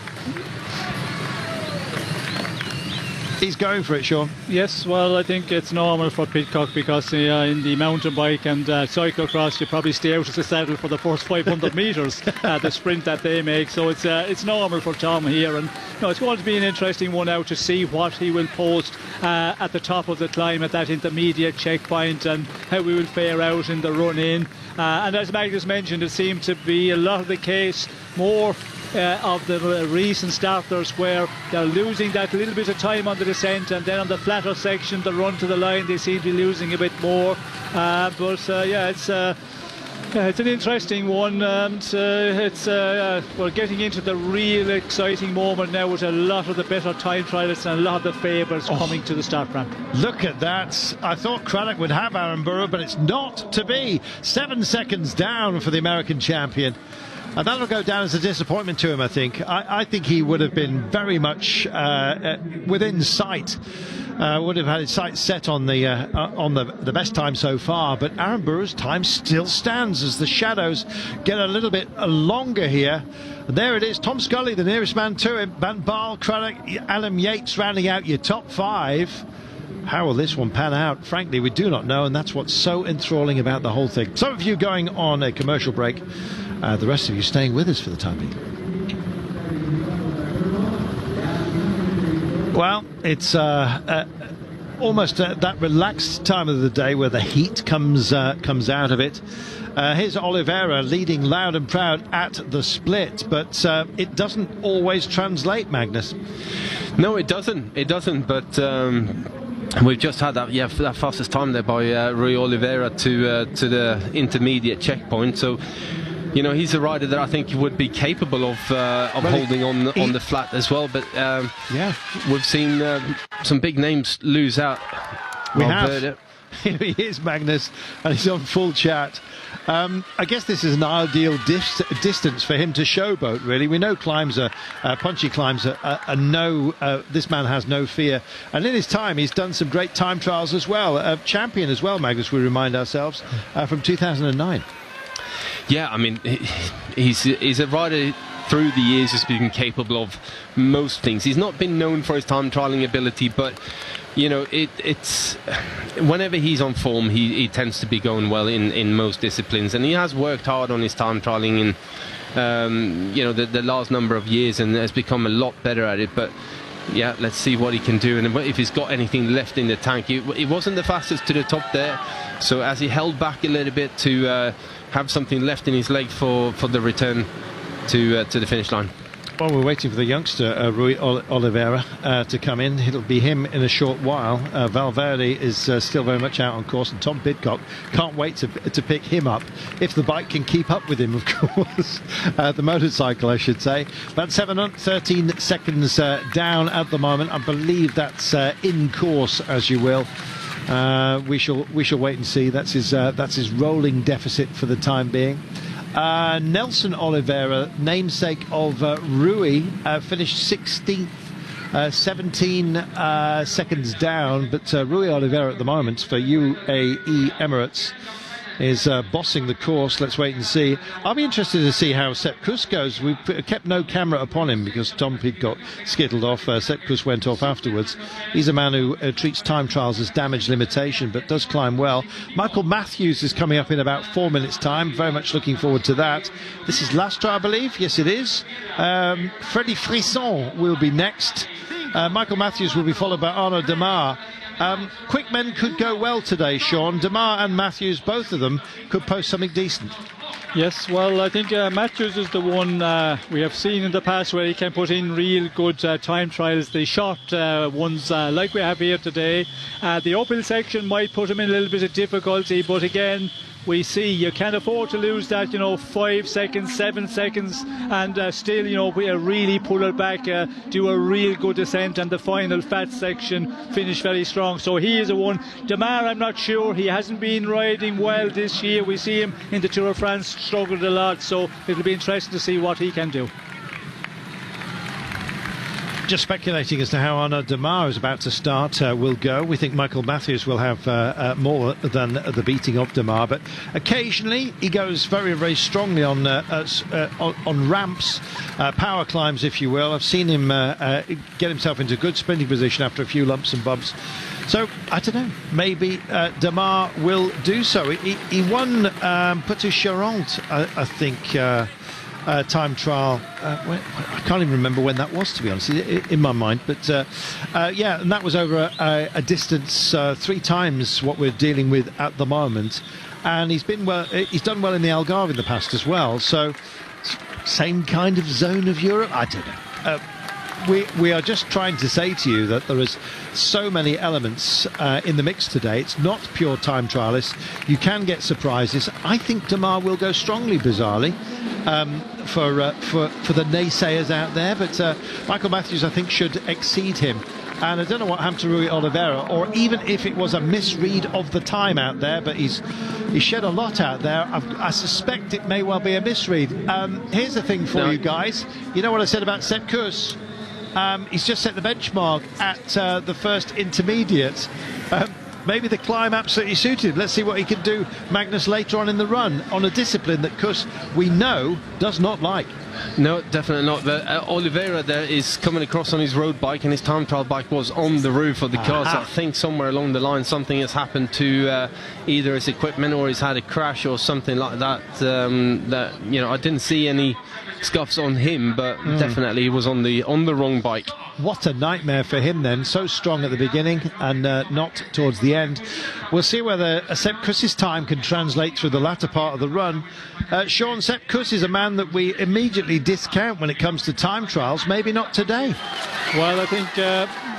Speaker 1: He's going for it, Sean.
Speaker 6: Yes, well, I think it's normal for Pidcock because in the mountain bike and cyclocross, you probably stay out of the saddle for the first 500 metres, the sprint that they make. So it's normal for Tom here, and it's going to be an interesting one now to see what he will post at the top of the climb at that intermediate checkpoint, and how we will fare out in the run in. And as Magnus mentioned, it seemed to be a lot of the case more of the recent starters, where they're losing that little bit of time on the descent, and then on the flatter section, the run to the line, they seem to be losing a bit more. It's an interesting one, and we're getting into the real exciting moment now with a lot of the better time trialists and a lot of the favourites coming to the start ramp.
Speaker 1: Look at that. I thought Craddock would have Aaron Burrow, but it's not to be. 7 seconds down for the American champion. And that'll go down as a disappointment to him, I think. I think he would have been very much within sight. Would have had his sights set on the best time so far. But Aaron Burrow's time still stands as the shadows get a little bit longer here. And there it is, Tom Scully, the nearest man to him. Van Baal, Craddock, Adam Yates rounding out your top 5. How will this one pan out? Frankly, we do not know, and that's what's so enthralling about the whole thing. Some of you going on a commercial break, the rest of you staying with us for the time being. Well, it's almost that relaxed time of the day where the heat comes out of it. Here's Oliveira leading loud and proud at the split, but it doesn't always translate, Magnus.
Speaker 10: No, it doesn't. But we've just had that fastest time there by Rui Oliveira to the intermediate checkpoint. So, you know, he's a rider that I think would be capable of holding on the flat as well. But we've seen some big names lose out.
Speaker 1: We have. Here he is, Magnus, and he's on full chat. I guess this is an ideal distance for him to showboat, really. We know punchy climbs are no, this man has no fear. And in his time, he's done some great time trials as well. Champion as well, Magnus, we remind ourselves, from 2009.
Speaker 10: Yeah, I mean, he's a rider through the years who's been capable of most things. He's not been known for his time trialing ability, but you know, it's whenever he's on form, he tends to be going well in most disciplines, and he has worked hard on his time trialing in you know, the last number of years, and has become a lot better at it. But yeah, let's see what he can do, and if he's got anything left in the tank. He wasn't the fastest to the top there, so as he held back a little bit to have something left in his leg for the return to the finish line.
Speaker 1: Well, we're waiting for the youngster, Rui Oliveira, to come in. It'll be him in a short while. Valverde is still very much out on course, and Tom Pidcock can't wait to pick him up, if the bike can keep up with him, of course. The motorcycle, I should say. About 13 seconds down at the moment. I believe that's in course, as you will. We shall wait and see. That's his rolling deficit for the time being. Nelson Oliveira, namesake of Rui, finished 16th, 17 seconds down, but Rui Oliveira at the moment for UAE Emirates is bossing the course. Let's wait and see. I'll be interested to see how Sepp Kuss goes. We've kept no camera upon him because Tom Pidcock skittled off. Sepp Kuss went off afterwards. He's a man who treats time trials as damage limitation, but does climb well. Michael Matthews is coming up in about 4 minutes' time. Very much looking forward to that. This is Lastra, I believe. Yes, it is. Freddy Frisson will be next. Michael Matthews will be followed by Arnaud Demar. Quick men could go well today, Sean. Demar and Matthews, both of them, could post something decent.
Speaker 6: Yes, well, I think Matthews is the one we have seen in the past where he can put in real good time trials. The short ones like we have here today. The uphill section might put him in a little bit of difficulty, but again, we see you can't afford to lose that, 5 seconds, 7 seconds, and still, we really pull it back, do a real good descent, and the final fat section finish very strong. So he is a one. Demar, I'm not sure. He hasn't been riding well this year. We see him in the Tour of France struggled a lot, so it'll be interesting to see what he can do.
Speaker 1: Just speculating as to how Arnaud Demar is about to start will go. We think Michael Matthews will have more than the beating of Demar, but occasionally he goes very, very strongly on ramps, power climbs, if you will. I've seen him get himself into good sprinting position after a few lumps and bumps. So, I don't know, maybe Demar will do so. He won Poitou-Charentes, I think, time trial. I can't even remember when that was, to be honest, in my mind. But yeah, and that was over a distance 3 times what we're dealing with at the moment. And he's done well in the Algarve in the past as well. So same kind of zone of Europe. I don't know. We are just trying to say to you that there is so many elements in the mix today. It's not pure time trialists. You can get surprises. I think Demar will go strongly, bizarrely, for the naysayers out there. But Michael Matthews, I think, should exceed him. And I don't know what happened to Rui Oliveira, or even if it was a misread of the time out there, but he's shed a lot out there. I suspect it may well be a misread. Here's the thing for you guys. You know what I said about Sepp Kuss? He's just set the benchmark at the first intermediate. Maybe the climb absolutely suited. Let's see what he can do, Magnus, later on in the run on a discipline that Kuss, we know, does not like.
Speaker 10: No, definitely not. But Oliveira there is coming across on his road bike, and his time trial bike was on the roof of the car. So I think somewhere along the line something has happened to either his equipment, or he's had a crash or something like that. That I didn't see any scuffs on him, but definitely he was on the wrong bike.
Speaker 1: What a nightmare for him then, so strong at the beginning and not towards the end. We'll see whether Sepp Kuss's time can translate through the latter part of the run. Sean, Sepp Kuss is a man that we immediately discount when it comes to time trials, maybe not today.
Speaker 6: Well, I think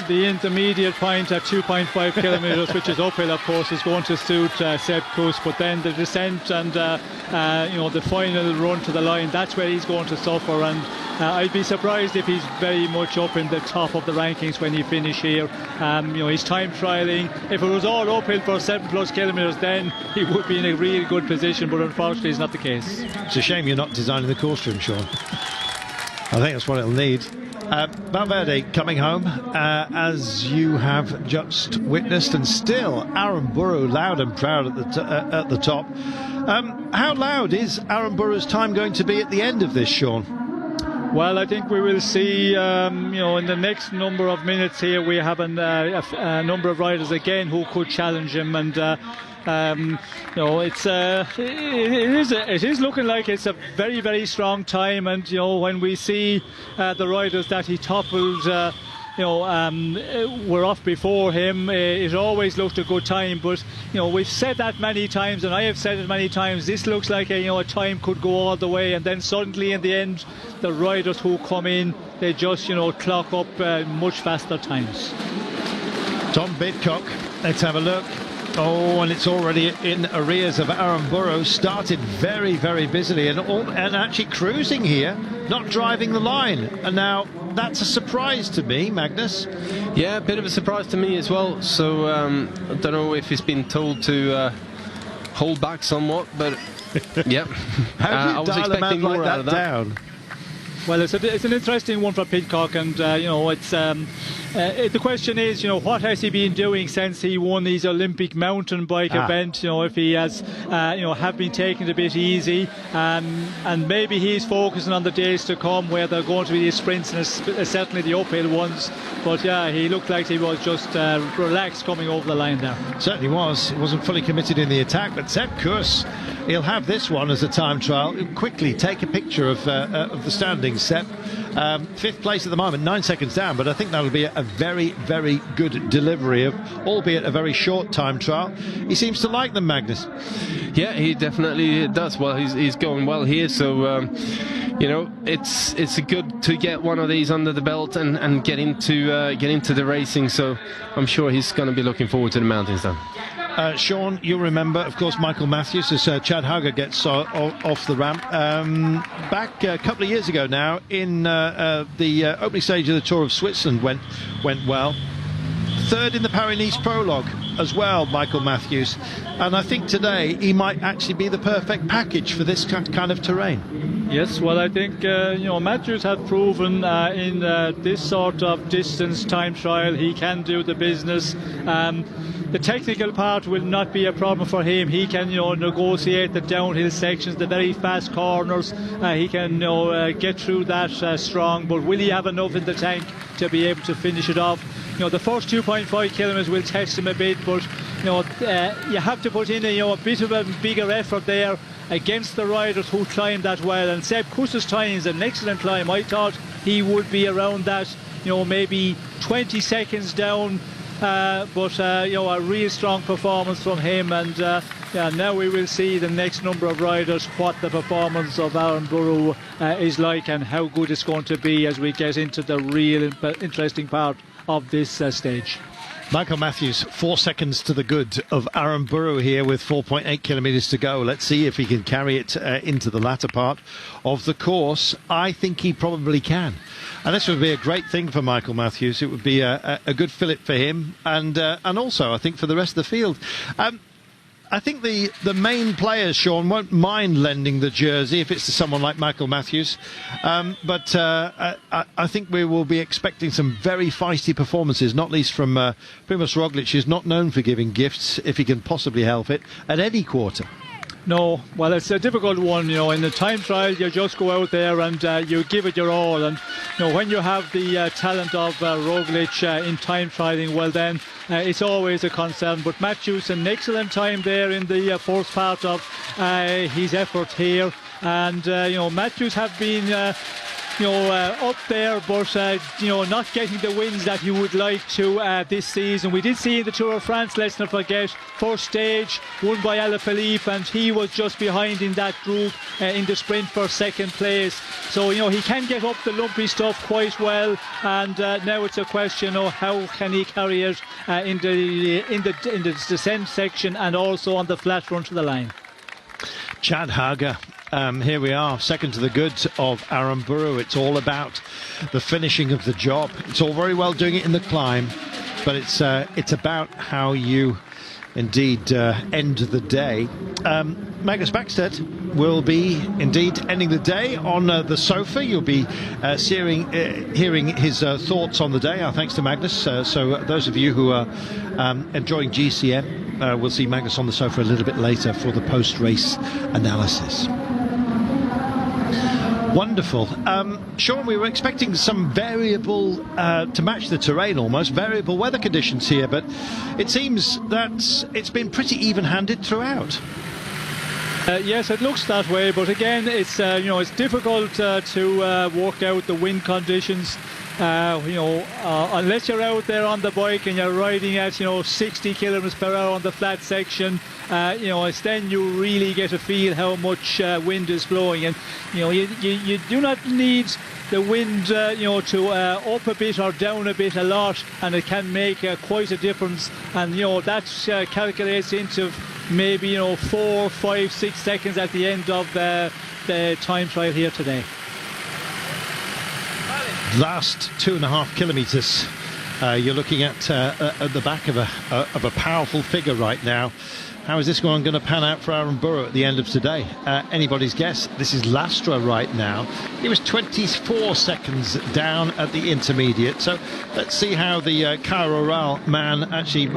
Speaker 6: the intermediate point at 2.5 kilometres, which is uphill of course, is going to suit Sepp Kuss, but then the descent and the final run to the line, that's where he's going to suffer, and I'd be surprised if he's very much up in the top of the rankings when he finish here. He's time trialling. If it was all uphill for 7+ kilometres, then he would be in a really good position, but unfortunately it's not the case.
Speaker 1: It's a shame you're not designing the course for him, Sean. I think that's what it'll need. Valverde coming home, as you have just witnessed, and still Aaron Burrow loud and proud at the top. How loud is Aaron Burrow's time going to be at the end of this, Sean?
Speaker 6: Well, I think we will see, in the next number of minutes here, we have a number of riders again who could challenge him, and it is looking like it's a very, very strong time, and when we see the riders that he toppled were off before him, it always looked a good time, but we've said that many times, and I have said it many times, this looks like a time could go all the way, and then suddenly in the end the riders who come in, they just clock up much faster times.
Speaker 1: Tom Bidcock, let's have a look. Oh, and it's already in arrears of Aaron Burrow. Started very, very busily and actually cruising here, not driving the line. And now that's a surprise to me, Magnus.
Speaker 10: Yeah, a bit of a surprise to me as well. So I don't know if he's been told to hold back somewhat, but yeah.
Speaker 1: How do you
Speaker 10: I was
Speaker 1: dial a man
Speaker 10: expecting more
Speaker 1: like
Speaker 10: out of
Speaker 1: that
Speaker 10: that.
Speaker 1: down?
Speaker 6: Well, it's an interesting one for Pidcock, and the question is, what has he been doing since he won his Olympic mountain bike event? If he has, have been taking it a bit easy, and maybe he's focusing on the days to come where they're going to be the sprints and certainly the uphill ones. But yeah, he looked like he was just relaxed coming over the line there.
Speaker 1: Certainly was. He wasn't fully committed in the attack, but Sepp Kuss, he'll have this one as a time trial. He'll quickly take a picture of the standings. Sepp, 5th place at the moment, 9 seconds down, but I think that'll be a very, very good delivery of, albeit a very short time trial. He seems to like them, Magnus.
Speaker 10: Yeah, he definitely does. Well, he's going well here, so it's good to get one of these under the belt and get into the racing. So I'm sure he's going to be looking forward to the mountains then.
Speaker 1: Sean, you'll remember, of course, Michael Matthews as Chad Hager gets off the ramp. Back a couple of years ago now, in the opening stage of the Tour of Switzerland went well. 3rd in the Paris-Nice prologue as well, Michael Matthews. And I think today he might actually be the perfect package for this kind of terrain.
Speaker 6: Yes, well, I think Matthews had proven in this sort of distance time trial he can do the business. The technical part will not be a problem for him. He can negotiate the downhill sections, the very fast corners. He can get through that strong, but will he have enough in the tank to be able to finish it off? The first 2.5 kilometres will test him a bit, but you have to put in a bit of a bigger effort there against the riders who climb that well. And Sepp Kuss's time is an excellent climb. I thought he would be around that, maybe 20 seconds down, but a real strong performance from him. And now we will see the next number of riders what the performance of Aaron Burrow is like, and how good it's going to be as we get into the real interesting part of this stage.
Speaker 1: Michael Matthews, 4 seconds to the good of Aaron Burrow here with 4.8 kilometres to go. Let's see if he can carry it into the latter part of the course. I think he probably can. And this would be a great thing for Michael Matthews. It would be a good fillip for him, and also I think for the rest of the field. I think the main players, Sean, won't mind lending the jersey if it's to someone like Michael Matthews. But I think we will be expecting some very feisty performances, not least from Primož Roglič, who's not known for giving gifts, if he can possibly help it, at any quarter.
Speaker 6: No, well, it's a difficult one. In the time trial, you just go out there and you give it your all. And when you have the talent of Roglic in time trialing, well, then it's always a concern. But Matthews, an excellent time there in the first part of his effort here. And Matthews have been up there, but not getting the wins that he would like to this season. We did see in the Tour of France, let's not forget, first stage won by Alaphilippe, and he was just behind in that group in the sprint for second place. So he can get up the lumpy stuff quite well, and now it's a question of how can he carry it in the descent section and also on the flat run to the line.
Speaker 1: Chad Hager. Here we are, second to the good of Aaron Burrow. It's all about the finishing of the job. It's all very well doing it in the climb, but it's about how you indeed end the day. Magnus Backstedt will be indeed ending the day on the sofa. You'll be hearing his thoughts on the day. Our thanks to Magnus. So those of you who are enjoying GCM will see Magnus on the sofa a little bit later for the post-race analysis. Wonderful. Sean, we were expecting some variable, to match the terrain almost, variable weather conditions here, but it seems that it's been pretty even-handed throughout.
Speaker 6: Yes, it looks that way, but again, it's it's difficult to work out the wind conditions. Unless you're out there on the bike and you're riding at 60 kilometers per hour on the flat section, it's then you really get to feel how much wind is blowing, and you do not need the wind to up a bit or down a bit a lot, and it can make quite a difference, and that calculates into maybe 4, 5, 6 seconds at the end of the time trial here today.
Speaker 1: Last 2.5 kilometres, you're looking at the back of a powerful figure right now. How is this one going to pan out for Aaron Burrow at the end of today? Anybody's guess. This is Lastra right now. He was 24 seconds down at the intermediate. So let's see how the Cairo man actually,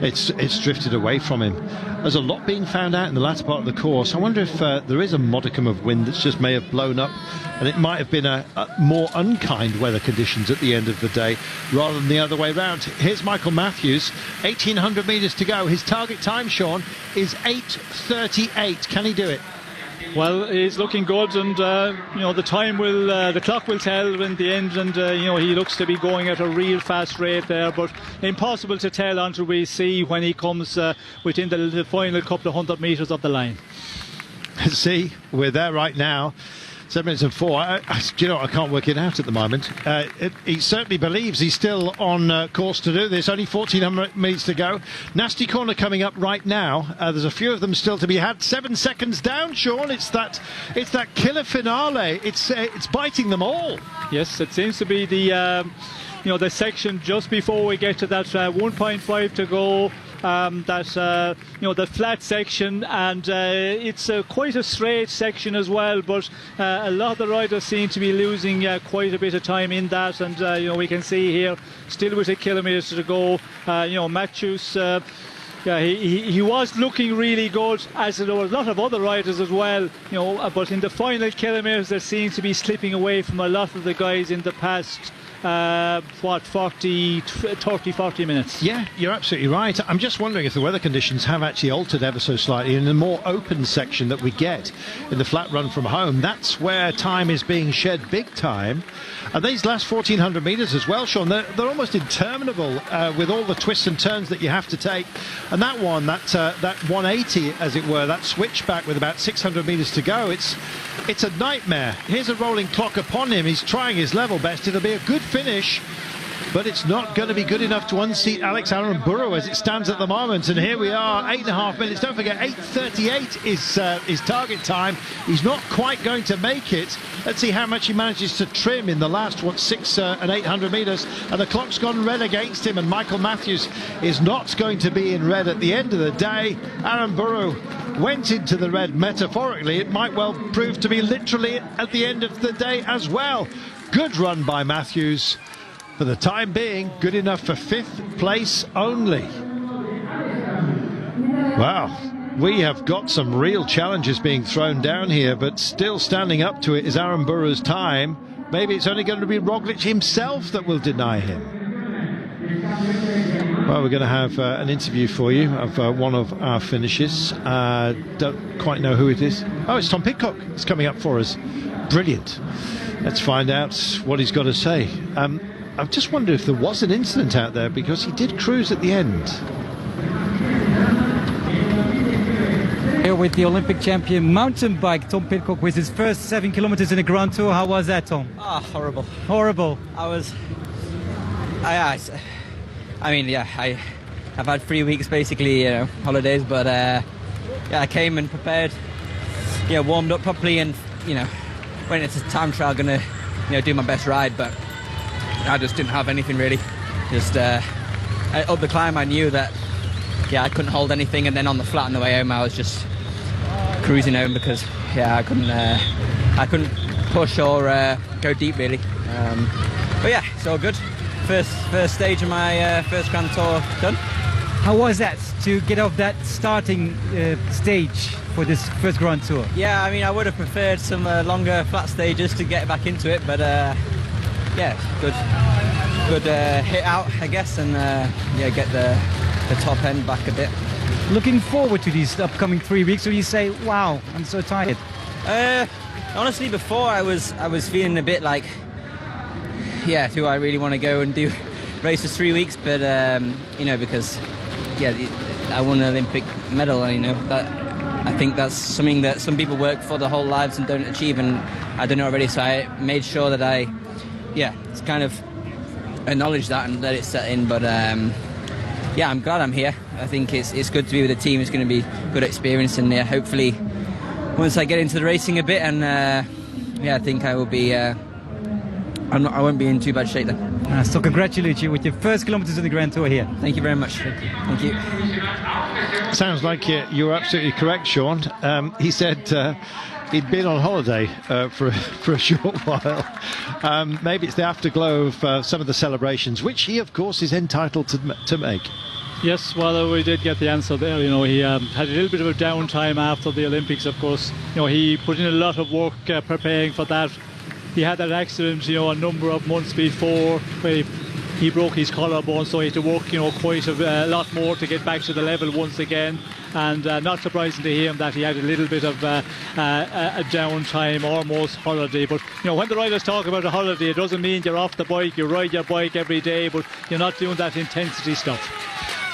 Speaker 1: it's drifted away from him. There's a lot being found out in the latter part of the course. I wonder if there is a modicum of wind that's just may have blown up, and it might have been a more unkind weather conditions at the end of the day rather than the other way around. Here's Michael Matthews, 1,800 metres to go. His target time, Sean, is 8:38. Can he do it?
Speaker 6: Well, he's looking good, and the time will, the clock will tell in the end, and he looks to be going at a real fast rate there, but impossible to tell until we see when he comes within the final couple of 100 metres of the line.
Speaker 1: See, we're there right now. 7 minutes and 4. I can't work it out at the moment. He certainly believes he's still on course to do this. Only 1,400 metres to go. Nasty corner coming up right now. There's a few of them still to be had. 7 seconds down, Sean. It's that killer finale. It's biting them all.
Speaker 6: Yes, it seems to be the the section just before we get to that 1.5 to go. The flat section, and it's quite a straight section as well, but a lot of the riders seem to be losing quite a bit of time in that, and we can see here still with a kilometre to go. Matthews, he was looking really good, as there were a lot of other riders as well, but in the final kilometres there seems to be slipping away from a lot of the guys in the past 40 minutes.
Speaker 1: Yeah, you're absolutely right. I'm just wondering if the weather conditions have actually altered ever so slightly. In the more open section that we get in the flat run from home, that's where time is being shed big time. And these last 1,400 metres as well, Sean, they're almost interminable with all the twists and turns that you have to take. And that one, that 180, as it were, that switchback with about 600 metres to go, it's a nightmare. Here's a rolling clock upon him. He's trying his level best. It'll be a good finish, but it's not going to be good enough to unseat Aaron Burrow as it stands at the moment. And here we are, 8.5 minutes. Don't forget, 8:38 is his target time. He's not quite going to make it. Let's see how much he manages to trim in the last 6 and 800 metres. And the clock's gone red against him, and Michael Matthews is not going to be in red at the end of the day. Aaron Burrow went into the red metaphorically. It might well prove to be literally at the end of the day as well. Good run by Matthews. For the time being, good enough for 5th place only. Wow. We have got some real challenges being thrown down here, but still standing up to it is Aaron Burroughs' time. Maybe it's only going to be Roglic himself that will deny him. Well, we're going to have an interview for you of one of our finishers. Don't quite know who it is. Oh, it's Tom Pidcock. It's coming up for us. Brilliant. Let's find out what he's got to say. I just wonder if there was an incident out there, because he did cruise at the end.
Speaker 2: Here with the Olympic champion mountain bike, Tom Pidcock, with his first 7 kilometers in the Grand Tour. How was that, Tom?
Speaker 16: Horrible.
Speaker 2: Horrible.
Speaker 16: I've had 3 weeks basically, holidays, but I came and prepared, warmed up properly, and went into time trial gonna, do my best ride, but I just didn't have anything really. Just up the climb, I knew that I couldn't hold anything, and then on the flat on the way home, I was just cruising home because I couldn't push or go deep really. But yeah, it's all good. First stage of my first Grand Tour done.
Speaker 2: How was that to get off that starting stage for this first Grand Tour?
Speaker 16: Yeah, I mean, I would have preferred some longer flat stages to get back into it, but good hit out, I guess, and get the top end back a bit.
Speaker 2: Looking forward to these upcoming 3 weeks, or you say, wow, I'm so tired?
Speaker 16: Honestly, before I was feeling a bit like, do I really want to go and do races 3 weeks? But because I won an Olympic medal, and that I think that's something that some people work for their whole lives and don't achieve, and I don't know already. So I made sure that it's kind of acknowledge that and let it set in. But I'm glad I'm here. I think it's good to be with the team. It's going to be good experience, and hopefully once I get into the racing a bit, and I think I will be. I won't be in too bad shape then.
Speaker 2: So congratulate you with your first kilometers in the Grand Tour here.
Speaker 16: Thank you very much. Thank you.
Speaker 1: Sounds like you're absolutely correct, Sean. He said he'd been on holiday for a short while. Maybe it's the afterglow of some of the celebrations, which he, of course, is entitled to make.
Speaker 6: Yes, well, we did get the answer there. He had a little bit of a downtime after the Olympics, of course. He put in a lot of work preparing for that. He had that accident, a number of months before, where he broke his collarbone, so he had to work, quite a lot more to get back to the level once again. And not surprising to him that he had a little bit of a downtime, almost holiday. But when the riders talk about a holiday, it doesn't mean you're off the bike. You ride your bike every day, but you're not doing that intensity stuff.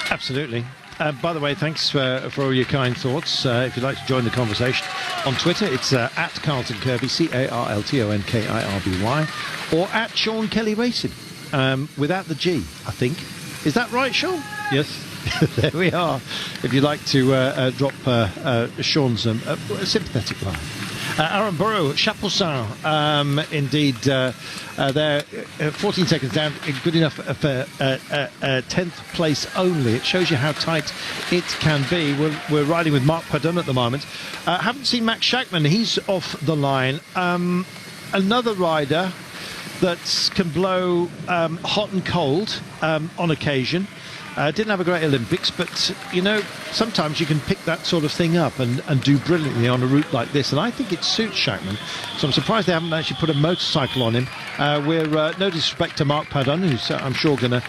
Speaker 1: Absolutely. By the way, thanks for all your kind thoughts. If you'd like to join the conversation on Twitter, it's at Carlton Kirby, CarltonKirby, or at Sean Kelly Racing, without the G, I think. Is that right, Sean?
Speaker 6: Yes.
Speaker 1: There we are. If you'd like to drop Sean's sympathetic line. Aaron Burrow, Chapoussin, indeed, there, 14 seconds down, good enough for 10th place only. It shows you how tight it can be. We're riding with Mark Pardon at the moment. Haven't seen Max Schachmann, he's off the line. Another rider that can blow hot and cold on occasion. Didn't have a great Olympics, but sometimes you can pick that sort of thing up and do brilliantly on a route like this, and I think it suits Schachmann, so I'm surprised they haven't actually put a motorcycle on him. We're no disrespect to Mark Pardon, who's I'm sure going to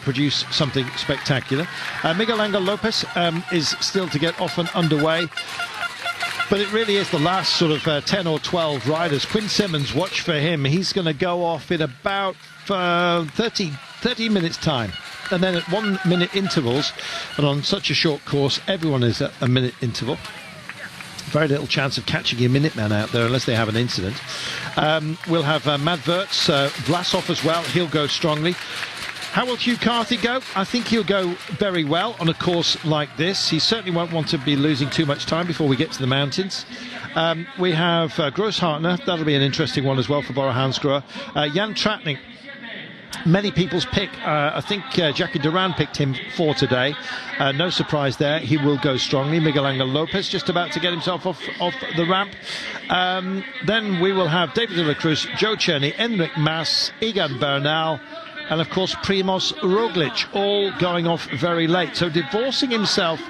Speaker 1: produce something spectacular. Miguel Angel Lopez is still to get off and underway, but it really is the last sort of 10 or 12 riders. Quinn Simmons, watch for him. He's going to go off in about 30 minutes time, and then at 1 minute intervals, and on such a short course everyone is at a minute interval. Very little chance of catching a Minuteman out there unless they have an incident. We'll have Mad Verts, Vlasov as well. He'll go strongly. How will Hugh Carthy go? I think he'll go very well on a course like this. He certainly won't want to be losing too much time before we get to the mountains. We have Grosshartner. That'll be an interesting one as well for Bora Hansgrohe. Jan Tratnik, many people's pick. I think Jackie Duran picked him for today. No surprise there. He will go strongly. Miguel Angel Lopez just about to get himself off the ramp. Then we will have David de la Cruz, Joe Cherney, Enric Mas, Egan Bernal, and of course Primoz Roglic, all going off very late. So divorcing himself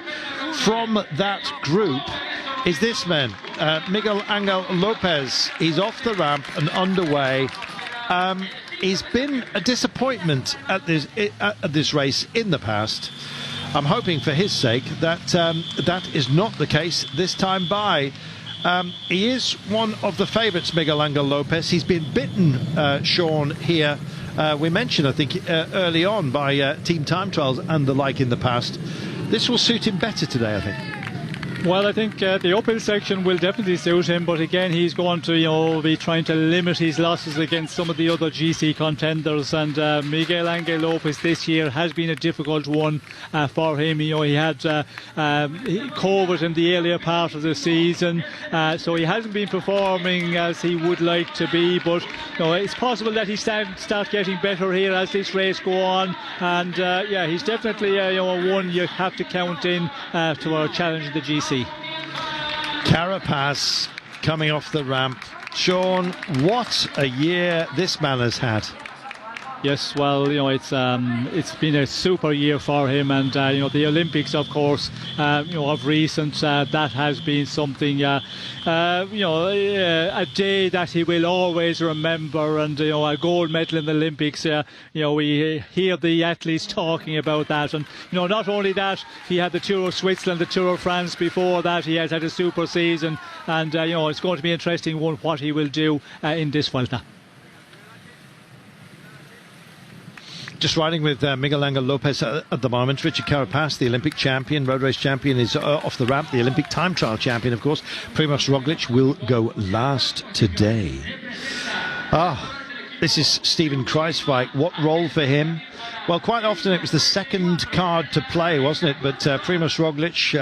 Speaker 1: from that group is this man, Miguel Angel Lopez. He's off the ramp and underway. He's been a disappointment at this race in the past. I'm hoping for his sake that that is not the case this time by. He is one of the favourites, Miguel Angel Lopez. He's been bitten, Sean, here. We mentioned, I think, early on by team time trials and the like in the past. This will suit him better today, I think.
Speaker 6: Well, I think the uphill section will definitely suit him, but again, he's going to, be trying to limit his losses against some of the other GC contenders. And Miguel Angel Lopez this year has been a difficult one for him. He had COVID in the earlier part of the season, so he hasn't been performing as he would like to be. But it's possible that he start getting better here as this race go on. And yeah, he's definitely one you have to count in to our challenge in the GC.
Speaker 1: Carapaz coming off the ramp. Sean, what a year this man has had.
Speaker 6: Yes, well, it's been a super year for him, and the Olympics, of course, of recent, that has been something, a day that he will always remember, and a gold medal in the Olympics. We hear the athletes talking about that, and not only that, he had the Tour of Switzerland, the Tour of France before that. He has had a super season, and it's going to be interesting what he will do in this Vuelta.
Speaker 1: Just riding with Miguel Angel Lopez at the moment. Richard Carapaz, the Olympic champion, road race champion, is off the ramp. The Olympic time trial champion, of course. Primož Roglic will go last today. This is Steven Kruijswijk. What role for him? Well, quite often it was the second card to play, wasn't it? But Primož Roglic,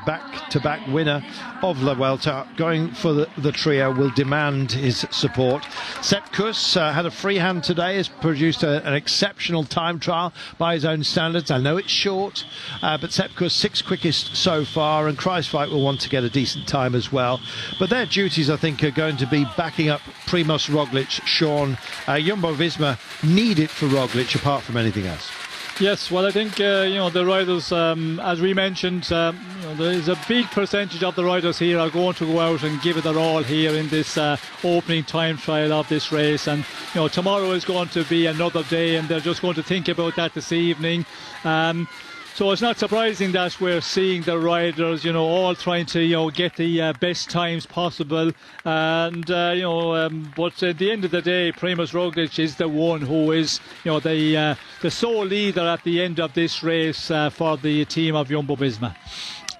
Speaker 1: back-to-back winner of La Vuelta, going for the trio, will demand his support. Sepp Kuss had a free hand today, has produced an exceptional time trial by his own standards. I know it's short, but Sepp Kuss, 6th quickest so far, and Kruijswijk will want to get a decent time as well. But their duties, I think, are going to be backing up Primož Roglic. Sean, Jumbo-Visma need it for Roglic, apart from anything else.
Speaker 6: Yes, well, I think the riders, as we mentioned, there is a big percentage of the riders here are going to go out and give it their all here in this opening time trial of this race. And tomorrow is going to be another day, and they're just going to think about that this evening. So it's not surprising that we're seeing the riders, all trying to, get the best times possible. And, but at the end of the day, Primož Roglic is the one who is, the sole leader at the end of this race for the team of Jumbo-Visma.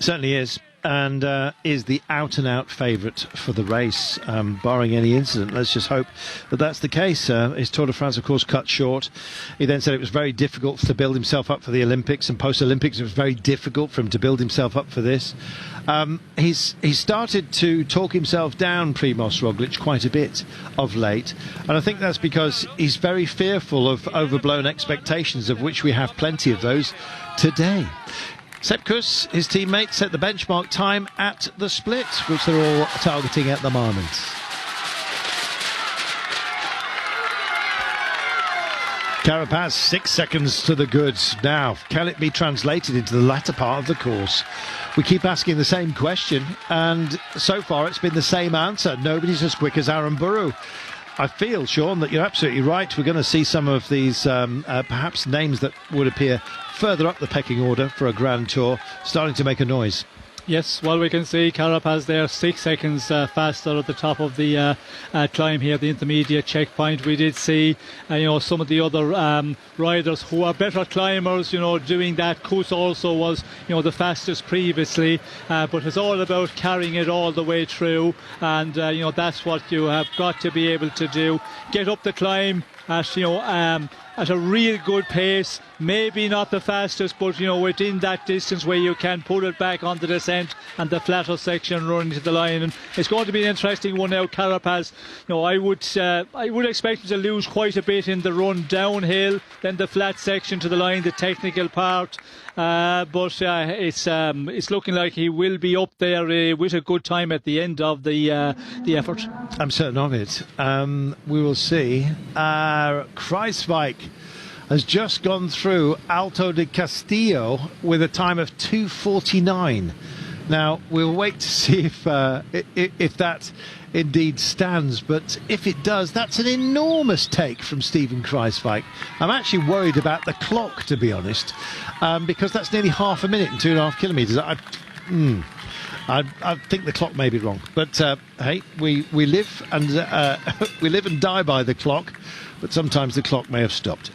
Speaker 1: Certainly is. And is the out-and-out favourite for the race, barring any incident. Let's just hope that that's the case. His Tour de France, of course, cut short. He then said it was very difficult to build himself up for the Olympics, and post-Olympics it was very difficult for him to build himself up for this. He's started to talk himself down, Primož Roglic, quite a bit of late, and I think that's because he's very fearful of overblown expectations, of which we have plenty of those today. Sepp Kuss, his teammate, set the benchmark time at the split, which they're all targeting at the moment. Carapaz, 6 seconds to the goods. Now, can it be translated into the latter part of the course? We keep asking the same question, and so far it's been the same answer. Nobody's as quick as Aaron Burrow. I feel, Sean, that you're absolutely right. We're going to see some of these perhaps names that would appear further up the pecking order for a Grand Tour starting to make a noise.
Speaker 6: Yes, well, we can see Carapaz there 6 seconds faster at the top of the climb here, the intermediate checkpoint. We did see, some of the other riders who are better climbers, doing that. Kuss also was, the fastest previously, but it's all about carrying it all the way through, and, that's what you have got to be able to do. Get up the climb at a real good pace, maybe not the fastest, but within that distance where you can put it back on the descent and the flatter section running to the line. And it's going to be an interesting one now. Carapaz, I would expect him to lose quite a bit in the run downhill, then the flat section to the line, the technical part. But it's looking like he will be up there with a good time at the end of the effort.
Speaker 1: I'm certain of it. We will see. Kruijswijk has just gone through Alto de Castillo with a time of 2:49. Now, we'll wait to see if that indeed stands, but if it does, that's an enormous take from Steven Kruijswijk. I'm actually worried about the clock, to be honest, because that's nearly half a minute and 2.5 kilometres. I think the clock may be wrong, but hey, we live and we live and die by the clock, but sometimes the clock may have stopped.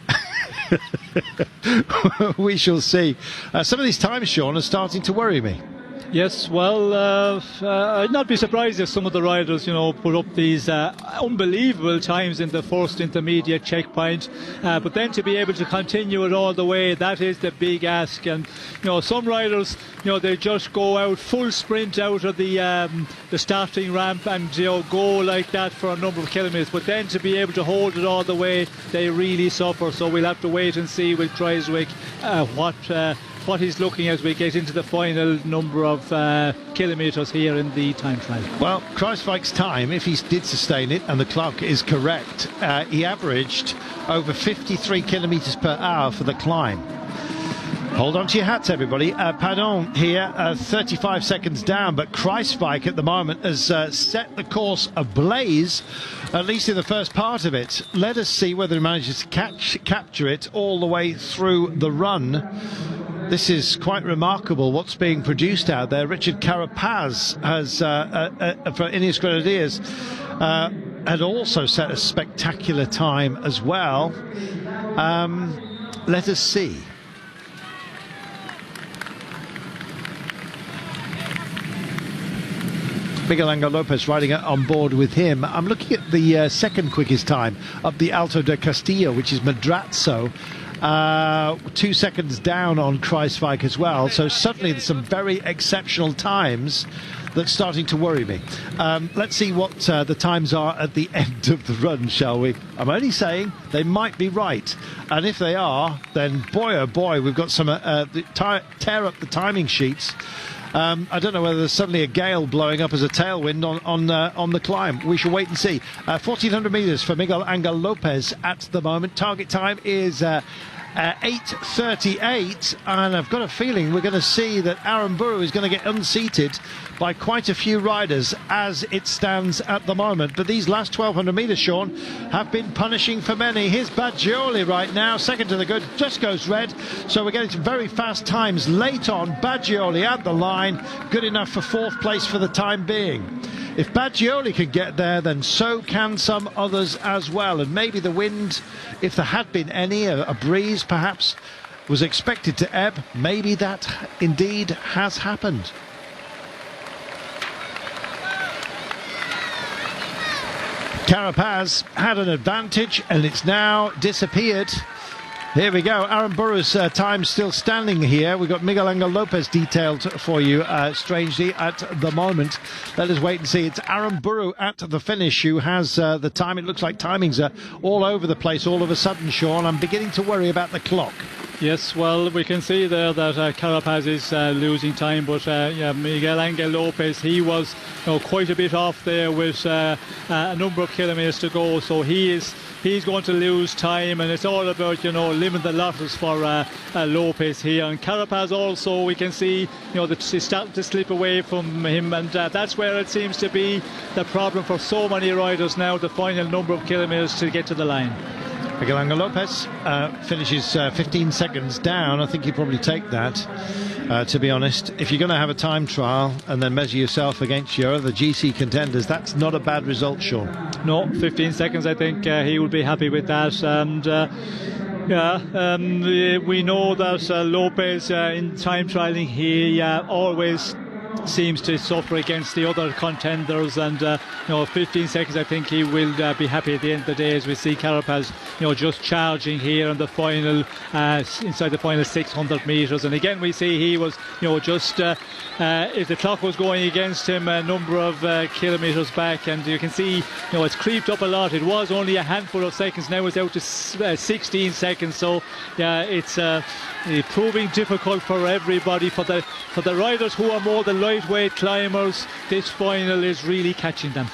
Speaker 1: We shall see. Some of these times, Sean, are starting to worry me.
Speaker 6: Yes, well, I'd not be surprised if some of the riders, put up these unbelievable times in the first intermediate checkpoint, but then to be able to continue it all the way, that is the big ask. And some riders, they just go out full sprint out of the starting ramp and go like that for a number of kilometres, but then to be able to hold it all the way, they really suffer. So we'll have to wait and see with Kruijswijk what he's looking as we get into the final number of kilometres here in the time trial.
Speaker 1: Well, Kruijswijk's time, if he did sustain it and the clock is correct, he averaged over 53 kilometres per hour for the climb. Hold on to your hats, everybody. Padon here, 35 seconds down, but Kruijswijk at the moment has set the course ablaze, at least in the first part of it. Let us see whether he manages to capture it all the way through the run. This is quite remarkable what's being produced out there. Richard Carapaz has, for Ineos Grenadiers, had also set a spectacular time as well. Let us see. Miguel Angel Lopez riding on board with him. I'm looking at the second quickest time of the Alto de Castillo, which is Madrazo. 2 seconds down on Kruijswijk as well. So suddenly there's some very exceptional times that's starting to worry me. Let's see what the times are at the end of the run, shall we? I'm only saying they might be right. And if they are, then boy oh boy, we've got some tear up the timing sheets. I don't know whether there's suddenly a gale blowing up as a tailwind on the climb. We shall wait and see. 1,400 metres for Miguel Angel Lopez at the moment. Target time is 8:38, and I've got a feeling we're going to see that Aramburu is going to get unseated by quite a few riders as it stands at the moment. But these last 1,200 metres, Sean, have been punishing for many. Here's Baggioli right now, second to the good, just goes red. So we're getting some very fast times late on. Baggioli at the line, good enough for fourth place for the time being. If Baggioli can get there, then so can some others as well. And maybe the wind, if there had been any, a breeze perhaps, was expected to ebb. Maybe that indeed has happened. Carapaz had an advantage and it's now disappeared. Here we go. Aramburu's time still standing here. We've got Miguel Angel Lopez detailed for you, strangely, at the moment. Let us wait and see. It's Aramburu at the finish who has the time. It looks like timings are all over the place all of a sudden, Sean. I'm beginning to worry about the clock.
Speaker 6: Yes, well, we can see there that Carapaz is losing time, but Miguel Angel Lopez, he was quite a bit off there with a number of kilometres to go, so he's going to lose time, and it's all about limit the losses for Lopez here. And Carapaz also, we can see that he's starting to slip away from him, and that's where it seems to be the problem for so many riders now, the final number of kilometres to get to the line.
Speaker 1: Miguel Angel Lopez finishes 15 seconds down. I think he'd probably take that, to be honest. If you're going to have a time trial and then measure yourself against your other GC contenders, that's not a bad result, Sean.
Speaker 6: No, 15 seconds, I think he would be happy with that. And we know that Lopez in time trialing, he always seems to suffer against the other contenders, and 15 seconds I think he will be happy at the end of the day, as we see Carapaz just charging here in the final inside the final 600 metres. And again we see he was just if the clock was going against him a number of kilometres back, and you can see it's creeped up a lot. It was only a handful of seconds, now it's out to 16 seconds. So yeah, it's proving difficult for everybody. For the riders who are more the lightweight climbers, this final is really catching them.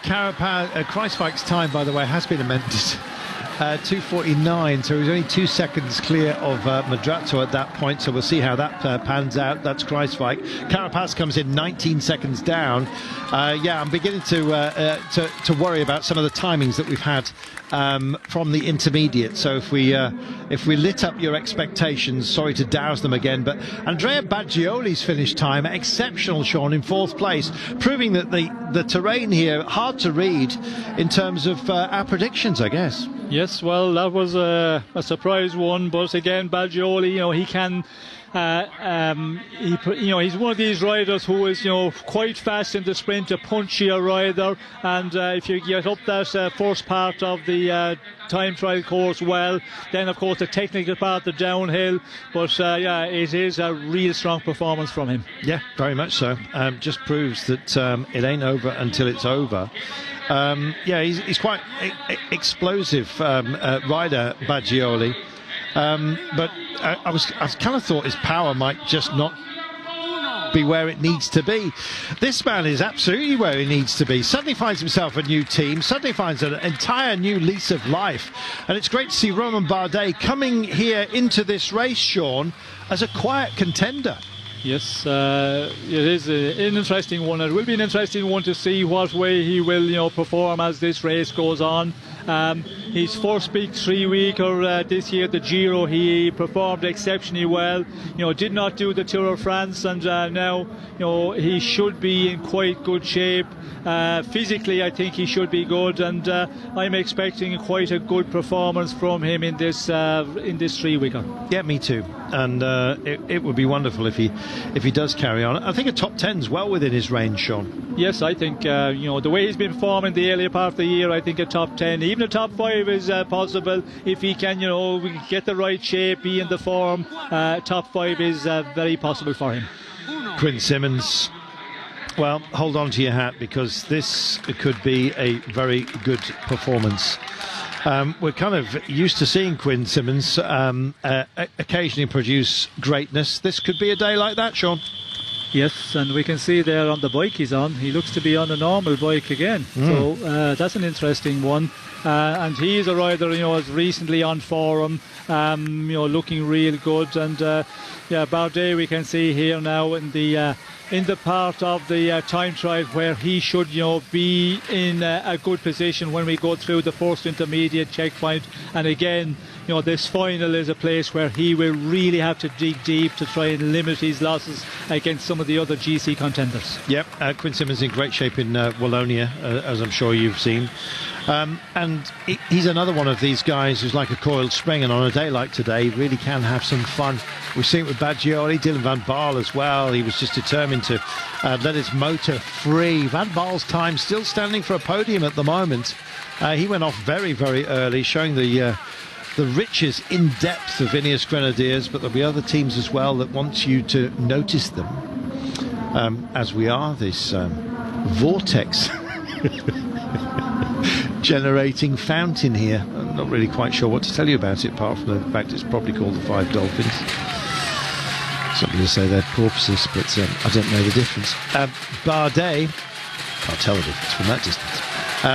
Speaker 1: Kruijswijk's time, by the way, has been amended. 2:49, so he's only 2 seconds clear of Madrazo at that point, so we'll see how that pans out. That's Kruijswijk. Carapaz comes in 19 seconds down. Yeah, I'm beginning to worry about some of the timings that we've had from the intermediate. So if we lit up your expectations, sorry to douse them again, but Andrea Baggioli's finish time exceptional, Sean, in 4th place, proving that the terrain here hard to read in terms of our predictions, I guess.
Speaker 6: Yes, well, that was a surprise one, but again, Baggioli, he can. He's one of these riders who is, quite fast in the sprint, a punchier rider, and if you get up that first part of the time trial course well, then of course the technical part, the downhill, but yeah, it is a real strong performance from him.
Speaker 1: Yeah, very much so. Just proves that it ain't over until it's over. Yeah, he's quite explosive rider, Baggioli. But I kind of thought his power might just not be where it needs to be. This man is absolutely where he needs to be. Suddenly finds himself a new team, suddenly finds an entire new lease of life. And it's great to see Romain Bardet coming here into this race, Sean, as a quiet contender.
Speaker 6: Yes, it is an interesting one. It will be an interesting one to see what way he will, perform as this race goes on. His first big 3-weeker this year, the Giro, he performed exceptionally well. Did not do the Tour of France, and now, he should be in quite good shape. Physically, I think he should be good, and I'm expecting quite a good performance from him in this 3-weeker.
Speaker 1: Yeah, me too. And it would be wonderful if he does carry on. I think a top 10's well within his range, Sean.
Speaker 6: Yes, I think the way he's been performing the earlier part of the year, I think a top 10, even a top 5 is possible if he can, we can get the right shape, be in the form. Top 5 is very possible for him.
Speaker 1: Quinn Simmons. Well, hold on to your hat, because this could be a very good performance. We're kind of used to seeing Quinn Simmons occasionally produce greatness. This could be a day like that, Sean.
Speaker 6: Yes, and we can see there on the bike he's on, he looks to be on a normal bike again. So that's an interesting one. And he's a rider, is recently on form, looking real good. And yeah, Bardet we can see here now in the part of the time trial where he should, be in a good position when we go through the first intermediate checkpoint. And again, this final is a place where he will really have to dig deep to try and limit his losses against some of the other GC contenders.
Speaker 1: Yep, Quinn Simmons in great shape in Wallonia, as I'm sure you've seen. And he's another one of these guys who's like a coiled spring, and on a day like today really can have some fun. We've seen it with Baggioli, Dylan van Baarle as well. He was just determined to let his motor free. Van Baal's time still standing for a podium at the moment. He went off very, very early, showing the riches in depth of Ineos Grenadiers, but there'll be other teams as well that want you to notice them, as we are this vortex generating fountain here. I'm not really quite sure what to tell you about it, apart from the fact it's probably called the Five Dolphins. Somebody will say they're porpoises, but I don't know the difference. Bardet, can't tell the difference from that distance.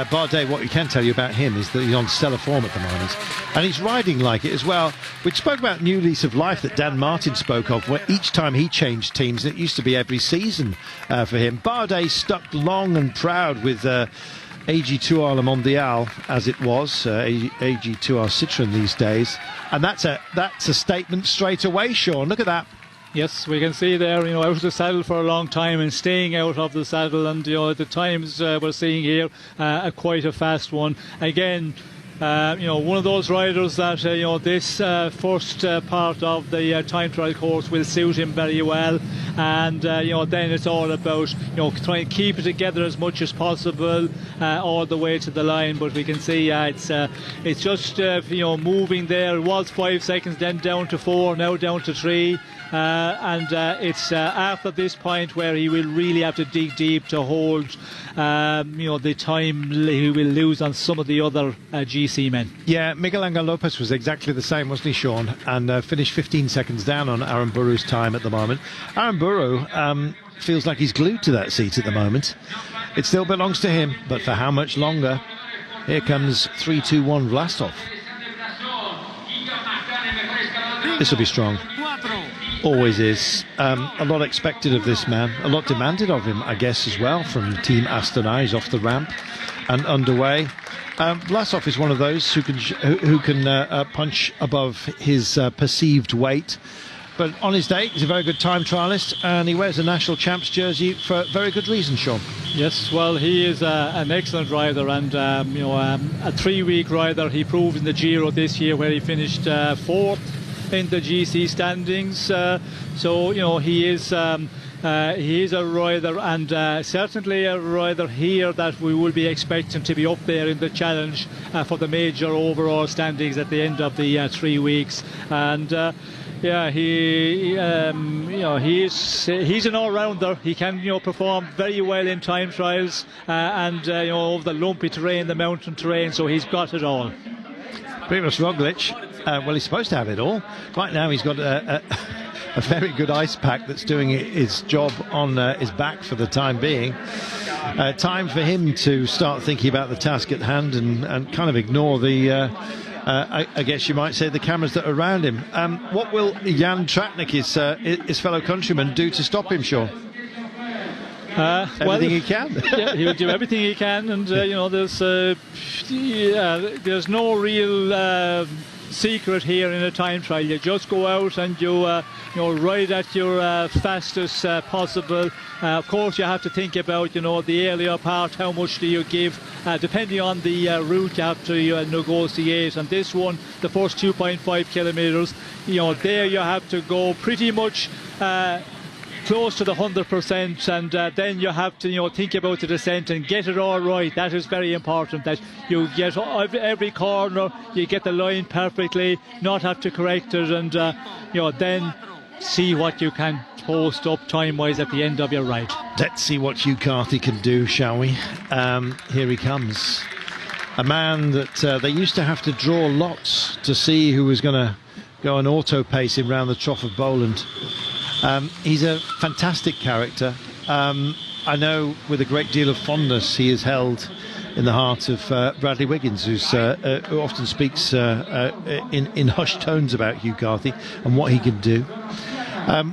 Speaker 1: Bardet, what we can tell you about him is that he's on stellar form at the moment, and he's riding like it as well. We spoke about new lease of life that Dan Martin spoke of, where each time he changed teams, it used to be every season for him. Bardet stuck long and proud with AG2R Le Mondial, as it was, AG2R Citroën these days, and that's a statement straight away, Sean. Look at that.
Speaker 6: Yes, we can see there, out of the saddle for a long time and staying out of the saddle, and the times we're seeing here, quite a fast one. Again, one of those riders that this first part of the time trial course will suit him very well, and then it's all about trying to keep it together as much as possible all the way to the line. But we can see it's just moving there. It was 5 seconds, then down to 4, now down to 3. And it's after this point where he will really have to dig deep to hold the time he will lose on some of the other GC men.
Speaker 1: Yeah, Miguel Angel Lopez was exactly the same, wasn't he, Sean? And finished 15 seconds down on Aaron Buru's time at the moment. Aaron Buru feels like he's glued to that seat at the moment. It still belongs to him, but for how much longer? Here comes 3-2-1 Vlastov. This will be strong. Always is. A lot expected of this man. A lot demanded of him, I guess, as well, from Team Astana. He's off the ramp and underway. Vlasov is one of those who can punch above his perceived weight. But on his day, he's a very good time trialist, and he wears a national champs jersey for very good reason, Sean.
Speaker 6: Yes, well, he is an excellent rider, and a 3-week rider. He proved in the Giro this year, where he finished 4th in the GC standings. So he is a rider, and certainly a rider here that we will be expecting to be up there in the challenge for the major overall standings at the end of the 3 weeks. And yeah, he's an all-rounder. He can perform very well in time trials and over the lumpy terrain, the mountain terrain. So he's got it all.
Speaker 1: Primož Roglič, well, he's supposed to have it all. Right now, he's got a very good ice pack that's doing its job on his back for the time being. Time for him to start thinking about the task at hand and kind of ignore the. I guess you might say the cameras that are around him. What will Jan Tratnik, his fellow countryman, do to stop him, Sean? Everything he can.
Speaker 6: Yeah, he will do everything he can, and there's no real secret here in a time trial. You just go out and you ride at your fastest possible. Of course, you have to think about the earlier part. How much do you give? Depending on the route, you have to negotiate. And this one, the first 2.5 kilometres, there you have to go pretty much close to the 100%, and then you have to think about the descent and get it all right. That is very important, that you get every corner, you get the line perfectly, not have to correct it, and then see what you can post up time-wise at the end of your ride.
Speaker 1: Let's see what Hugh Carthy can do, shall we? Here he comes. A man that they used to have to draw lots to see who was going to go and auto-pace him round the Trough of Boland. He's a fantastic character. I know with a great deal of fondness he is held in the heart of Bradley Wiggins, who often speaks in hushed tones about Hugh Carthy and what he can do.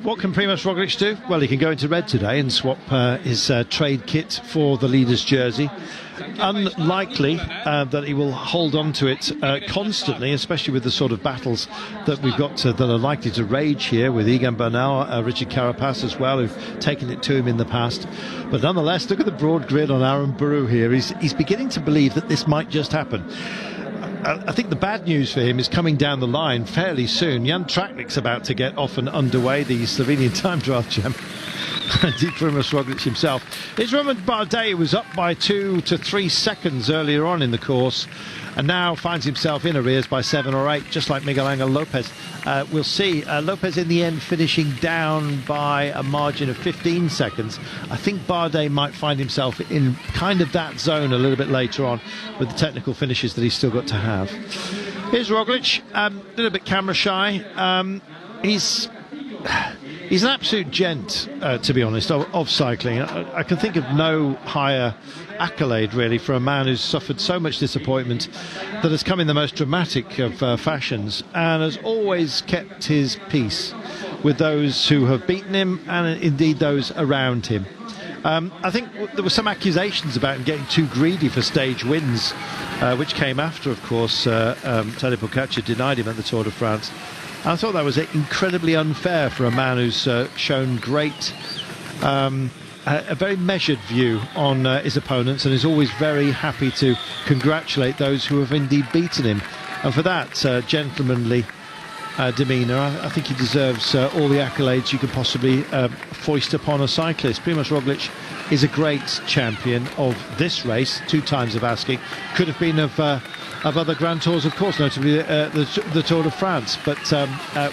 Speaker 1: What can Primož Roglič do? Well, he can go into red today and swap his trade kit for the leader's jersey. Unlikely that he will hold on to it constantly, especially with the sort of battles that we've got that are likely to rage here with Egan Bernal, Richard Carapaz as well, who've taken it to him in the past. But nonetheless, look at the broad grin on Aaron Baru here. He's beginning to believe that this might just happen. I think the bad news for him is coming down the line fairly soon. Jan Tratnik's about to get off and underway, the Slovenian time trial champ. Indeed, Primož Roglič himself. It's Romain Bardet was up by 2 to 3 seconds earlier on in the course, and now finds himself in arrears by 7 or 8, just like Miguel Angel Lopez. We'll see. Lopez in the end finishing down by a margin of 15 seconds. I think Bardet might find himself in kind of that zone a little bit later on with the technical finishes that he's still got to have. Here's Roglič, a little bit camera shy. He's an absolute gent, to be honest, of cycling. I can think of no higher accolade, really, for a man who's suffered so much disappointment, that has come in the most dramatic of fashions, and has always kept his peace with those who have beaten him, and indeed those around him. I think there were some accusations about him getting too greedy for stage wins, which came after, of course, Tadej Pogačar denied him at the Tour de France. I thought that was incredibly unfair for a man who's shown a very measured view on his opponents, and is always very happy to congratulate those who have indeed beaten him. And for that gentlemanly demeanour, I think he deserves all the accolades you could possibly foist upon a cyclist. Primož Roglič is a great champion of this race, 2 times of asking. Could have been of other Grand Tours, of course, notably the Tour de France, but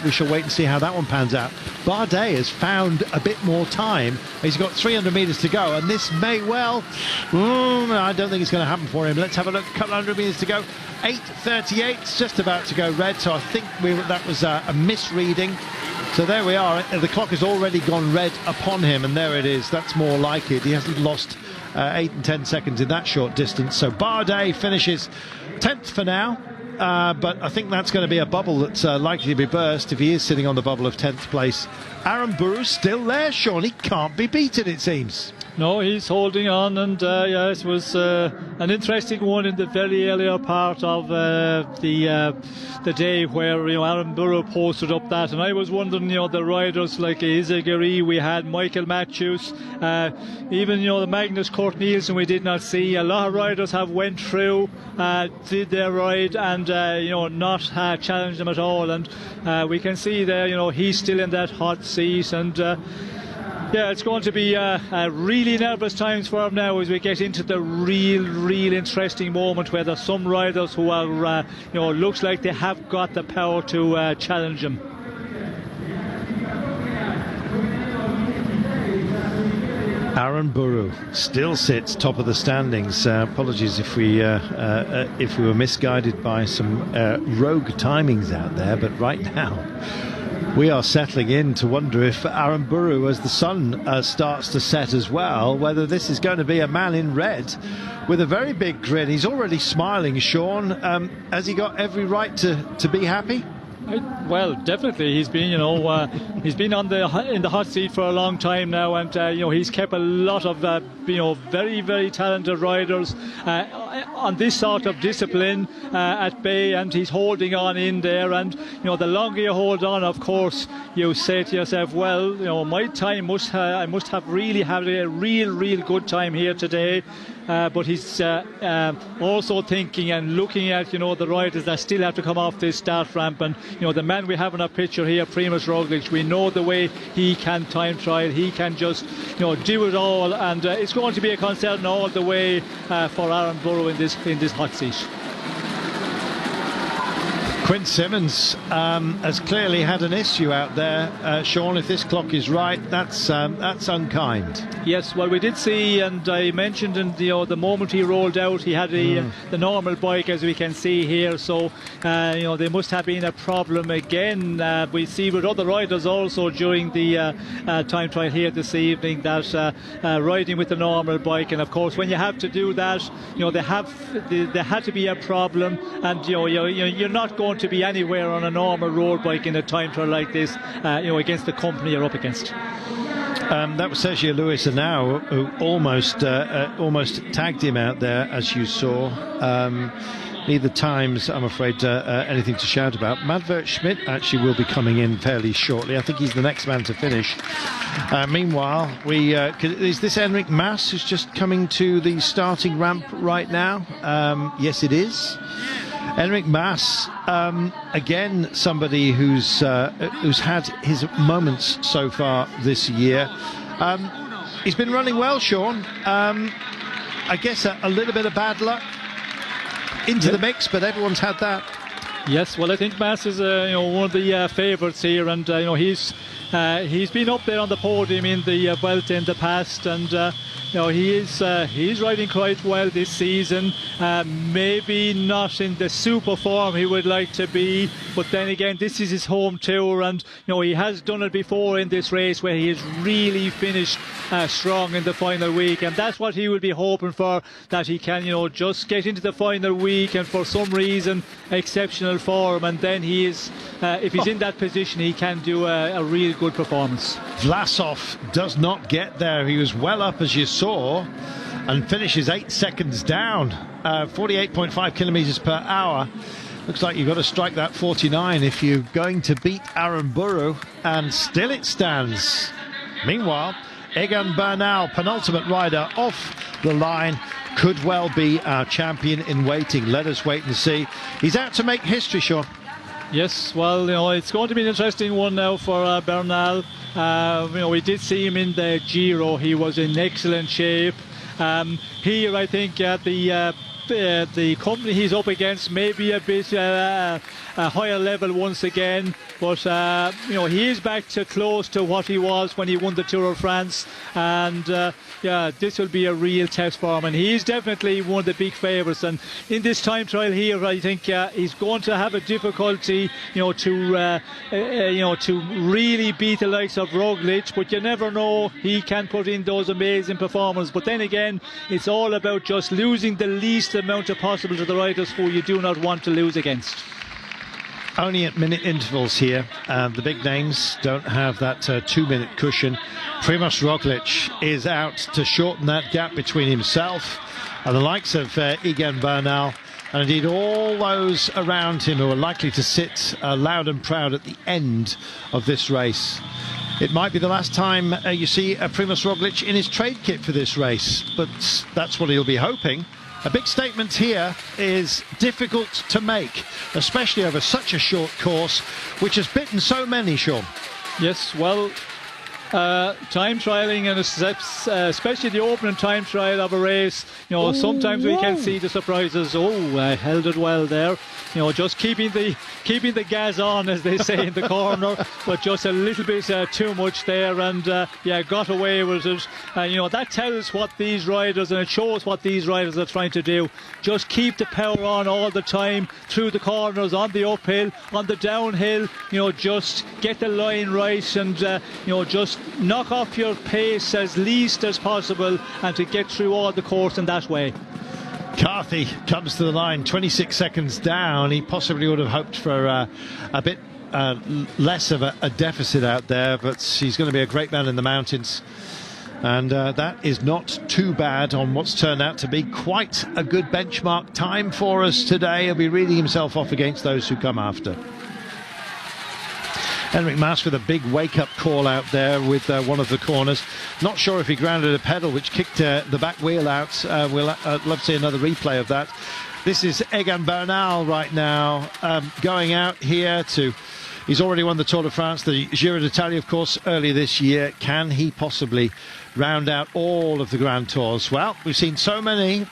Speaker 1: we shall wait and see how that one pans out. Bardet has found a bit more time. He's got 300 metres to go, and this may well... I don't think it's going to happen for him. Let's have a look. A couple of 100 metres to go. 8:38, just about to go red, so I think that was a misreading. So there we are. The clock has already gone red upon him, and there it is. That's more like it. He hasn't lost 8 and 10 seconds in that short distance. So Bardet finishes 10th for now. but I think that's going to be a bubble that's likely to be burst if he is sitting on the bubble of 10th place. Aaron Burrow's still there, Sean. He can't be beaten, it seems.
Speaker 6: No, he's holding on, and it was an interesting one in the very earlier part of the day where Aaron Burrow posted up that, and I was wondering, the riders like Izagiri, we had Michael Matthews, even the Magnus Kurt Nielsen we did not see. A lot of riders have went through, did their ride, and not challenged them at all, and we can see there, he's still in that hot seat, and it's going to be really nervous times for him now as we get into the real interesting moment where there's some riders who are, looks like they have got the power to challenge him.
Speaker 1: Aaron Burrow still sits top of the standings. Apologies if we were misguided by some rogue timings out there, but right now we are settling in to wonder if Aaron Burrow, as the sun starts to set as well, whether this is going to be a man in red with a very big grin. He's already smiling, Sean. Has he got every right to be happy?
Speaker 6: Well, definitely. He's been, he's been in the hot seat for a long time now, and he's kept a lot of, very, very talented riders on this sort of discipline at bay, and he's holding on in there. And the longer you hold on, of course, you say to yourself, well, my time I must have really had a real good time here today. But he's also thinking and looking at the riders that still have to come off this start ramp, and the man we have in our picture here, Primož Roglič, we know the way he can time trial, he can just do it all, and it's going to be a concern all the way for Aaron Burrow in this hot seat.
Speaker 1: Quinn Simmons has clearly had an issue out there, Sean. If this clock is right, that's unkind.
Speaker 6: Yes, well, we did see, and I mentioned in the moment he rolled out, he had the normal bike, as we can see here. So there must have been a problem again. We see with other riders also during the time trial here this evening that riding with the normal bike, and of course when you have to do that, there had to be a problem, and you're not going to be anywhere on a normal road bike in a time trial like this, against the company you're up against.
Speaker 1: That was Sergio Luis now, who almost tagged him out there, as you saw. Neither times, I'm afraid, anything to shout about. Madvert Schmidt actually will be coming in fairly shortly. I think he's the next man to finish. Meanwhile, is this Enric Mas who's just coming to the starting ramp right now? Yes, it is. Enric Mas, again, somebody who's had his moments so far this year. He's been running well, Sean. I guess a little bit of bad luck into the mix, but everyone's had that.
Speaker 6: Yes, well, I think Mas is one of the favourites here, and he's been up there on the podium in the Vuelta in the past, and he's riding quite well this season. Maybe not in the super form he would like to be, but then again, this is his home tour, and he has done it before in this race where he has really finished strong in the final week, and that's what he will be hoping for, that he can just get into the final week and for some reason exceptional form, and then he is if he's in that position, he can do a real good performance.
Speaker 1: Vlasov does not get there. He was well up, as you saw, and finishes 8 seconds down, 48.5 kilometers per hour. Looks like you've got to strike that 49 if you're going to beat Aaron Burrow, and still it stands. Meanwhile, Egan Bernal, penultimate rider off the line, could well be our champion in waiting. Let us wait and see. He's out to make history, Sean.
Speaker 6: Yes, well, it's going to be an interesting one now for Bernal. We did see him in the Giro. He was in excellent shape. Here, I think the company he's up against may be a bit a higher level once again, but he is back to close to what he was when he won the Tour of France, and this will be a real test for him, and he is definitely one of the big favourites. And in this time trial here, I think he's going to have a difficulty to really beat the likes of Roglič, but you never know, he can put in those amazing performances. But then again, it's all about just losing the least amount of possible to the riders who you do not want to lose against.
Speaker 1: Only at minute intervals here. The big names don't have that 2-minute cushion. Primož Roglic is out to shorten that gap between himself and the likes of Egan Bernal, and indeed all those around him who are likely to sit loud and proud at the end of this race. It might be the last time you see Primož Roglic in his trade kit for this race, but that's what he'll be hoping. A big statement here is difficult to make, especially over such a short course, which has bitten so many, Sean.
Speaker 6: Yes, well, time trialling, and especially the opening time trial of a race, sometimes we can see the surprises. I held it well there, just keeping the gas on, as they say in the corner, but just a little bit too much there, and got away with it. That tells what these riders, and it shows what these riders are trying to do. Just keep the power on all the time, through the corners, on the uphill, on the downhill, just get the line right, and just knock off your pace as least as possible, and to get through all the course in that way.
Speaker 1: Carthy comes to the line, 26 seconds down. He possibly would have hoped for a bit less of a deficit out there, but he's going to be a great man in the mountains, and that is not too bad on what's turned out to be quite a good benchmark time for us today. He'll be reading himself off against those who come after. Henrik Mas with a big wake-up call out there with one of the corners. Not sure if he grounded a pedal, which kicked the back wheel out. We'll love to see another replay of that. This is Egan Bernal right now, going out here to... He's already won the Tour de France, the Giro d'Italia, of course, earlier this year. Can he possibly round out all of the Grand Tours? Well, we've seen so many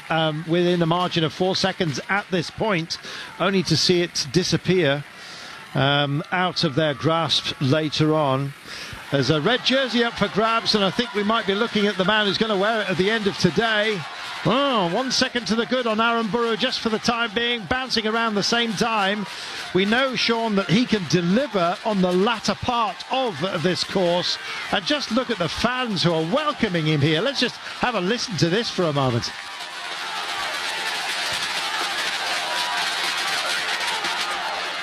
Speaker 1: within a margin of 4 seconds at this point, only to see it disappear out of their grasp later on. There's a red jersey up for grabs, and I think we might be looking at the man who's going to wear it at the end of today. 1 second to the good on Aaron Burrow just for the time being, bouncing around the same time. We know, Sean, that he can deliver on the latter part of this course, and just look at the fans who are welcoming him here. Let's just have a listen to this for a moment.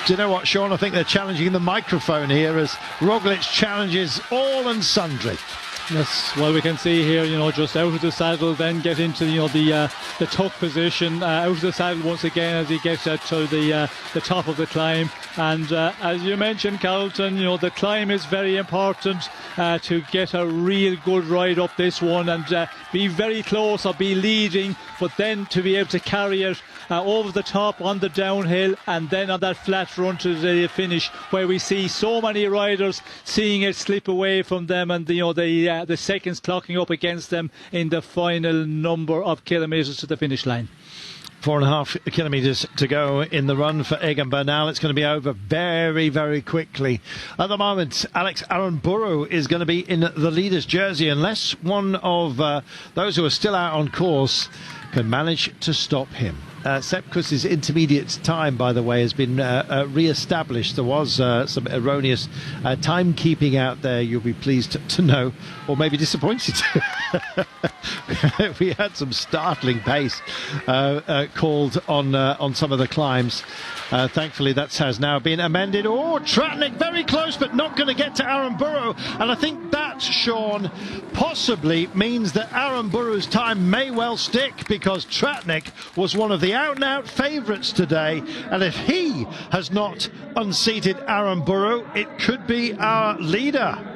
Speaker 1: Do you know what, Sean? I think they're challenging the microphone here as Roglic challenges all and sundry.
Speaker 6: Yes, well, we can see here, just out of the saddle, then get into, the tuck position, out of the saddle once again as he gets to the top of the climb. And as you mentioned, Carlton, the climb is very important to get a real good ride up this one, and be very close or be leading, but then to be able to carry it over the top on the downhill, and then on that flat run to the finish, where we see so many riders seeing it slip away from them, and the seconds clocking up against them in the final number of kilometres to the finish line.
Speaker 1: 4.5 kilometres to go in the run for Egan Bernal. It's going to be over very, very quickly. At the moment, Alex Aramburu is going to be in the leader's jersey, unless one of those who are still out on course can manage to stop him. Sepp Kuss's intermediate time, by the way, has been re-established. There was some erroneous timekeeping out there, you'll be pleased to know, or maybe disappointed. We had some startling pace called on some of the climbs. Thankfully, that has now been amended. Tratnik very close, but not going to get to Aramburu. And I think that, Sean, possibly means that Aramburu's time may well stick, because Tratnik was one of the out-and-out favourites today. And if he has not unseated Aramburu, it could be our leader.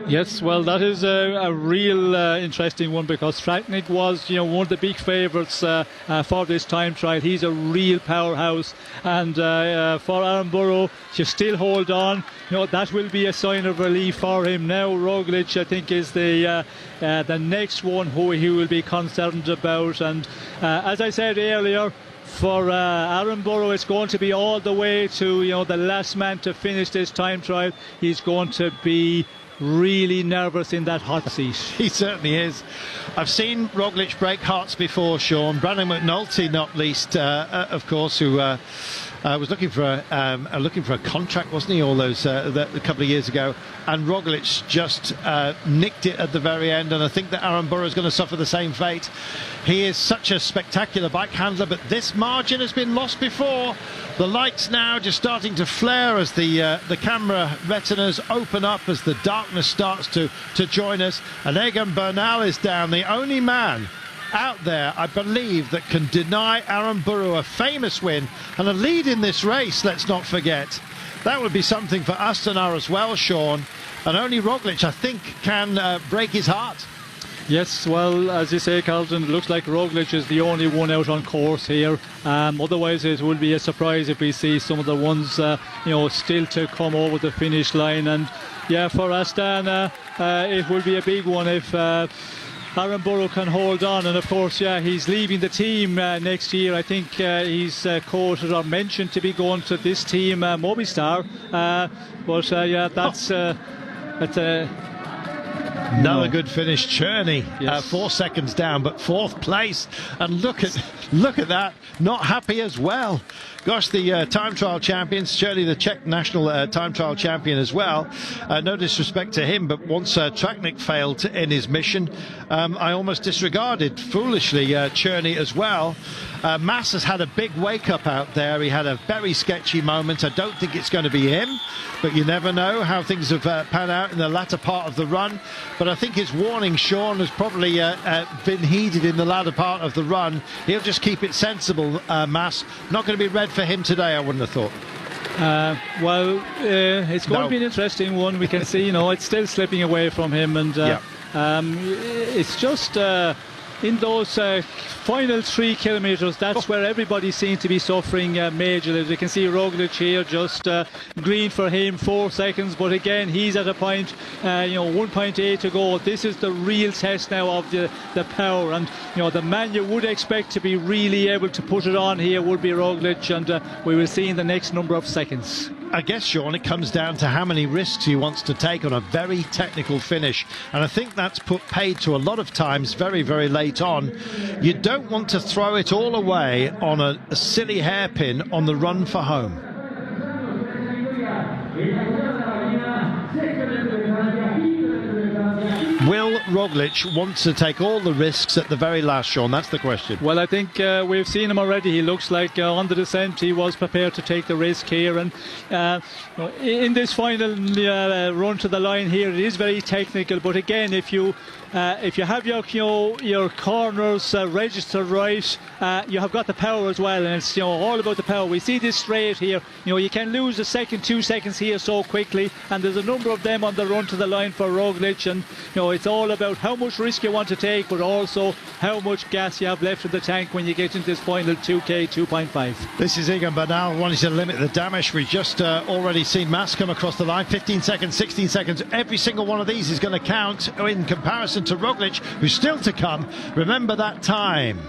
Speaker 6: Yes, well, that is a real interesting one, because Tratnik was, one of the big favourites for this time trial. He's a real powerhouse, and for Aramburu to still hold on, that will be a sign of relief for him. Now Roglic, I think, is the next one who he will be concerned about, and as I said earlier, for Aramburu, it's going to be all the way to the last man to finish this time trial. He's going to be really nervous in that hot seat.
Speaker 1: He certainly is. I've seen Roglic break hearts before, Sean. Brandon McNulty, not least, of course, who was looking for a contract, wasn't he, all those a couple of years ago, and Roglic just nicked it at the very end, and I think that Aaron Burrow is going to suffer the same fate. He is such a spectacular bike handler, but this margin has been lost before. The lights now just starting to flare as the camera retinas open up as the darkness starts to join us, and Egan Bernal is down, the only man out there, I believe, that can deny Aaron Burrow a famous win and a lead in this race. Let's not forget that would be something for Astana as well, Sean, and only Roglic, I think, can break his heart.
Speaker 6: Yes, well, as you say, Carlton, it looks like Roglic is the only one out on course here. Otherwise, it will be a surprise if we see some of the ones, still to come over the finish line. And yeah, for Astana, it will be a big one if Aaron Burrow can hold on. And of course, yeah, he's leaving the team next year. I think he's quoted or mentioned to be going to this team, Movistar. That's
Speaker 1: another good finish. Cherney, yes. 4 seconds down, but 4th place. And look at that, not happy as well. Gosh, the time trial champions, Cherney, the Czech national time trial champion as well. No disrespect to him, but once Traknik failed in his mission, I almost disregarded, foolishly, Cherney as well. Mas has had a big wake-up out there. He had a very sketchy moment. I don't think it's going to be him, but you never know how things have panned out in the latter part of the run. But I think his warning, Sean, has probably been heeded in the latter part of the run. He'll just keep it sensible, Mas. Not going to be red for him today, I wouldn't have thought.
Speaker 6: It's going to be an interesting one. We can see, it's still slipping away from him, and it's just in those final 3 kilometres, that's where everybody seems to be suffering majorly. As you can see, Roglic here, just green for him, 4 seconds, but again, he's at a point, 1.8 to go. This is the real test now of the power, and the man you would expect to be really able to put it on here would be Roglic, and we will see in the next number of seconds.
Speaker 1: I guess, Sean, it comes down to how many risks he wants to take on a very technical finish, and I think that's paid to a lot of times very, very late on. You don't want to throw it all away on a silly hairpin on the run for home. Will Roglic want to take all the risks at the very last, Sean? That's the question.
Speaker 6: Well, I think we've seen him already. He looks like on the descent he was prepared to take the risk here, and in this final run to the line here, it is very technical, but again, if you have your corners registered right, you have got the power as well, and it's all about the power. We see this straight here. You can lose a second, 2 seconds here so quickly, and there's a number of them on the run to the line for Roglic, and it's all about how much risk you want to take, but also how much gas you have left in the tank when you get into this final 2K 2.5.
Speaker 1: This is Egan Bernal wanting to limit the damage. We've just already seen Mas come across the line. 15 seconds, 16 seconds. Every single one of these is going to count in comparison to Roglic, who's still to come. Remember that time.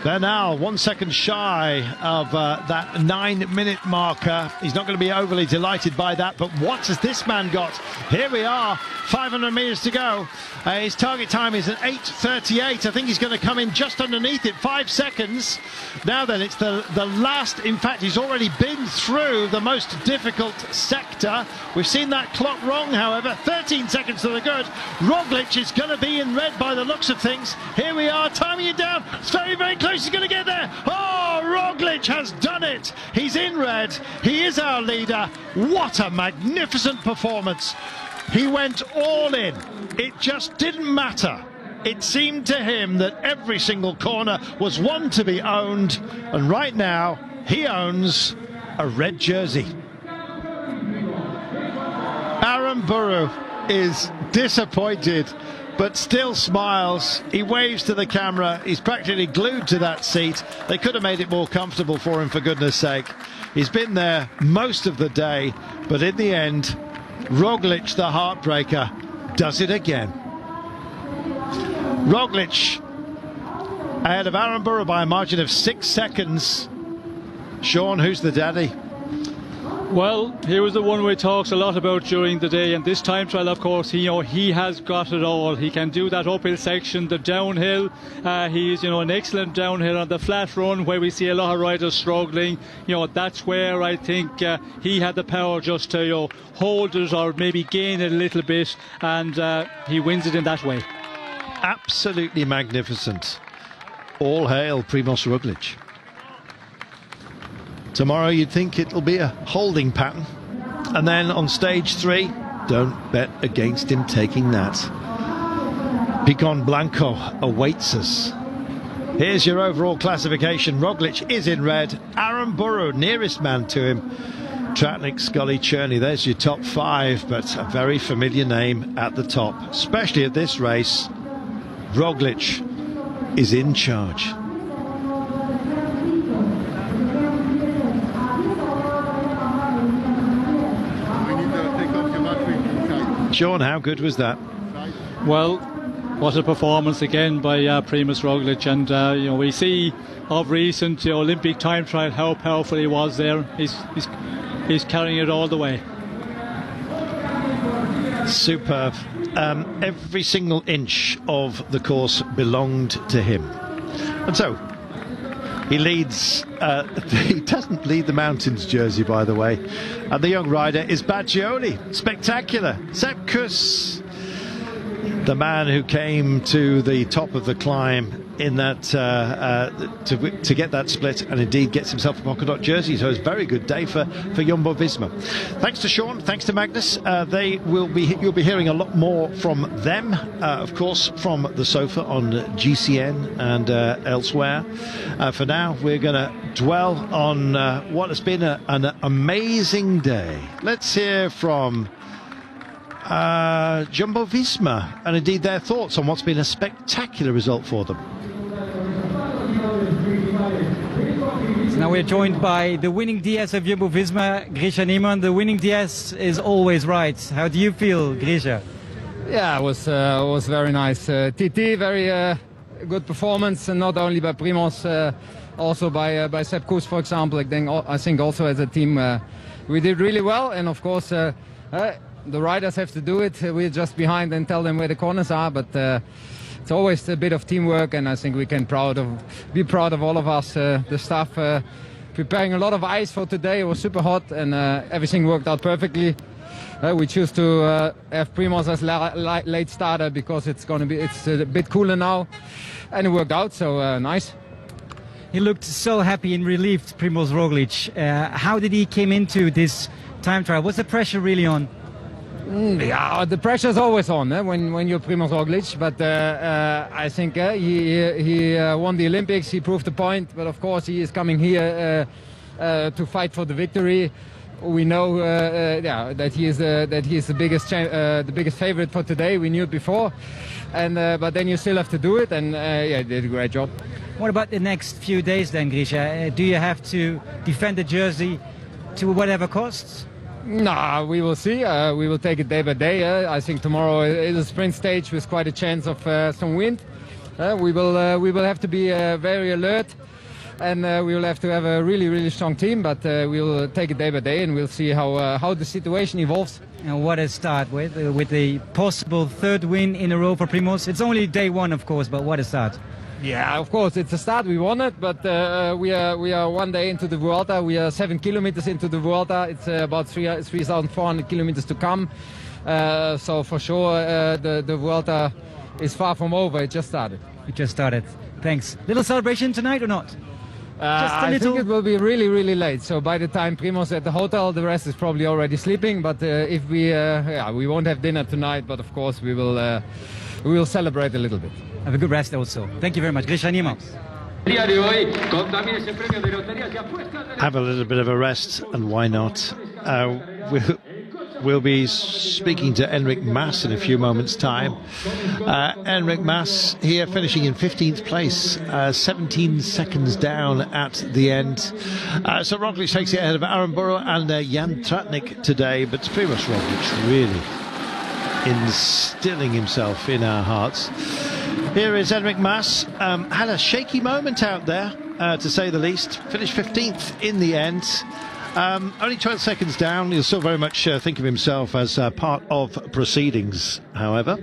Speaker 1: Bernal 1 second shy of that 9-minute marker. He's not going to be overly delighted by that, but what has this man got? Here we are, 500 metres to go. His target time is at 8:38. I think he's going to come in just underneath it, 5 seconds. Now then, it's the last. In fact, he's already been through the most difficult sector. We've seen that clock wrong, however. 13 seconds to the good. Roglic is going to be in red by the looks of things. Here we are, timing it down. It's very, very close. He's going to get there. Oh, Roglic has done it. He's in red. He is our leader. What a magnificent performance. He went all in. It just didn't matter. It seemed to him that every single corner was one to be owned, and right now he owns a red jersey. Aaron Burrow is disappointed, but still smiles. He waves to the camera. He's practically glued to that seat. They could have made it more comfortable for him, for goodness sake. He's been there most of the day, but in the end, Roglic, the heartbreaker, does it again. Roglic ahead of Aaron Burrow by a margin of 6 seconds. Sean, who's the daddy?
Speaker 6: Well, he was the one we talked a lot about during the day, and this time trial, of course, he has got it all. He can do that uphill section, the downhill. He's an excellent downhill on the flat run where we see a lot of riders struggling. That's where I think he had the power just to hold it or maybe gain it a little bit, and he wins it in that way.
Speaker 1: Absolutely magnificent. All hail Primož Roglič. Tomorrow you'd think it'll be a holding pattern, and then on stage 3, don't bet against him taking that. Picon Blanco awaits us. Here's your overall classification. Roglič is in red, Aaron Burrow nearest man to him, Tratnik, Scully, Cherney. There's your top 5, but a very familiar name at the top, especially at this race. Roglič is in charge. Sean, how good was that?
Speaker 6: Well, what a performance again by Primož Roglič, and we see of recent Olympic time trial how powerful he was there. He's carrying it all the way. Superb. Every single inch of the course belonged to him, and so he leads. He doesn't lead the mountains jersey, by the way. And the young rider is Baggioli. Spectacular. Sepp Kuss, the man who came to the top of the climb in that to get that split, and indeed gets himself a polka dot jersey. So it's a very good day for Jumbo-Visma. Thanks to Sean, thanks to Magnus. You'll be hearing a lot more from them, of course, from the sofa on GCN and elsewhere. For now, we're going to dwell on what has been an amazing day. Let's hear from Jumbo-Visma, and indeed their thoughts on what's been a spectacular result for them.
Speaker 2: So now we're joined by the winning DS of Jumbo-Visma, Grisha Niemann. The winning DS is always right. How do you feel, Grisha?
Speaker 17: Yeah, it was very nice. TT, very good performance, and not only by Primož, also by Sepp Kuss, for example. I think also as a team we did really well, and of course the riders have to do it. We're just behind and tell them where the corners are, but it's always a bit of teamwork, and I think we can be proud of all of us. The staff preparing a lot of ice for today. It was super hot, and everything worked out perfectly. We choose to have Primož as late starter because it's a bit cooler now, and it worked out, so nice.
Speaker 2: He looked so happy and relieved, Primož Roglič. How did he came into this time trial? Was the pressure really on?
Speaker 17: Yeah, the pressure's always on when you're Primož Roglič, but I think he won the Olympics. He proved the point, but of course he is coming here to fight for the victory. We know that he is the biggest favorite for today. We knew it before, and but then you still have to do it, and he did a great job.
Speaker 2: What about the next few days then, Grisha? Do you have to defend the jersey to whatever costs?
Speaker 17: No, we will see. We will take it day by day. I think tomorrow is a sprint stage with quite a chance of some wind. We will have to be very alert, and we will have to have a really, really strong team. But we will take it day by day, and we'll see how the situation evolves.
Speaker 2: And what a start with the possible third win in a row for Primož. It's only day one, of course, but what a start.
Speaker 17: Yeah, of course, it's a start. We won it, but we are 1 day into the Vuelta. We are 7 kilometers into the Vuelta. It's about 3,400 kilometers to come. So for sure, the Vuelta is far from over. It just started.
Speaker 2: It just started. Thanks. Little celebration tonight or not? Just a little.
Speaker 17: I think it will be really, really late. So by the time Primož at the hotel, the rest is probably already sleeping. But if we won't have dinner tonight, but of course we will celebrate a little bit.
Speaker 2: Have a good rest also. Thank you very much. Grisha Niemann.
Speaker 1: Have a little bit of a rest, and why not? We'll be speaking to Enric Mas in a few moments' time. Enric Mas here finishing in 15th place, 17 seconds down at the end. So Roglič takes it ahead of Aaron Burrow and Jan Tratnik today, but Primož Roglič really instilling himself in our hearts. Here is Enric Mas. Had a shaky moment out there, to say the least. Finished 15th in the end. Only 12 seconds down. He'll still very much think of himself as part of proceedings, however.